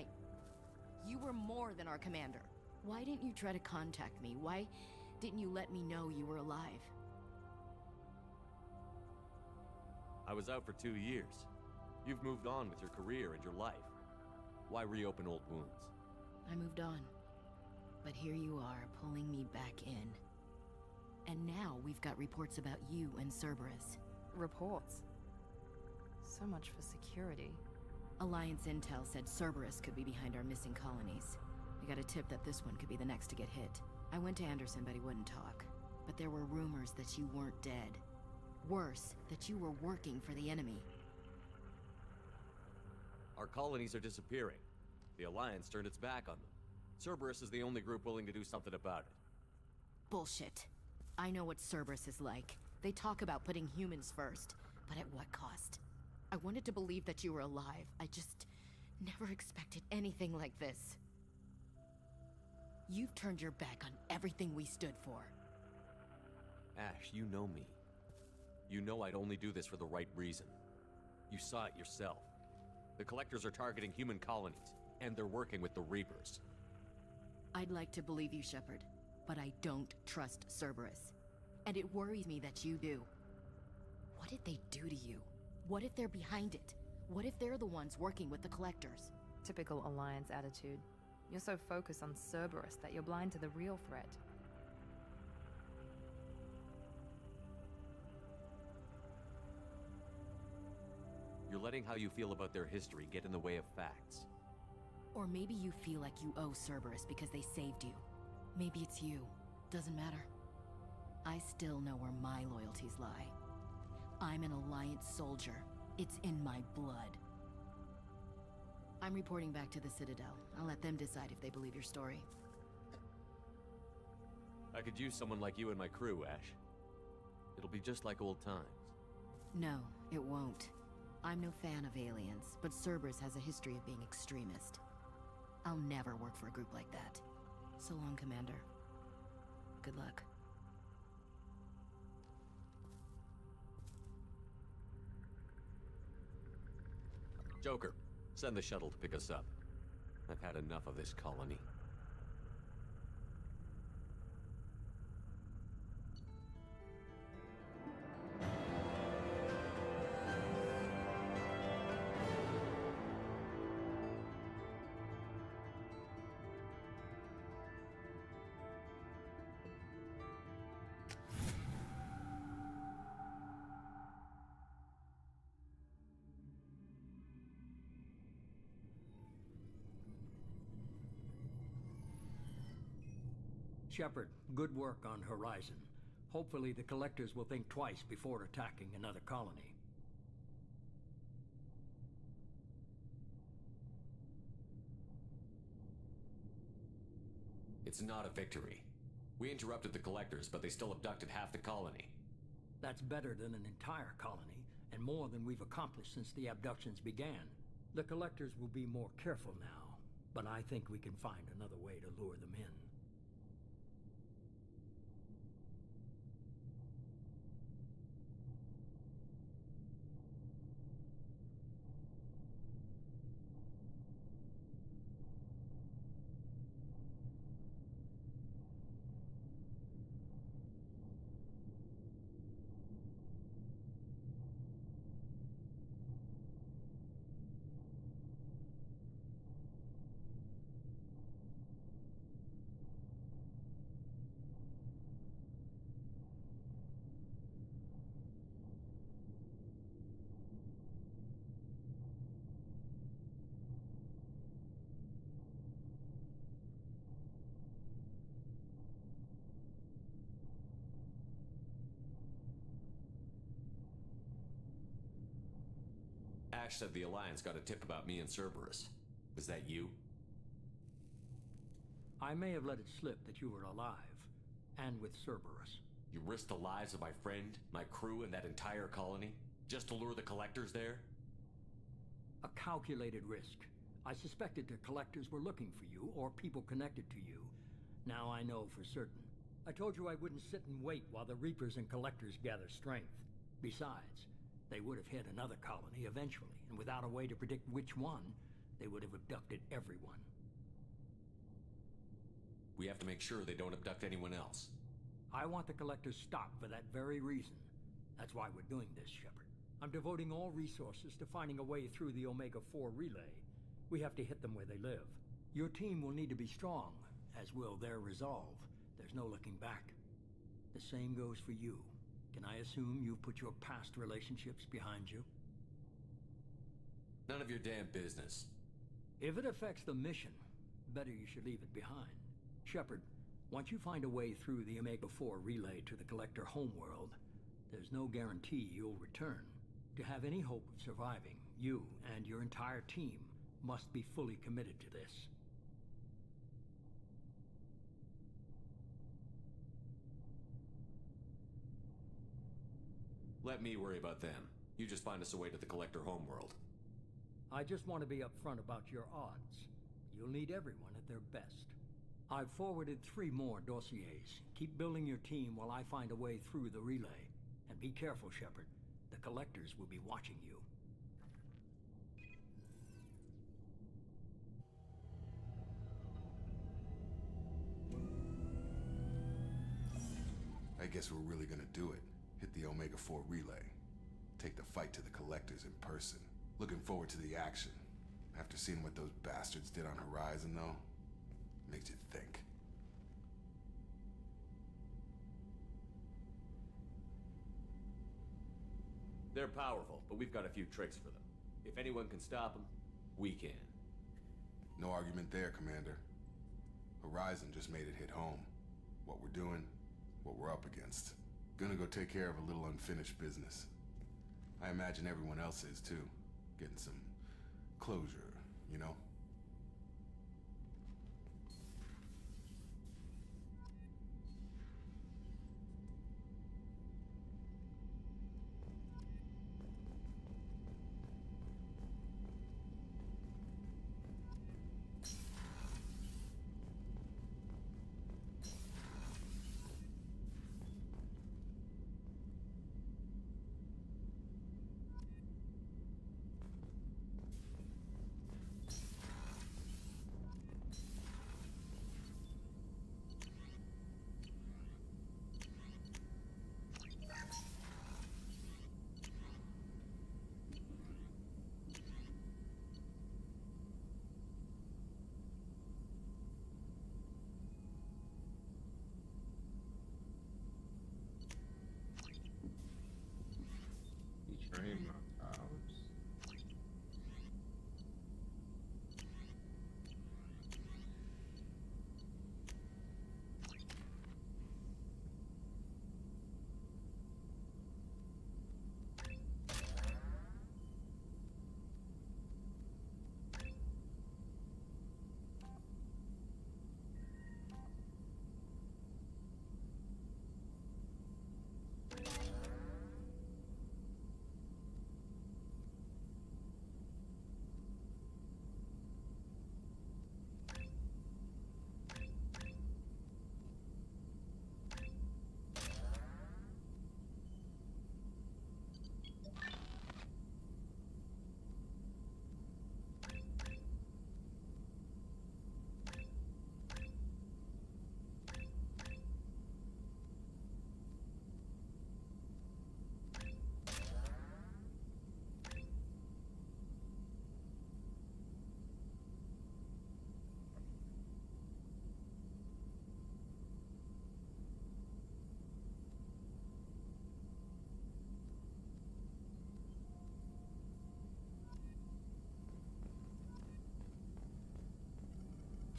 You were more than our commander. Why didn't you try to contact me? Why didn't you let me know you were alive? I was out for 2 years. You've moved on with your career and your life. Why reopen old wounds? I moved on. But here you are, pulling me back in. And now we've got reports about you and Cerberus. Reports? So much for security. Alliance intel said Cerberus could be behind our missing colonies. We got a tip that this one could be the next to get hit. I went to Anderson, but he wouldn't talk. But there were rumors that you weren't dead. Worse, that you were working for the enemy. Our colonies are disappearing. The Alliance turned its back on them. Cerberus is the only group willing to do something about it. Bullshit. I know what Cerberus is like. They talk about putting humans first, but at what cost? I wanted to believe that you were alive. I just never expected anything like this. You've turned your back on everything we stood for. Ash, you know me. You know I'd only do this for the right reason. You saw it yourself. The Collectors are targeting human colonies, and they're working with the Reapers. I'd like to believe you, Shepard, but I don't trust Cerberus. And it worries me that you do. What did they do to you? What if they're behind it? What if they're the ones working with the Collectors? Typical Alliance attitude. You're so focused on Cerberus that you're blind to the real threat. You're letting how you feel about their history get in the way of facts. Or maybe you feel like you owe Cerberus because they saved you. Maybe it's you. Doesn't matter. I still know where my loyalties lie. I'm an Alliance soldier. It's in my blood. I'm reporting back to the Citadel. I'll let them decide if they believe your story. I could use someone like you in my crew, Ash. It'll be just like old times. No, it won't. I'm no fan of aliens, but Cerberus has a history of being extremist. I'll never work for a group like that. So long, Commander. Good luck. Joker, send the shuttle to pick us up. I've had enough of this colony. Shepard, good work on Horizon. Hopefully the Collectors will think twice before attacking another colony. It's not a victory. We interrupted the Collectors, but they still abducted half the colony. That's better than an entire colony, and more than we've accomplished since the abductions began. The Collectors will be more careful now, but I think we can find another way to lure them in. Ash said the Alliance got a tip about me and Cerberus. Was that you? I may have let it slip that you were alive, and with Cerberus. You risked the lives of my friend, my crew, and that entire colony, just to lure the Collectors there? A calculated risk. I suspected the Collectors were looking for you, or people connected to you. Now I know for certain. I told you I wouldn't sit and wait while the Reapers and Collectors gather strength. Besides, they would have hit another colony eventually, and without a way to predict which one, they would have abducted everyone. We have to make sure they don't abduct anyone else. I want the Collectors stopped for that very reason. That's why we're doing this, Shepard. I'm devoting all resources to finding a way through the Omega-4 relay. We have to hit them where they live. Your team will need to be strong, as will their resolve. There's no looking back. The same goes for you. Can I assume you've put your past relationships behind you? None of your damn business. If it affects the mission, better you should leave it behind. Shepard, once you find a way through the Omega-4 relay to the Collector homeworld, there's no guarantee you'll return. To have any hope of surviving, you and your entire team must be fully committed to this. Let me worry about them. You just find us a way to the Collector homeworld. I just want to be upfront about your odds. You'll need everyone at their best. I've forwarded 3 more dossiers. Keep building your team while I find a way through the relay. And be careful, Shepard. The Collectors will be watching you. I guess we're really gonna do it. Hit the Omega-4 relay. Take the fight to the Collectors in person. Looking forward to the action. After seeing what those bastards did on Horizon, though, makes you think. They're powerful, but we've got a few tricks for them. If anyone can stop them, we can. No argument there, Commander. Horizon just made it hit home. What we're doing, what we're up against. Gonna go take care of a little unfinished business. I imagine everyone else is too. Getting some closure, you know? Train my cows.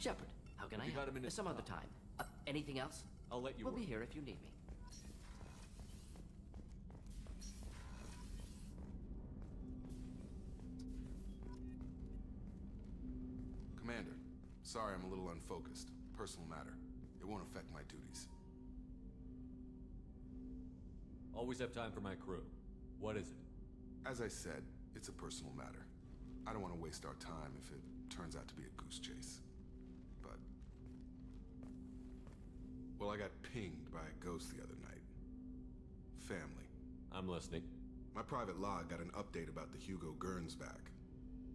Shepard, how can I You got help? a minute Some to other talk. time. Anything else? I'll let you We'll work. be here if you need me. Sorry I'm a little unfocused. Personal matter. It won't affect my duties. Always have time for my crew. What is it? As I said, it's a personal matter. I don't want to waste our time if it turns out to be a goose chase. But... well, I got pinged by a ghost the other night. Family. I'm listening. My private log got an update about the Hugo Gernsback,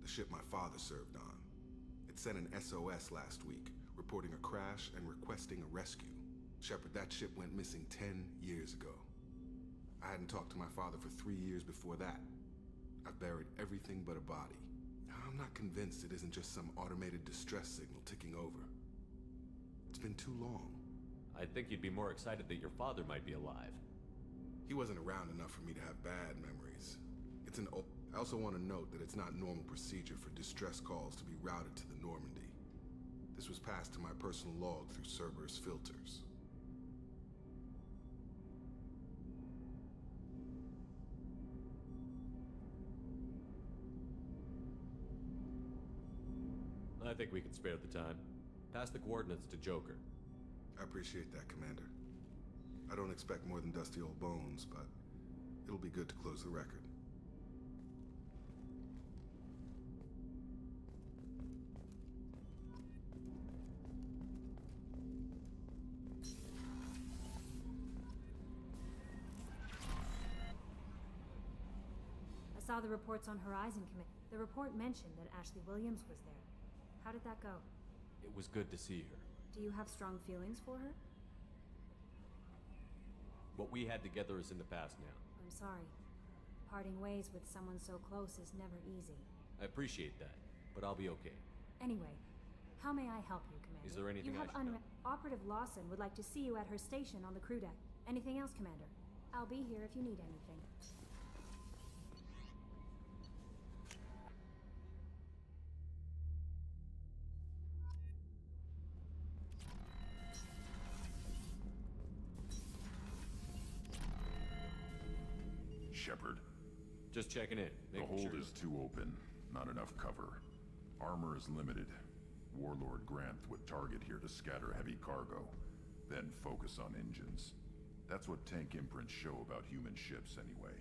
the ship my father served on. It sent an SOS last week, reporting a crash and requesting a rescue. Shepard, that ship went missing 10 years ago. I hadn't talked to my father for 3 years before that. I've buried everything but a body. I'm not convinced it isn't just some automated distress signal ticking over. It's been too long. I think you'd be more excited that your father might be alive. He wasn't around enough for me to have bad memories. It's an I also want to note that it's not normal procedure for distress calls to be routed to the Normandy. This was passed to my personal log through Cerberus filters. I think we can spare the time. Pass the coordinates to Joker. I appreciate that, Commander. I don't expect more than dusty old bones, but it'll be good to close the record. I saw the reports on Horizon Command. The report mentioned that Ashley Williams was there. How did that go? It was good to see her. Do you have strong feelings for her? What we had together is in the past now. I'm sorry. Parting ways with someone so close is never easy. I appreciate that, but I'll be okay. Anyway, how may I help you, Commander? Is there anything you have I should know? Operative Lawson would like to see you at her station on the crew deck. Anything else, Commander? I'll be here if you need anything. Shepard. Just checking in. The hold is too open. Not enough cover. Armor is limited. Warlord Granth would target here to scatter heavy cargo, then focus on engines. That's what tank imprints show about human ships anyway.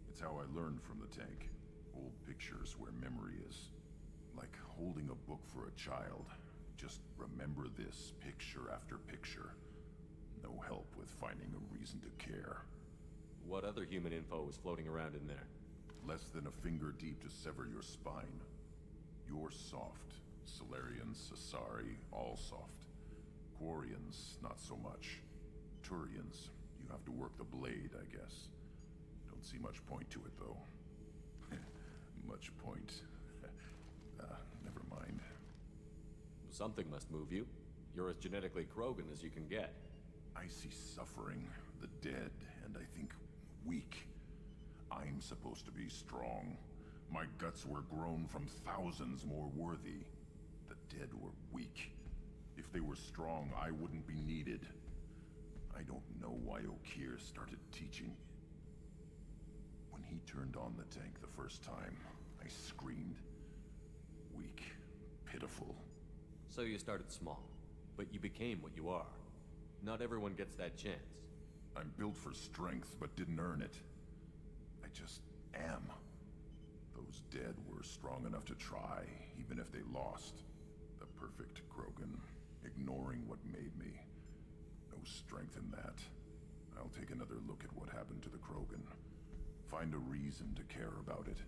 It's how I learned from the tank. Old pictures where memory is. Like holding a book for a child. Just remember this picture after picture. No help with finding a reason to care. What other human info was floating around in there? Less than a finger deep to sever your spine. You're soft. Solarians, Asari, all soft. Quarians, not so much. Turians, you have to work the blade, I guess. Don't see much point to it, though. Much point. Never mind. Something must move you. You're as genetically Krogan as you can get. I see suffering, the dead, and I think weak. I'm supposed to be strong. My guts were grown from thousands more worthy. The dead were weak. If they were strong, I wouldn't be needed. I don't know why Okeer started teaching. When he turned on the tank the first time, I screamed. Weak. Pitiful. So you started small, but you became what you are. Not everyone gets that chance. I'm built for strength, but didn't earn it. I just am. Those dead were strong enough to try, even if they lost. The perfect Krogan, ignoring what made me. No strength in that. I'll take another look at what happened to the Krogan. Find a reason to care about it.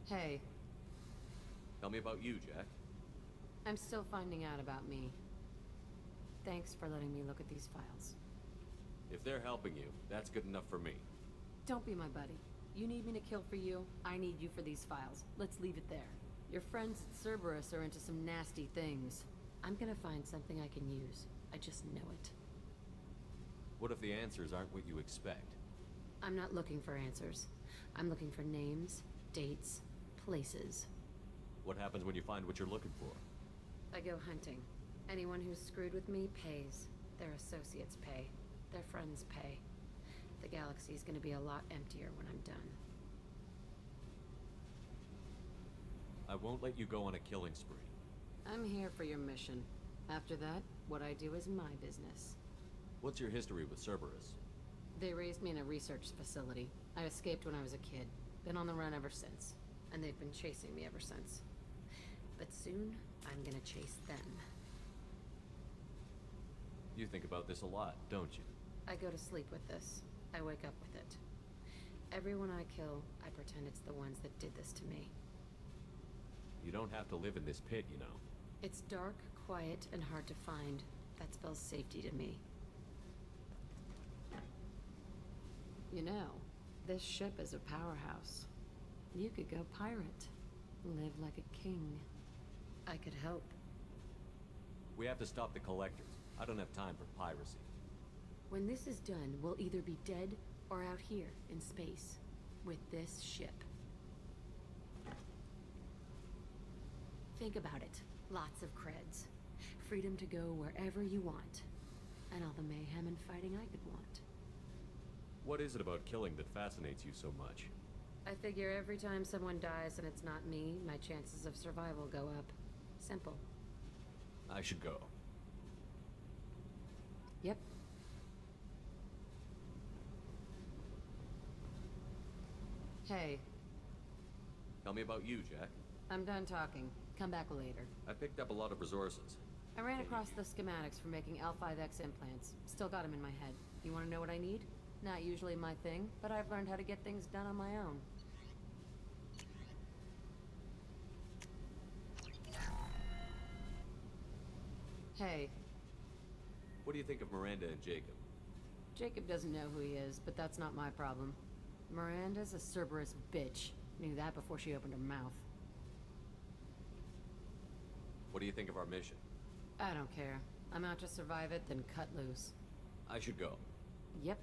Hey. Tell me about you, Jack. I'm still finding out about me. Thanks for letting me look at these files. If they're helping you, that's good enough for me. Don't be my buddy. You need me to kill for you, I need you for these files. Let's leave it there. Your friends at Cerberus are into some nasty things. I'm gonna find something I can use. I just know it. What if the answers aren't what you expect? I'm not looking for answers. I'm looking for names, dates, places. What happens when you find what you're looking for? I go hunting. Anyone who's screwed with me pays. Their associates pay. Their friends pay. The galaxy's gonna be a lot emptier when I'm done. I won't let you go on a killing spree. I'm here for your mission. After that, what I do is my business. What's your history with Cerberus? They raised me in a research facility. I escaped when I was a kid. Been on the run ever since. And they've been chasing me ever since. But soon, I'm gonna chase them. You think about this a lot, don't you? I go to sleep with this. I wake up with it. Everyone I kill, I pretend it's the ones that did this to me. You don't have to live in this pit, you know. It's dark, quiet, and hard to find. That spells safety to me. You know, this ship is a powerhouse. You could go pirate. Live like a king. I could help. We have to stop the collectors. I don't have time for piracy. When this is done, we'll either be dead or out here in space with this ship. Think about it. Lots of creds. Freedom to go wherever you want. And all the mayhem and fighting I could want. What is it about killing that fascinates you so much? I figure every time someone dies and it's not me, my chances of survival go up. Simple. I should go. Yep. Hey. Tell me about you, Jack. I'm done talking. Come back later. I picked up a lot of resources. I ran across the schematics for making L5X implants. Still got them in my head. You want to know what I need? Not usually my thing, but I've learned how to get things done on my own. Hey. What do you think of Miranda and Jacob? Jacob doesn't know who he is, but that's not my problem. Miranda's a Cerberus bitch. Knew that before she opened her mouth. What do you think of our mission? I don't care. I'm out to survive it, then cut loose. I should go. Yep.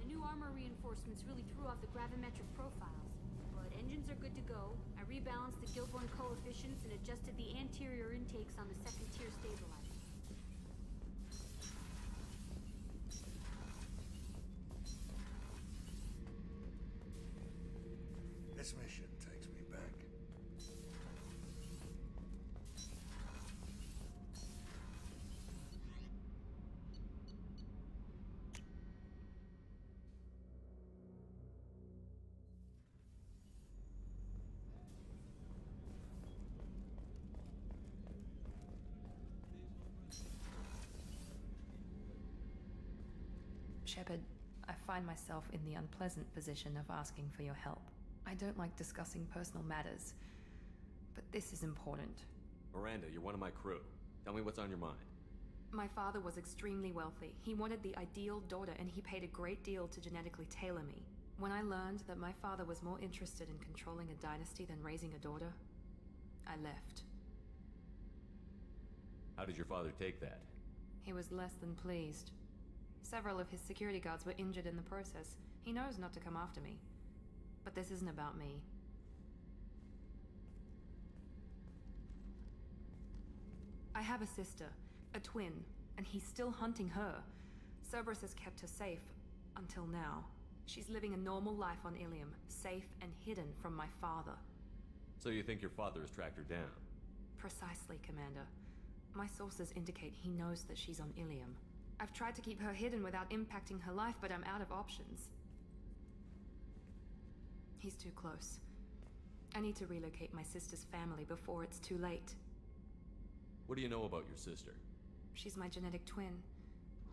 The new armor reinforcements really threw off the gravimetric profiles, but engines are good to go. I rebalanced the Gilborn coefficients and adjusted the anterior intakes on the second tier stabilizer. This mission takes me back. Shepard, I find myself in the unpleasant position of asking for your help. I don't like discussing personal matters, but this is important. Miranda, you're one of my crew. Tell me what's on your mind. My father was extremely wealthy. He wanted the ideal daughter, and he paid a great deal to genetically tailor me. When I learned that my father was more interested in controlling a dynasty than raising a daughter, I left. How did your father take that? He was less than pleased. Several of his security guards were injured in the process. He knows not to come after me. But this isn't about me. I have a sister, a twin, and he's still hunting her. Cerberus has kept her safe, until now. She's living a normal life on Ilium, safe and hidden from my father. So you think your father has tracked her down? Precisely, Commander. My sources indicate he knows that she's on Ilium. I've tried to keep her hidden without impacting her life, but I'm out of options. He's too close. I need to relocate my sister's family before it's too late. What do you know about your sister? She's my genetic twin.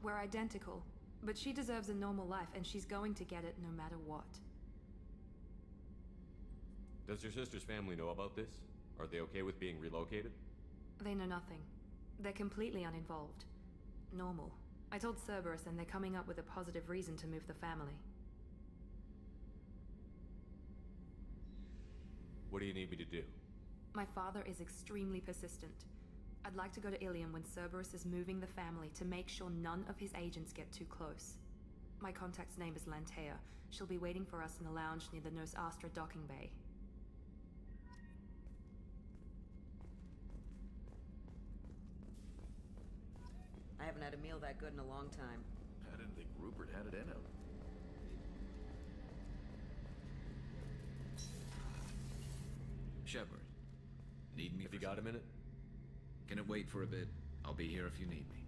We're identical, but she deserves a normal life, and she's going to get it no matter what. Does your sister's family know about this? Are they okay with being relocated? They know nothing. They're completely uninvolved. Normal. I told Cerberus, and they're coming up with a positive reason to move the family. What do you need me to do? My father is extremely persistent. I'd like to go to Ilium when Cerberus is moving the family to make sure none of his agents get too close. My contact's name is Lantea. She'll be waiting for us in the lounge near the Nos Astra docking bay. I haven't had a meal that good in a long time. I didn't think Rupert had it in him. Shepard, need me? Have you got a minute? Can it wait for a bit? I'll be here if you need me.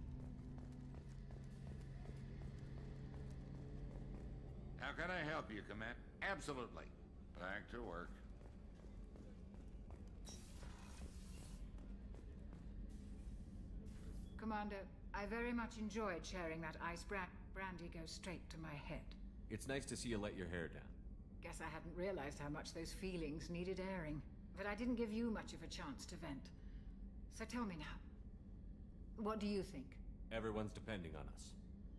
How can I help you, Command? Absolutely. Back to work. Commander, I very much enjoyed sharing that ice brandy goes straight to my head. It's nice to see you let your hair down. Guess I hadn't realized how much those feelings needed airing. But I didn't give you much of a chance to vent. So tell me now. What do you think? Everyone's depending on us.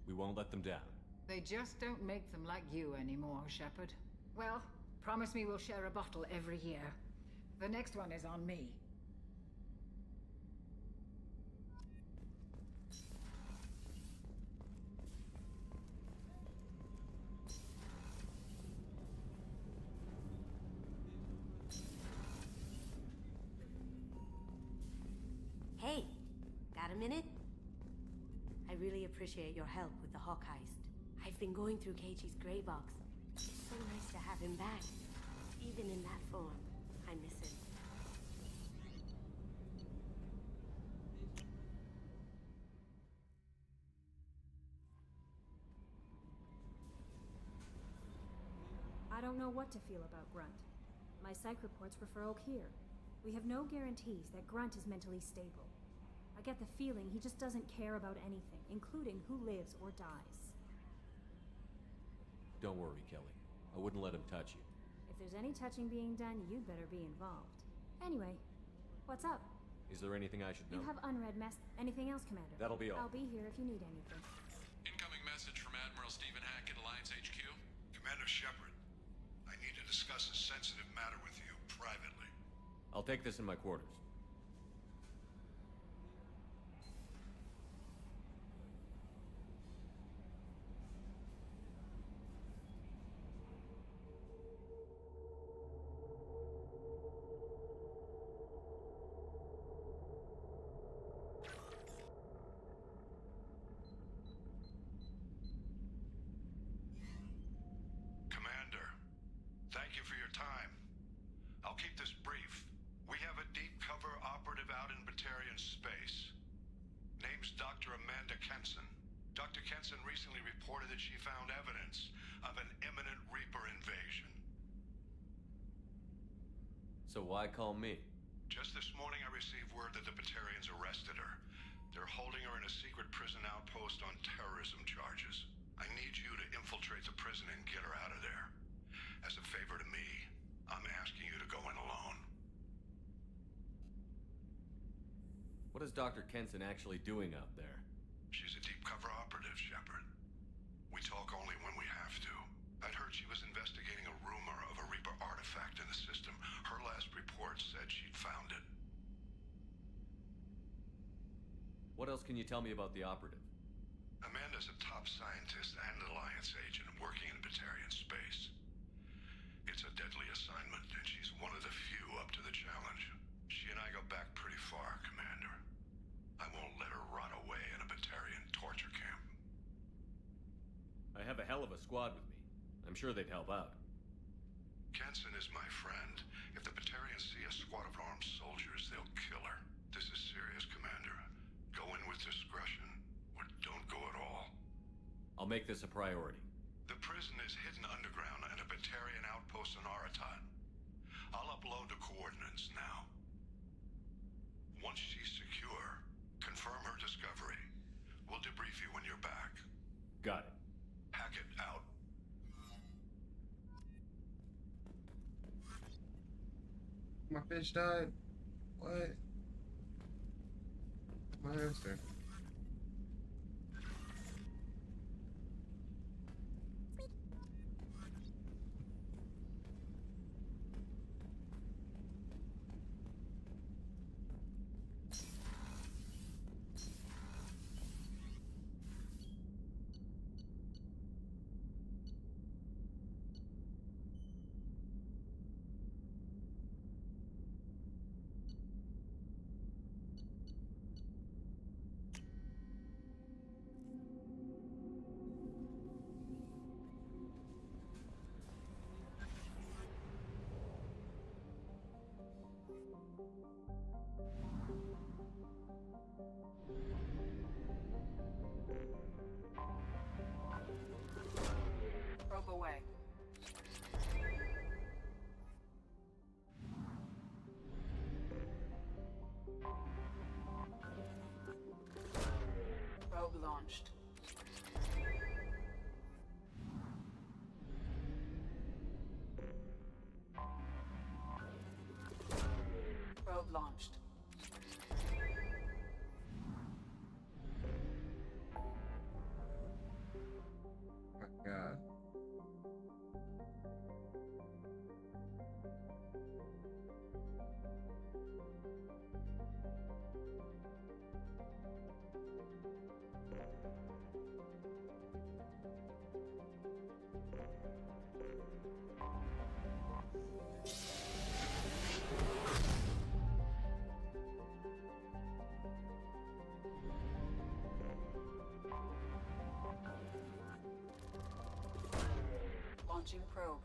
We won't let them down. They just don't make them like you anymore, Shepard. Well, promise me we'll share a bottle every year. The next one is on me. Hey, got a minute? I really appreciate your help with the Hawk heist. I've been going through Keiichi's gray box. It's so nice to have him back. Even in that form, I miss him. I don't know what to feel about Grunt. My psych reports refer Oak here. We have no guarantees that Grunt is mentally stable. I get the feeling he just doesn't care about anything, including who lives or dies. Don't worry, Kelly. I wouldn't let him touch you. If there's any touching being done, you'd better be involved. Anyway, what's up? Is there anything I should know? You have unread anything else, Commander? That'll be all. I'll be here if you need anything. Incoming message from Admiral Stephen Hackett, Alliance HQ. Commander Shepard, I need to discuss a sensitive matter with you privately. I'll take this in my quarters. Commander, thank you for your time. I'll keep this brief. We have a deep cover operative out in Batarian space. Name's Dr. Amanda Kenson. Dr. Kenson recently reported that she found evidence of an imminent Reaper invasion. So why call me? Just this morning I received word that the Batarians arrested her. They're holding her in a secret prison outpost on terrorism charges. I need you to infiltrate the prison and get her out of there. As a favor to me, I'm asking you to go in alone. What is Dr. Kenson actually doing out there? She's a deep cover operative, Shepard. We talk only when we have to. I'd heard she was investigating a rumor of a Reaper artifact in the system. Her last report said she'd found it. What else can you tell me about the operative? Amanda's a top scientist and Alliance agent working in Batarian space. It's a deadly assignment, and she's one of the few up to the challenge. She and I go back pretty far, Commander. I won't let her rot away in a Batarian torture camp. I have a hell of a squad with me. I'm sure they'd help out. Kenson is my friend. If the Batarians see a squad of armed soldiers, they'll kill her. This is serious, Commander. Go in with discretion, or don't go at all. I'll make this a priority. The prison is hidden underground in a Batarian outpost in Aratat. I'll upload the coordinates now. Once she's secure, confirm her discovery. We'll debrief you when you're back. Got it. Hackett out. My fish died. What? My hamster. launched. Probe launched. Oh my God. Launching probe.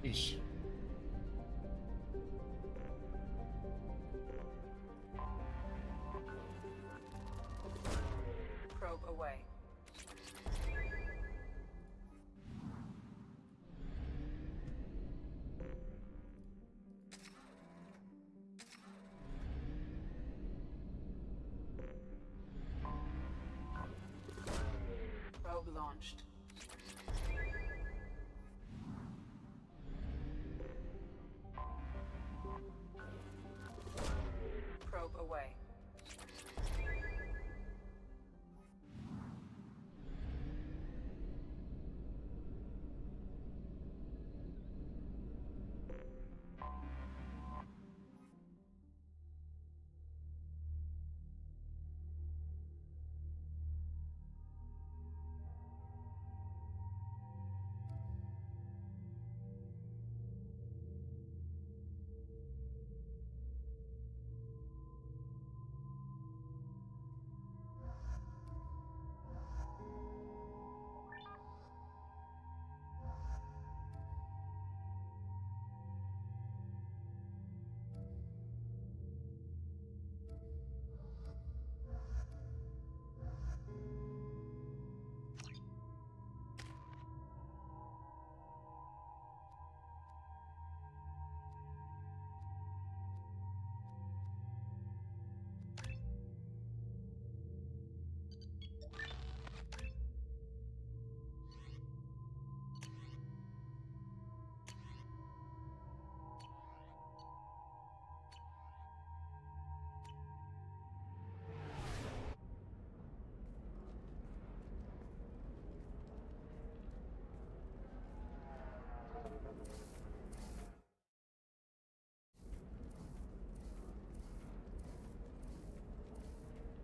Ish. Probe away. Probe launched. Probe away.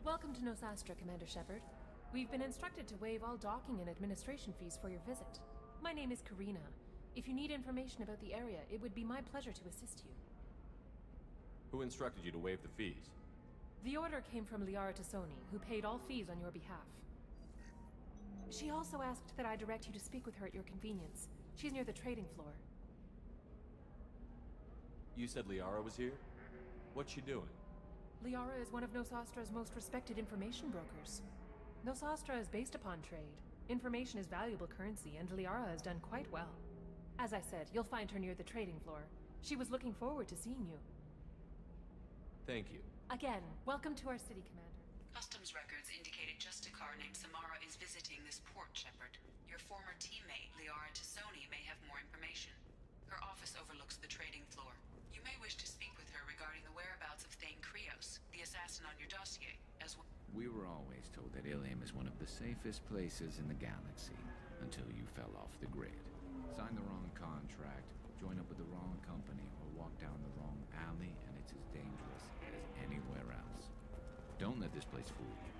Welcome to Nosastra, Commander Shepard. We've been instructed to waive all docking and administration fees for your visit. My name is Karina. If you need information about the area, it would be my pleasure to assist you. Who instructed you to waive the fees? The order came from Liara Tassoni, who paid all fees on your behalf. She also asked that I direct you to speak with her at your convenience. She's near the trading floor. You said Liara was here? What's she doing? Liara is one of Nosastra's most respected information brokers. Nosastra is based upon trade. Information is valuable currency, and Liara has done quite well. As I said, you'll find her near the trading floor. She was looking forward to seeing you. Thank you. Again, welcome to our city, Commander. Customs records indicated just a car named Samara is visiting this port, Shepard. Your former teammate, Liara Tassoni, may have more information. Her office overlooks the trading floor. You may wish to speak with her regarding the whereabouts of Thane Krios, the assassin on your dossier, as well. We were always told that Ilium is one of the safest places in the galaxy, until you fell off the grid. Sign the wrong contract, join up with the wrong company, or walk down the wrong alley, and it's as dangerous as anywhere else. Don't let this place fool you.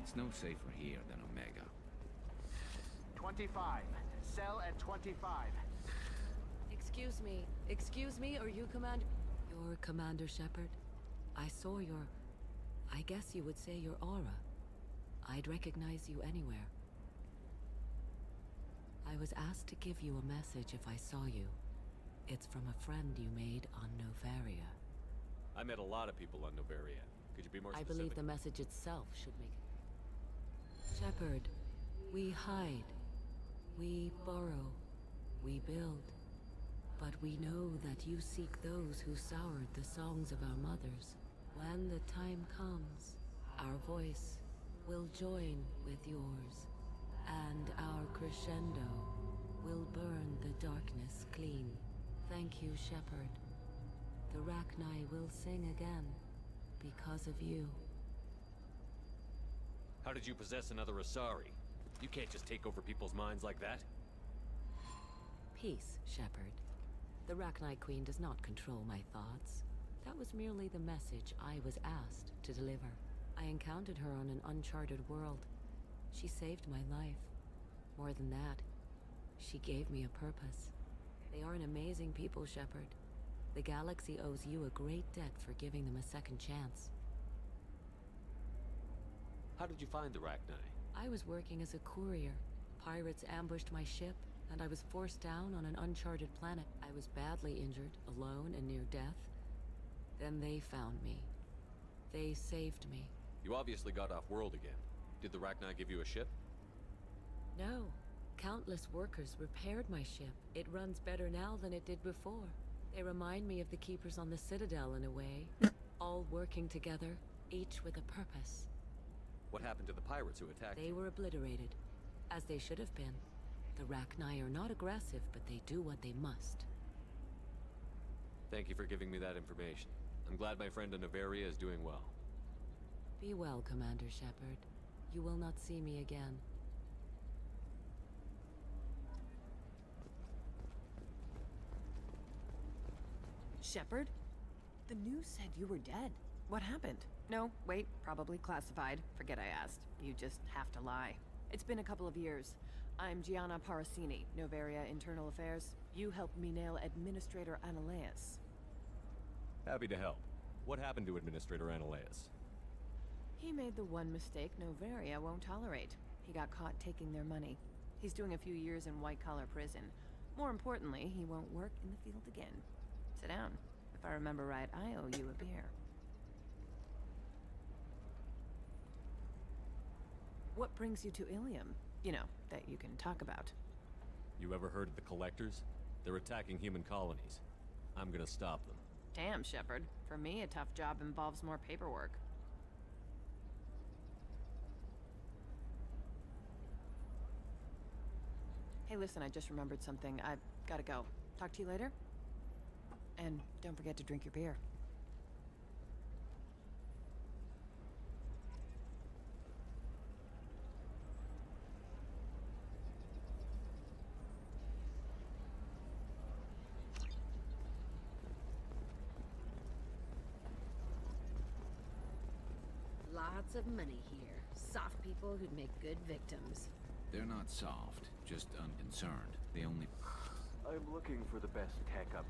It's no safer here than Omega. 25. Sell at 25. Excuse me, are you You're Commander Shepard? I saw your... I guess you would say your aura. I'd recognize you anywhere. I was asked to give you a message if I saw you. It's from a friend you made on Novaria. I met a lot of people on Novaria. Could you be more I specific? believe the message itself should make it. Shepard, we hide. We borrow. We build. But we know that you seek those who soured the songs of our mothers. When the time comes, our voice will join with yours, and our crescendo will burn the darkness clean. Thank you, Shepard. The Rachni will sing again because of you. How did you possess another Asari? You can't just take over people's minds like that. Peace, Shepard. The Rachni Queen does not control my thoughts. That was merely the message I was asked to deliver. I encountered her on an uncharted world. She saved my life. More than that, she gave me a purpose. They are an amazing people, Shepard. The galaxy owes you a great debt for giving them a second chance. How did you find the Rachni? I was working as a courier. Pirates ambushed my ship, and I was forced down on an uncharted planet. I was badly injured, alone and near death. Then they found me. They saved me. You obviously got off world again. Did the Rachni give you a ship? No. Countless workers repaired my ship. It runs better now than it did before. They remind me of the Keepers on the Citadel in a way. All working together, each with a purpose. What happened to the pirates who attacked you? They were obliterated, as they should have been. The Rachni are not aggressive, but they do what they must. Thank you for giving me that information. I'm glad my friend in Novaria is doing well. Be well, Commander Shepard. You will not see me again. Shepard? The news said you were dead. What happened? No, wait, probably classified. Forget I asked. You just have to lie. It's been a couple of years. I'm Gianna Parasini, Novaria Internal Affairs. You helped me nail Administrator Analeas. Happy to help. What happened to Administrator Analeas? He made the one mistake Novaria won't tolerate. He got caught taking their money. He's doing a few years in white-collar prison. More importantly, he won't work in the field again. Sit down. If I remember right, I owe you a beer. What brings you to Ilium? You know, that you can talk about. You ever heard of the Collectors? They're attacking human colonies. I'm gonna stop them. Damn, Shepard. For me, a tough job involves more paperwork. Hey, listen, I just remembered something. I've gotta go. Talk to you later? And don't forget to drink your beer. Lots of money here. Soft people who'd make good victims. They're not soft, just unconcerned. They only... I'm looking for the best tech up.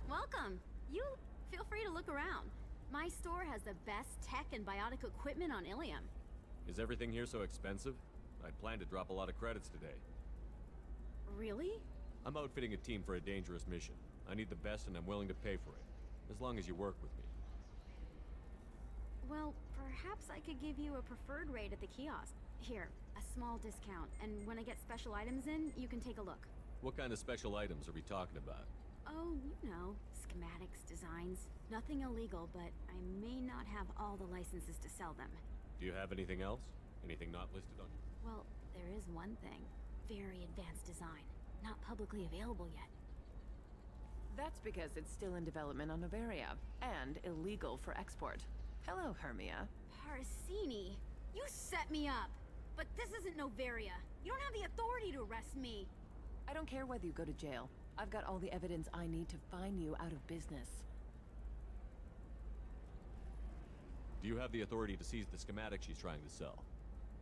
Welcome. You feel free to look around. My store has the best tech and biotic equipment on Ilium. Is everything here so expensive? I'd planned to drop a lot of credits today. Really? I'm outfitting a team for a dangerous mission. I need the best and I'm willing to pay for it. As long as you work with me. Well, perhaps I could give you a preferred rate at the kiosk. Here, a small discount, and when I get special items in, you can take a look. What kind of special items are we talking about? Oh, you know, schematics, designs. Nothing illegal, but I may not have all the licenses to sell them. Do you have anything else? Anything not listed on your... Well, there is one thing. Very advanced design. Not publicly available yet. That's because it's still in development on Novaria, and illegal for export. Hello, Hermia. Parasini, you set me up! But this isn't Novaria. You don't have the authority to arrest me. I don't care whether you go to jail. I've got all the evidence I need to fine you out of business. Do you have the authority to seize the schematic she's trying to sell?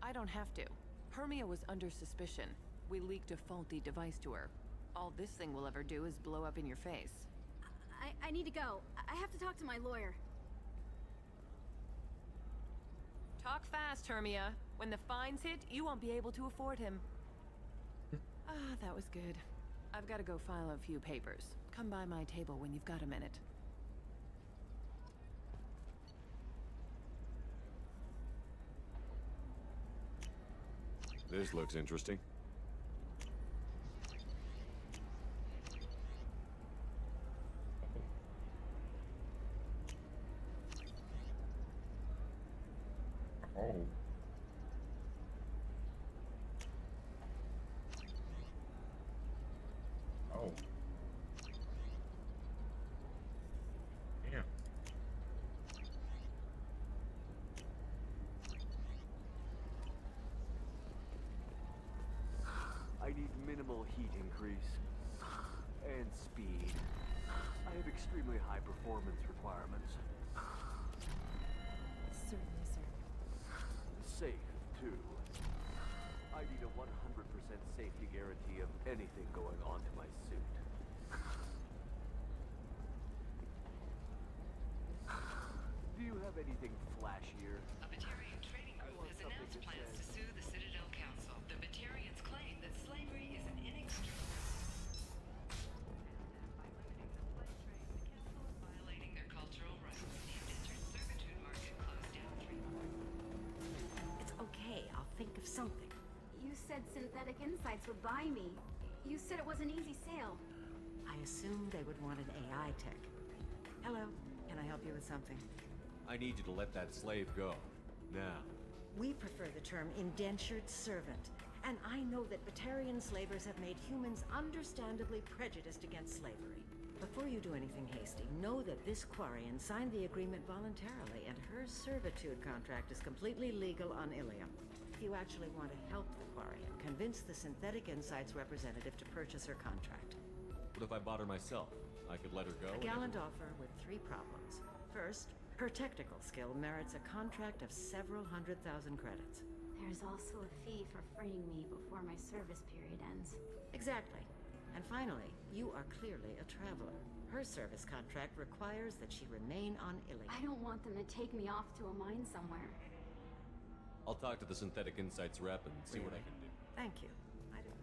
I don't have to. Hermia was under suspicion. We leaked a faulty device to her. All this thing will ever do is blow up in your face. I need to go. I have to talk to my lawyer. Talk fast, Hermia. When the fines hit, you won't be able to afford him. That was good. I've got to go file a few papers. Come by my table when you've got a minute. This looks interesting. Oh. Oh. Damn. I need minimal heat increase. And speed. I have extremely high performance requirements. Certainly, sir. Safe, too. I need a 100% safety guarantee of anything going onto my suit. Do you have anything flashier? A Batarian trading group has announced plans to sue the Citadel Council. The Batarians claim that slavery is an inextricable... violating their cultural rights. The indentured servitude market closed down 3 months. It's okay, I'll think of something. You said Synthetic Insights would buy me. You said it was an easy sale. I assumed they would want an AI tech. Hello, can I help you with something? I need you to let that slave go. Now. We prefer the term indentured servant, and I know that Batarian slavers have made humans understandably prejudiced against slavery. Before you do anything hasty, know that this Quarian signed the agreement voluntarily, and her servitude contract is completely legal on Ilium. If you actually want to help the Quarian, convince the Synthetic Insights representative to purchase her contract. What if I bought her myself? I could let her go? A gallant offer with 3 problems. First, her technical skill merits a contract of several 100,000 credits. There's also a fee for freeing me before my service period ends. Exactly. And finally, you are clearly a traveler. Her service contract requires that she remain on Ilium. I don't want them to take me off to a mine somewhere. I'll talk to the Synthetic Insights rep and see what I can do. Thank you. I do.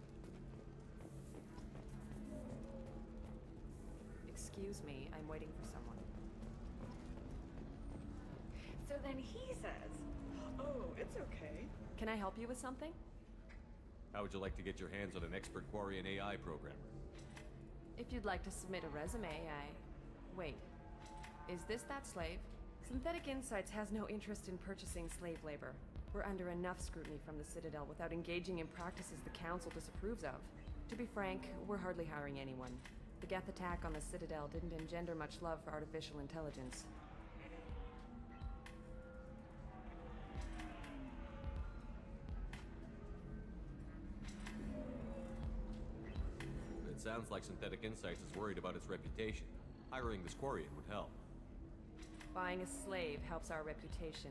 Excuse me, I'm waiting for someone. So then he says, oh, it's okay. Can I help you with something? How would you like to get your hands on an expert Quarian AI programmer? If you'd like to submit a resume, Wait. Is this that slave? Synthetic Insights has no interest in purchasing slave labor. We're under enough scrutiny from the Citadel without engaging in practices the Council disapproves of. To be frank, we're hardly hiring anyone. The Geth attack on the Citadel didn't engender much love for artificial intelligence. It sounds like Synthetic Insights is worried about its reputation. Hiring this Quarian would help. Buying a slave helps our reputation.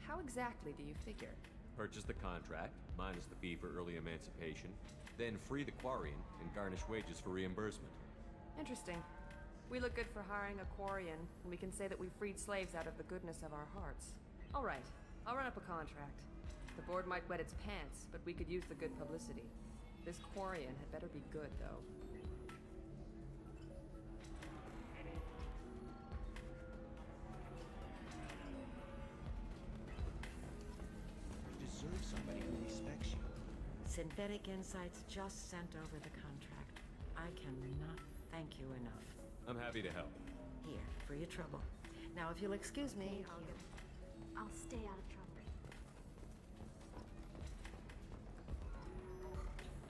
How exactly do you figure? Purchase the contract, minus the fee for early emancipation, then free the Quarian and garnish wages for reimbursement. Interesting. We look good for hiring a Quarian, and we can say that we freed slaves out of the goodness of our hearts. All right, I'll run up a contract. The board might wet its pants, but we could use the good publicity. This Quarian had better be good, though. You deserve somebody who respects you. Synthetic Insights just sent over the contract. I cannot thank you enough. I'm happy to help. Here, for your trouble. Now, if you'll excuse me, I'll stay out of trouble.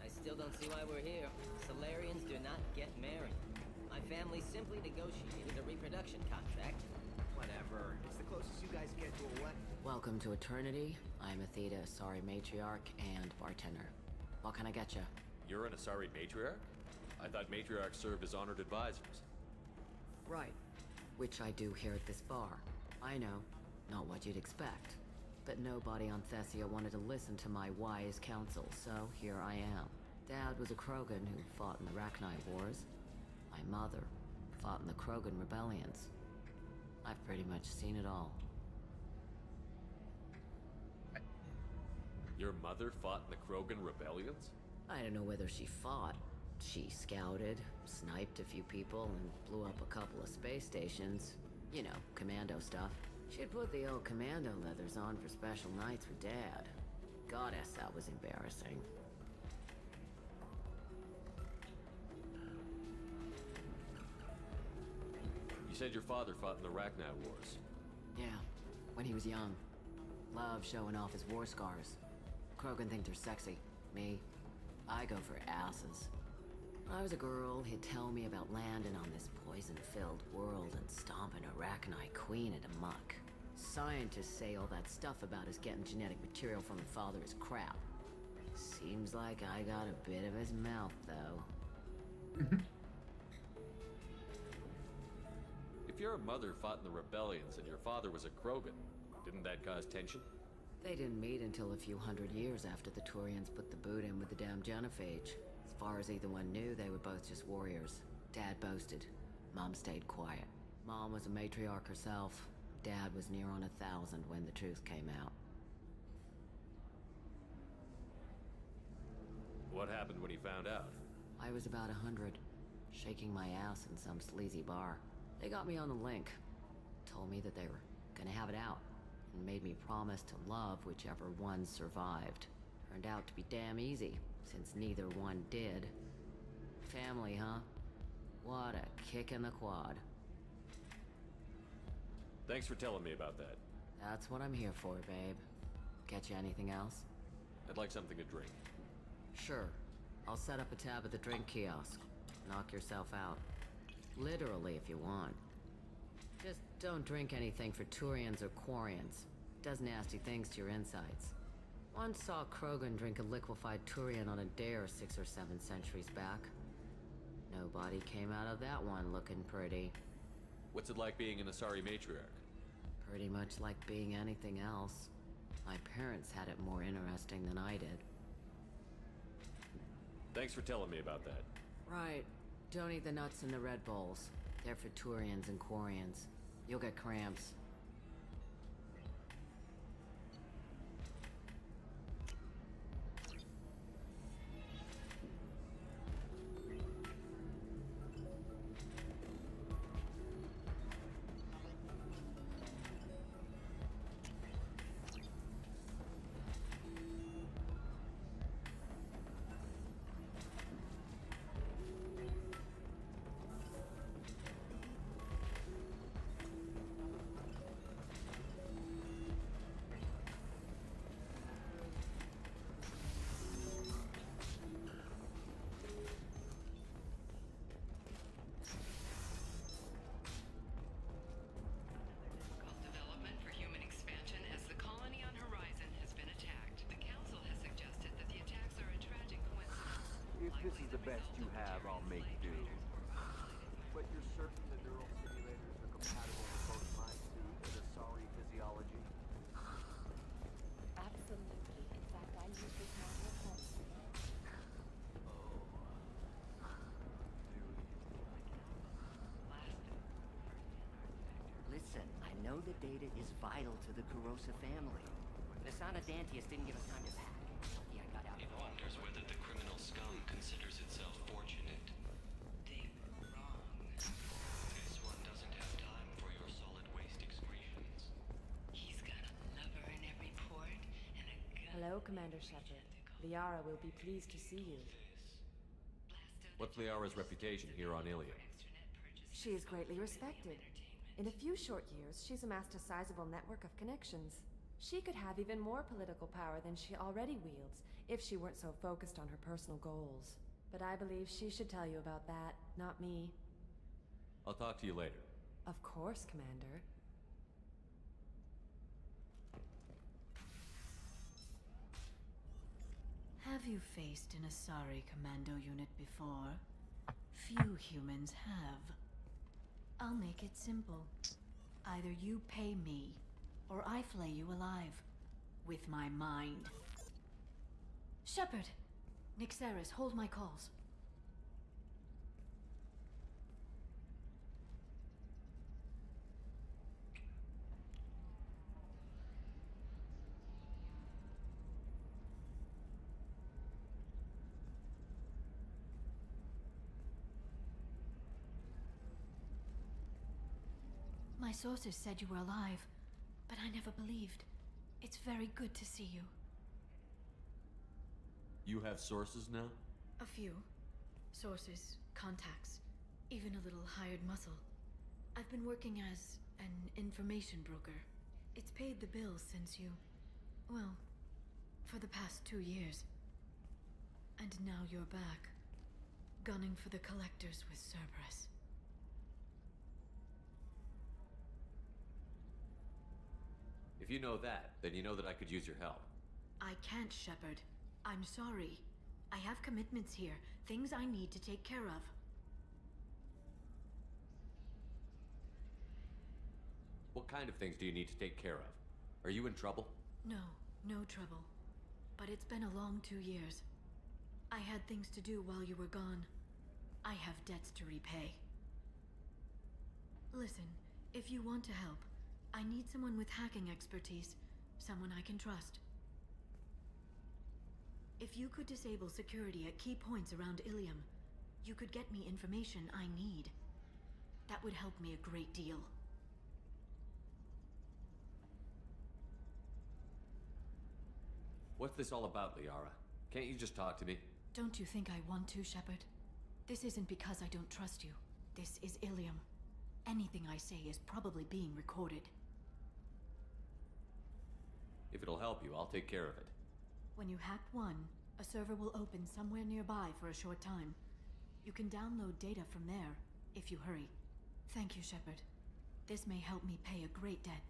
I still don't see why we're here. Solarians do not get married. My family simply negotiated a reproduction contract. Whatever. It's the closest you guys get to a what? Welcome to Eternity. I'm Athena, Asari Matriarch and bartender. What can I get you? You're an Asari Matriarch? I thought Matriarchs served as honored advisors. Right. Which I do here at this bar. I know. Not what you'd expect. But nobody on Thessia wanted to listen to my wise counsel, so here I am. Dad was a Krogan who fought in the Rachni Wars. My mother fought in the Krogan rebellions. I've pretty much seen it all. Your mother fought in the Krogan rebellions? I don't know whether she fought. She scouted, sniped a few people, and blew up a couple of space stations. You know, commando stuff. She'd put the old commando leathers on for special nights with Dad. Goddess, that was embarrassing. You said your father fought in the Rachni Wars. Yeah, when he was young. Loved showing off his war scars. Krogan think they're sexy. Me, I go for asses. When I was a girl, he'd tell me about landing on this poison-filled world and stomping a Rachni queen into muck. Scientists say all that stuff about us getting genetic material from the father is crap. Seems like I got a bit of his mouth, though. If your mother fought in the rebellions and your father was a Krogan, didn't that cause tension? They didn't meet until a few hundred years after the Turians put the boot in with the damn genophage. As far as either one knew, they were both just warriors. Dad boasted. Mom stayed quiet. Mom was a matriarch herself. Dad was near on 1,000 when the truth came out. What happened when he found out? I was about 100, shaking my ass in some sleazy bar. They got me on the link. Told me that they were gonna have it out, and made me promise to love whichever one survived. Turned out to be damn easy, since neither one did. Family, huh? What a kick in the quad. Thanks for telling me about that. That's what I'm here for, babe. Get you anything else? I'd like something to drink. Sure. I'll set up a tab at the drink kiosk. Knock yourself out. Literally, if you want. Just don't drink anything for Turians or Quarians. Does nasty things to your insides. Once saw Krogan drink a liquefied Turian on a dare 6 or 7 centuries back. Nobody came out of that one looking pretty. What's it like being an Asari matriarch? Pretty much like being anything else. My parents had it more interesting than I did. Thanks for telling me about that. Right. Don't eat the nuts in the Red Bowls. They're for Turians and Quarians. You'll get cramps. If this is the best you have, I'll make do. But you're certain the neural simulators are compatible with both my suit and Asari physiology? Absolutely. In fact, I use this model constantly. Listen, I know the data is vital to the Kurosa family. Lisana Dantius didn't give us time to pack. Yeah, I got out. It wonders whether the criminal scum considers itself fortunate. They were wrong. This one doesn't have time for your solid waste excretions. He's got a lover in every port and a gun. Hello, Commander Shepard. Liara will be pleased to see you. What's Liara's reputation here on Ilium? She is greatly respected. In a few short years, she's amassed a sizable network of connections. She could have even more political power than she already wields if she weren't so focused on her personal goals. But I believe she should tell you about that, not me. I'll talk to you later. Of course, Commander. Have you faced an Asari commando unit before? Few humans have. I'll make it simple. Either you pay me, or I flay you alive. With my mind. Shepard! Nixeris, hold my calls. My sources said you were alive, but I never believed. It's very good to see you. You have sources now? A few. Sources, contacts, even a little hired muscle. I've been working as an information broker. It's paid the bills since you... well, for the past 2 years. And now you're back, gunning for the collectors with Cerberus. If you know that, then you know that I could use your help. I can't, Shepard. I'm sorry. I have commitments here, things I need to take care of. What kind of things do you need to take care of? Are you in trouble? No, no trouble. But it's been a long 2 years. I had things to do while you were gone. I have debts to repay. Listen, if you want to help, I need someone with hacking expertise, someone I can trust. If you could disable security at key points around Ilium, you could get me information I need. That would help me a great deal. What's this all about, Liara? Can't you just talk to me? Don't you think I want to, Shepard? This isn't because I don't trust you. This is Ilium. Anything I say is probably being recorded. If it'll help you, I'll take care of it. When you hack one, a server will open somewhere nearby for a short time. You can download data from there, if you hurry. Thank you, Shepard. This may help me pay a great debt.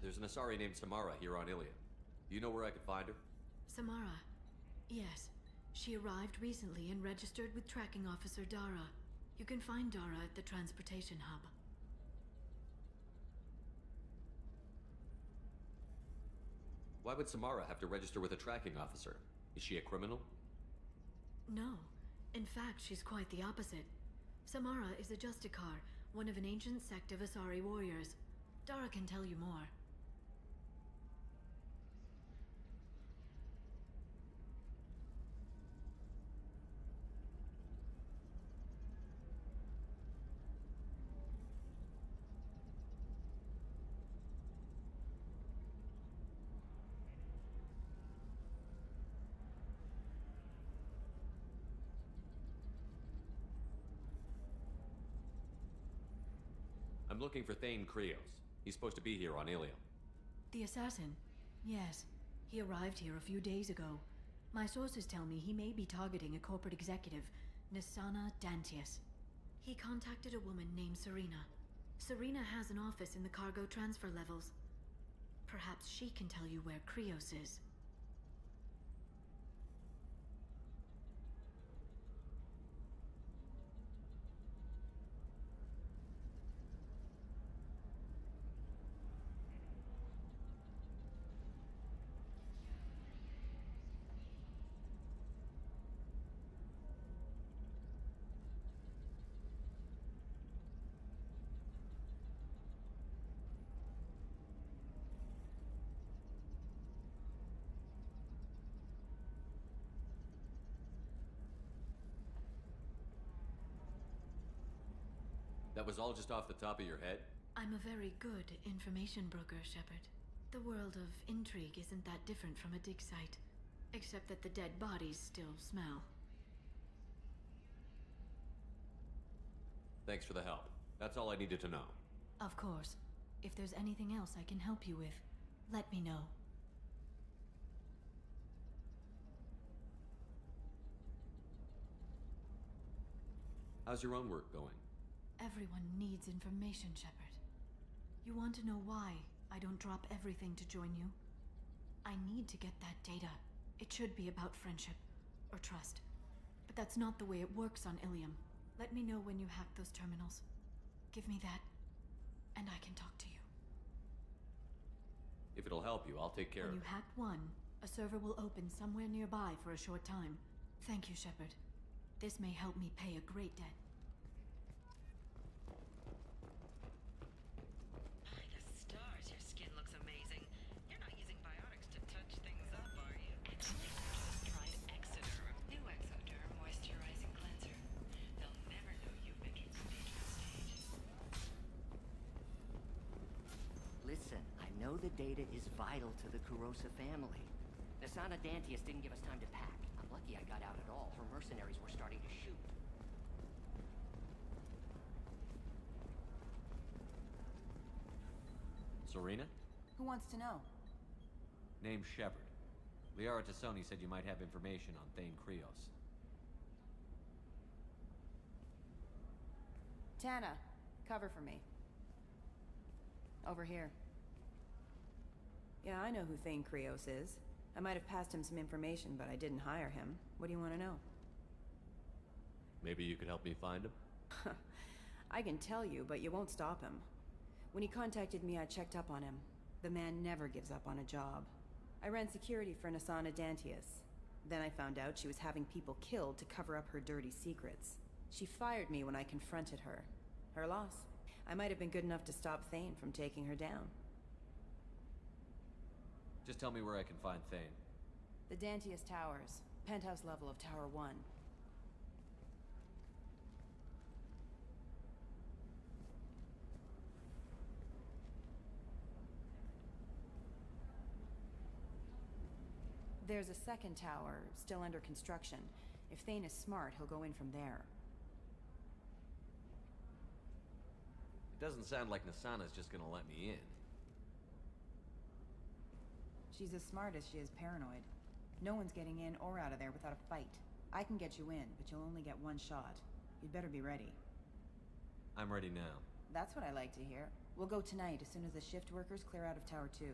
There's an Asari named Samara here on Ilium. Do you know where I could find her? Samara. Yes. She arrived recently and registered with Tracking Officer Dara. You can find Dara at the transportation hub. Why would Samara have to register with a tracking officer? Is she a criminal? No. In fact, she's quite the opposite. Samara is a Justicar, one of an ancient sect of Asari warriors. Dara can tell you more. I'm looking for Thane Krios. He's supposed to be here on Ilium. The assassin? Yes. He arrived here a few days ago. My sources tell me he may be targeting a corporate executive, Nisana Dantius. He contacted a woman named Serena. Serena has an office in the cargo transfer levels. Perhaps she can tell you where Krios is. That was all just off the top of your head? I'm a very good information broker, Shepard. The world of intrigue isn't that different from a dig site, except that the dead bodies still smell. Thanks for the help. That's all I needed to know. Of course. If there's anything else I can help you with, let me know. How's your own work going? Everyone needs information, Shepard. You want to know why I don't drop everything to join you. I need to get that data. It should be about friendship, or trust. But that's not the way it works on Ilium. Let me know when you hack those terminals. Give me that, and I can talk to you. If it'll help you, I'll take care of When it. you hack one, a server will open somewhere nearby for a short time. Thank you, Shepard. This may help me pay a great debt. By the stars, your skin looks amazing. You're not using biotics to touch things up, are you? And I just tried Exoderm. New Exoderm moisturizing cleanser. They'll never know you've been through the dangerous stage. Listen, I know the data is vital to the Kurosa family. Nasana Dantius didn't give us time to pack. I'm lucky I got out at all. Her mercenaries were starting to shoot. Serena? Who wants to know? Name's Shepard. Liara Tassoni said you might have information on Thane Krios. Tana, cover for me. Over here. Yeah, I know who Thane Krios is. I might have passed him some information, but I didn't hire him. What do you want to know? Maybe you could help me find him? I can tell you, but you won't stop him. When he contacted me, I checked up on him. The man never gives up on a job. I ran security for Nasana Dantius. Then I found out she was having people killed to cover up her dirty secrets. She fired me when I confronted her. Her loss. I might have been good enough to stop Thane from taking her down. Just tell me where I can find Thane. The Dantius Towers. Penthouse level of Tower 1. There's a second tower, still under construction. If Thane is smart, he'll go in from there. It doesn't sound like Nasana's just gonna let me in. She's as smart as she is paranoid. No one's getting in or out of there without a fight. I can get you in, but you'll only get one shot. You'd better be ready. I'm ready now. That's what I like to hear. We'll go tonight as soon as the shift workers clear out of Tower 2.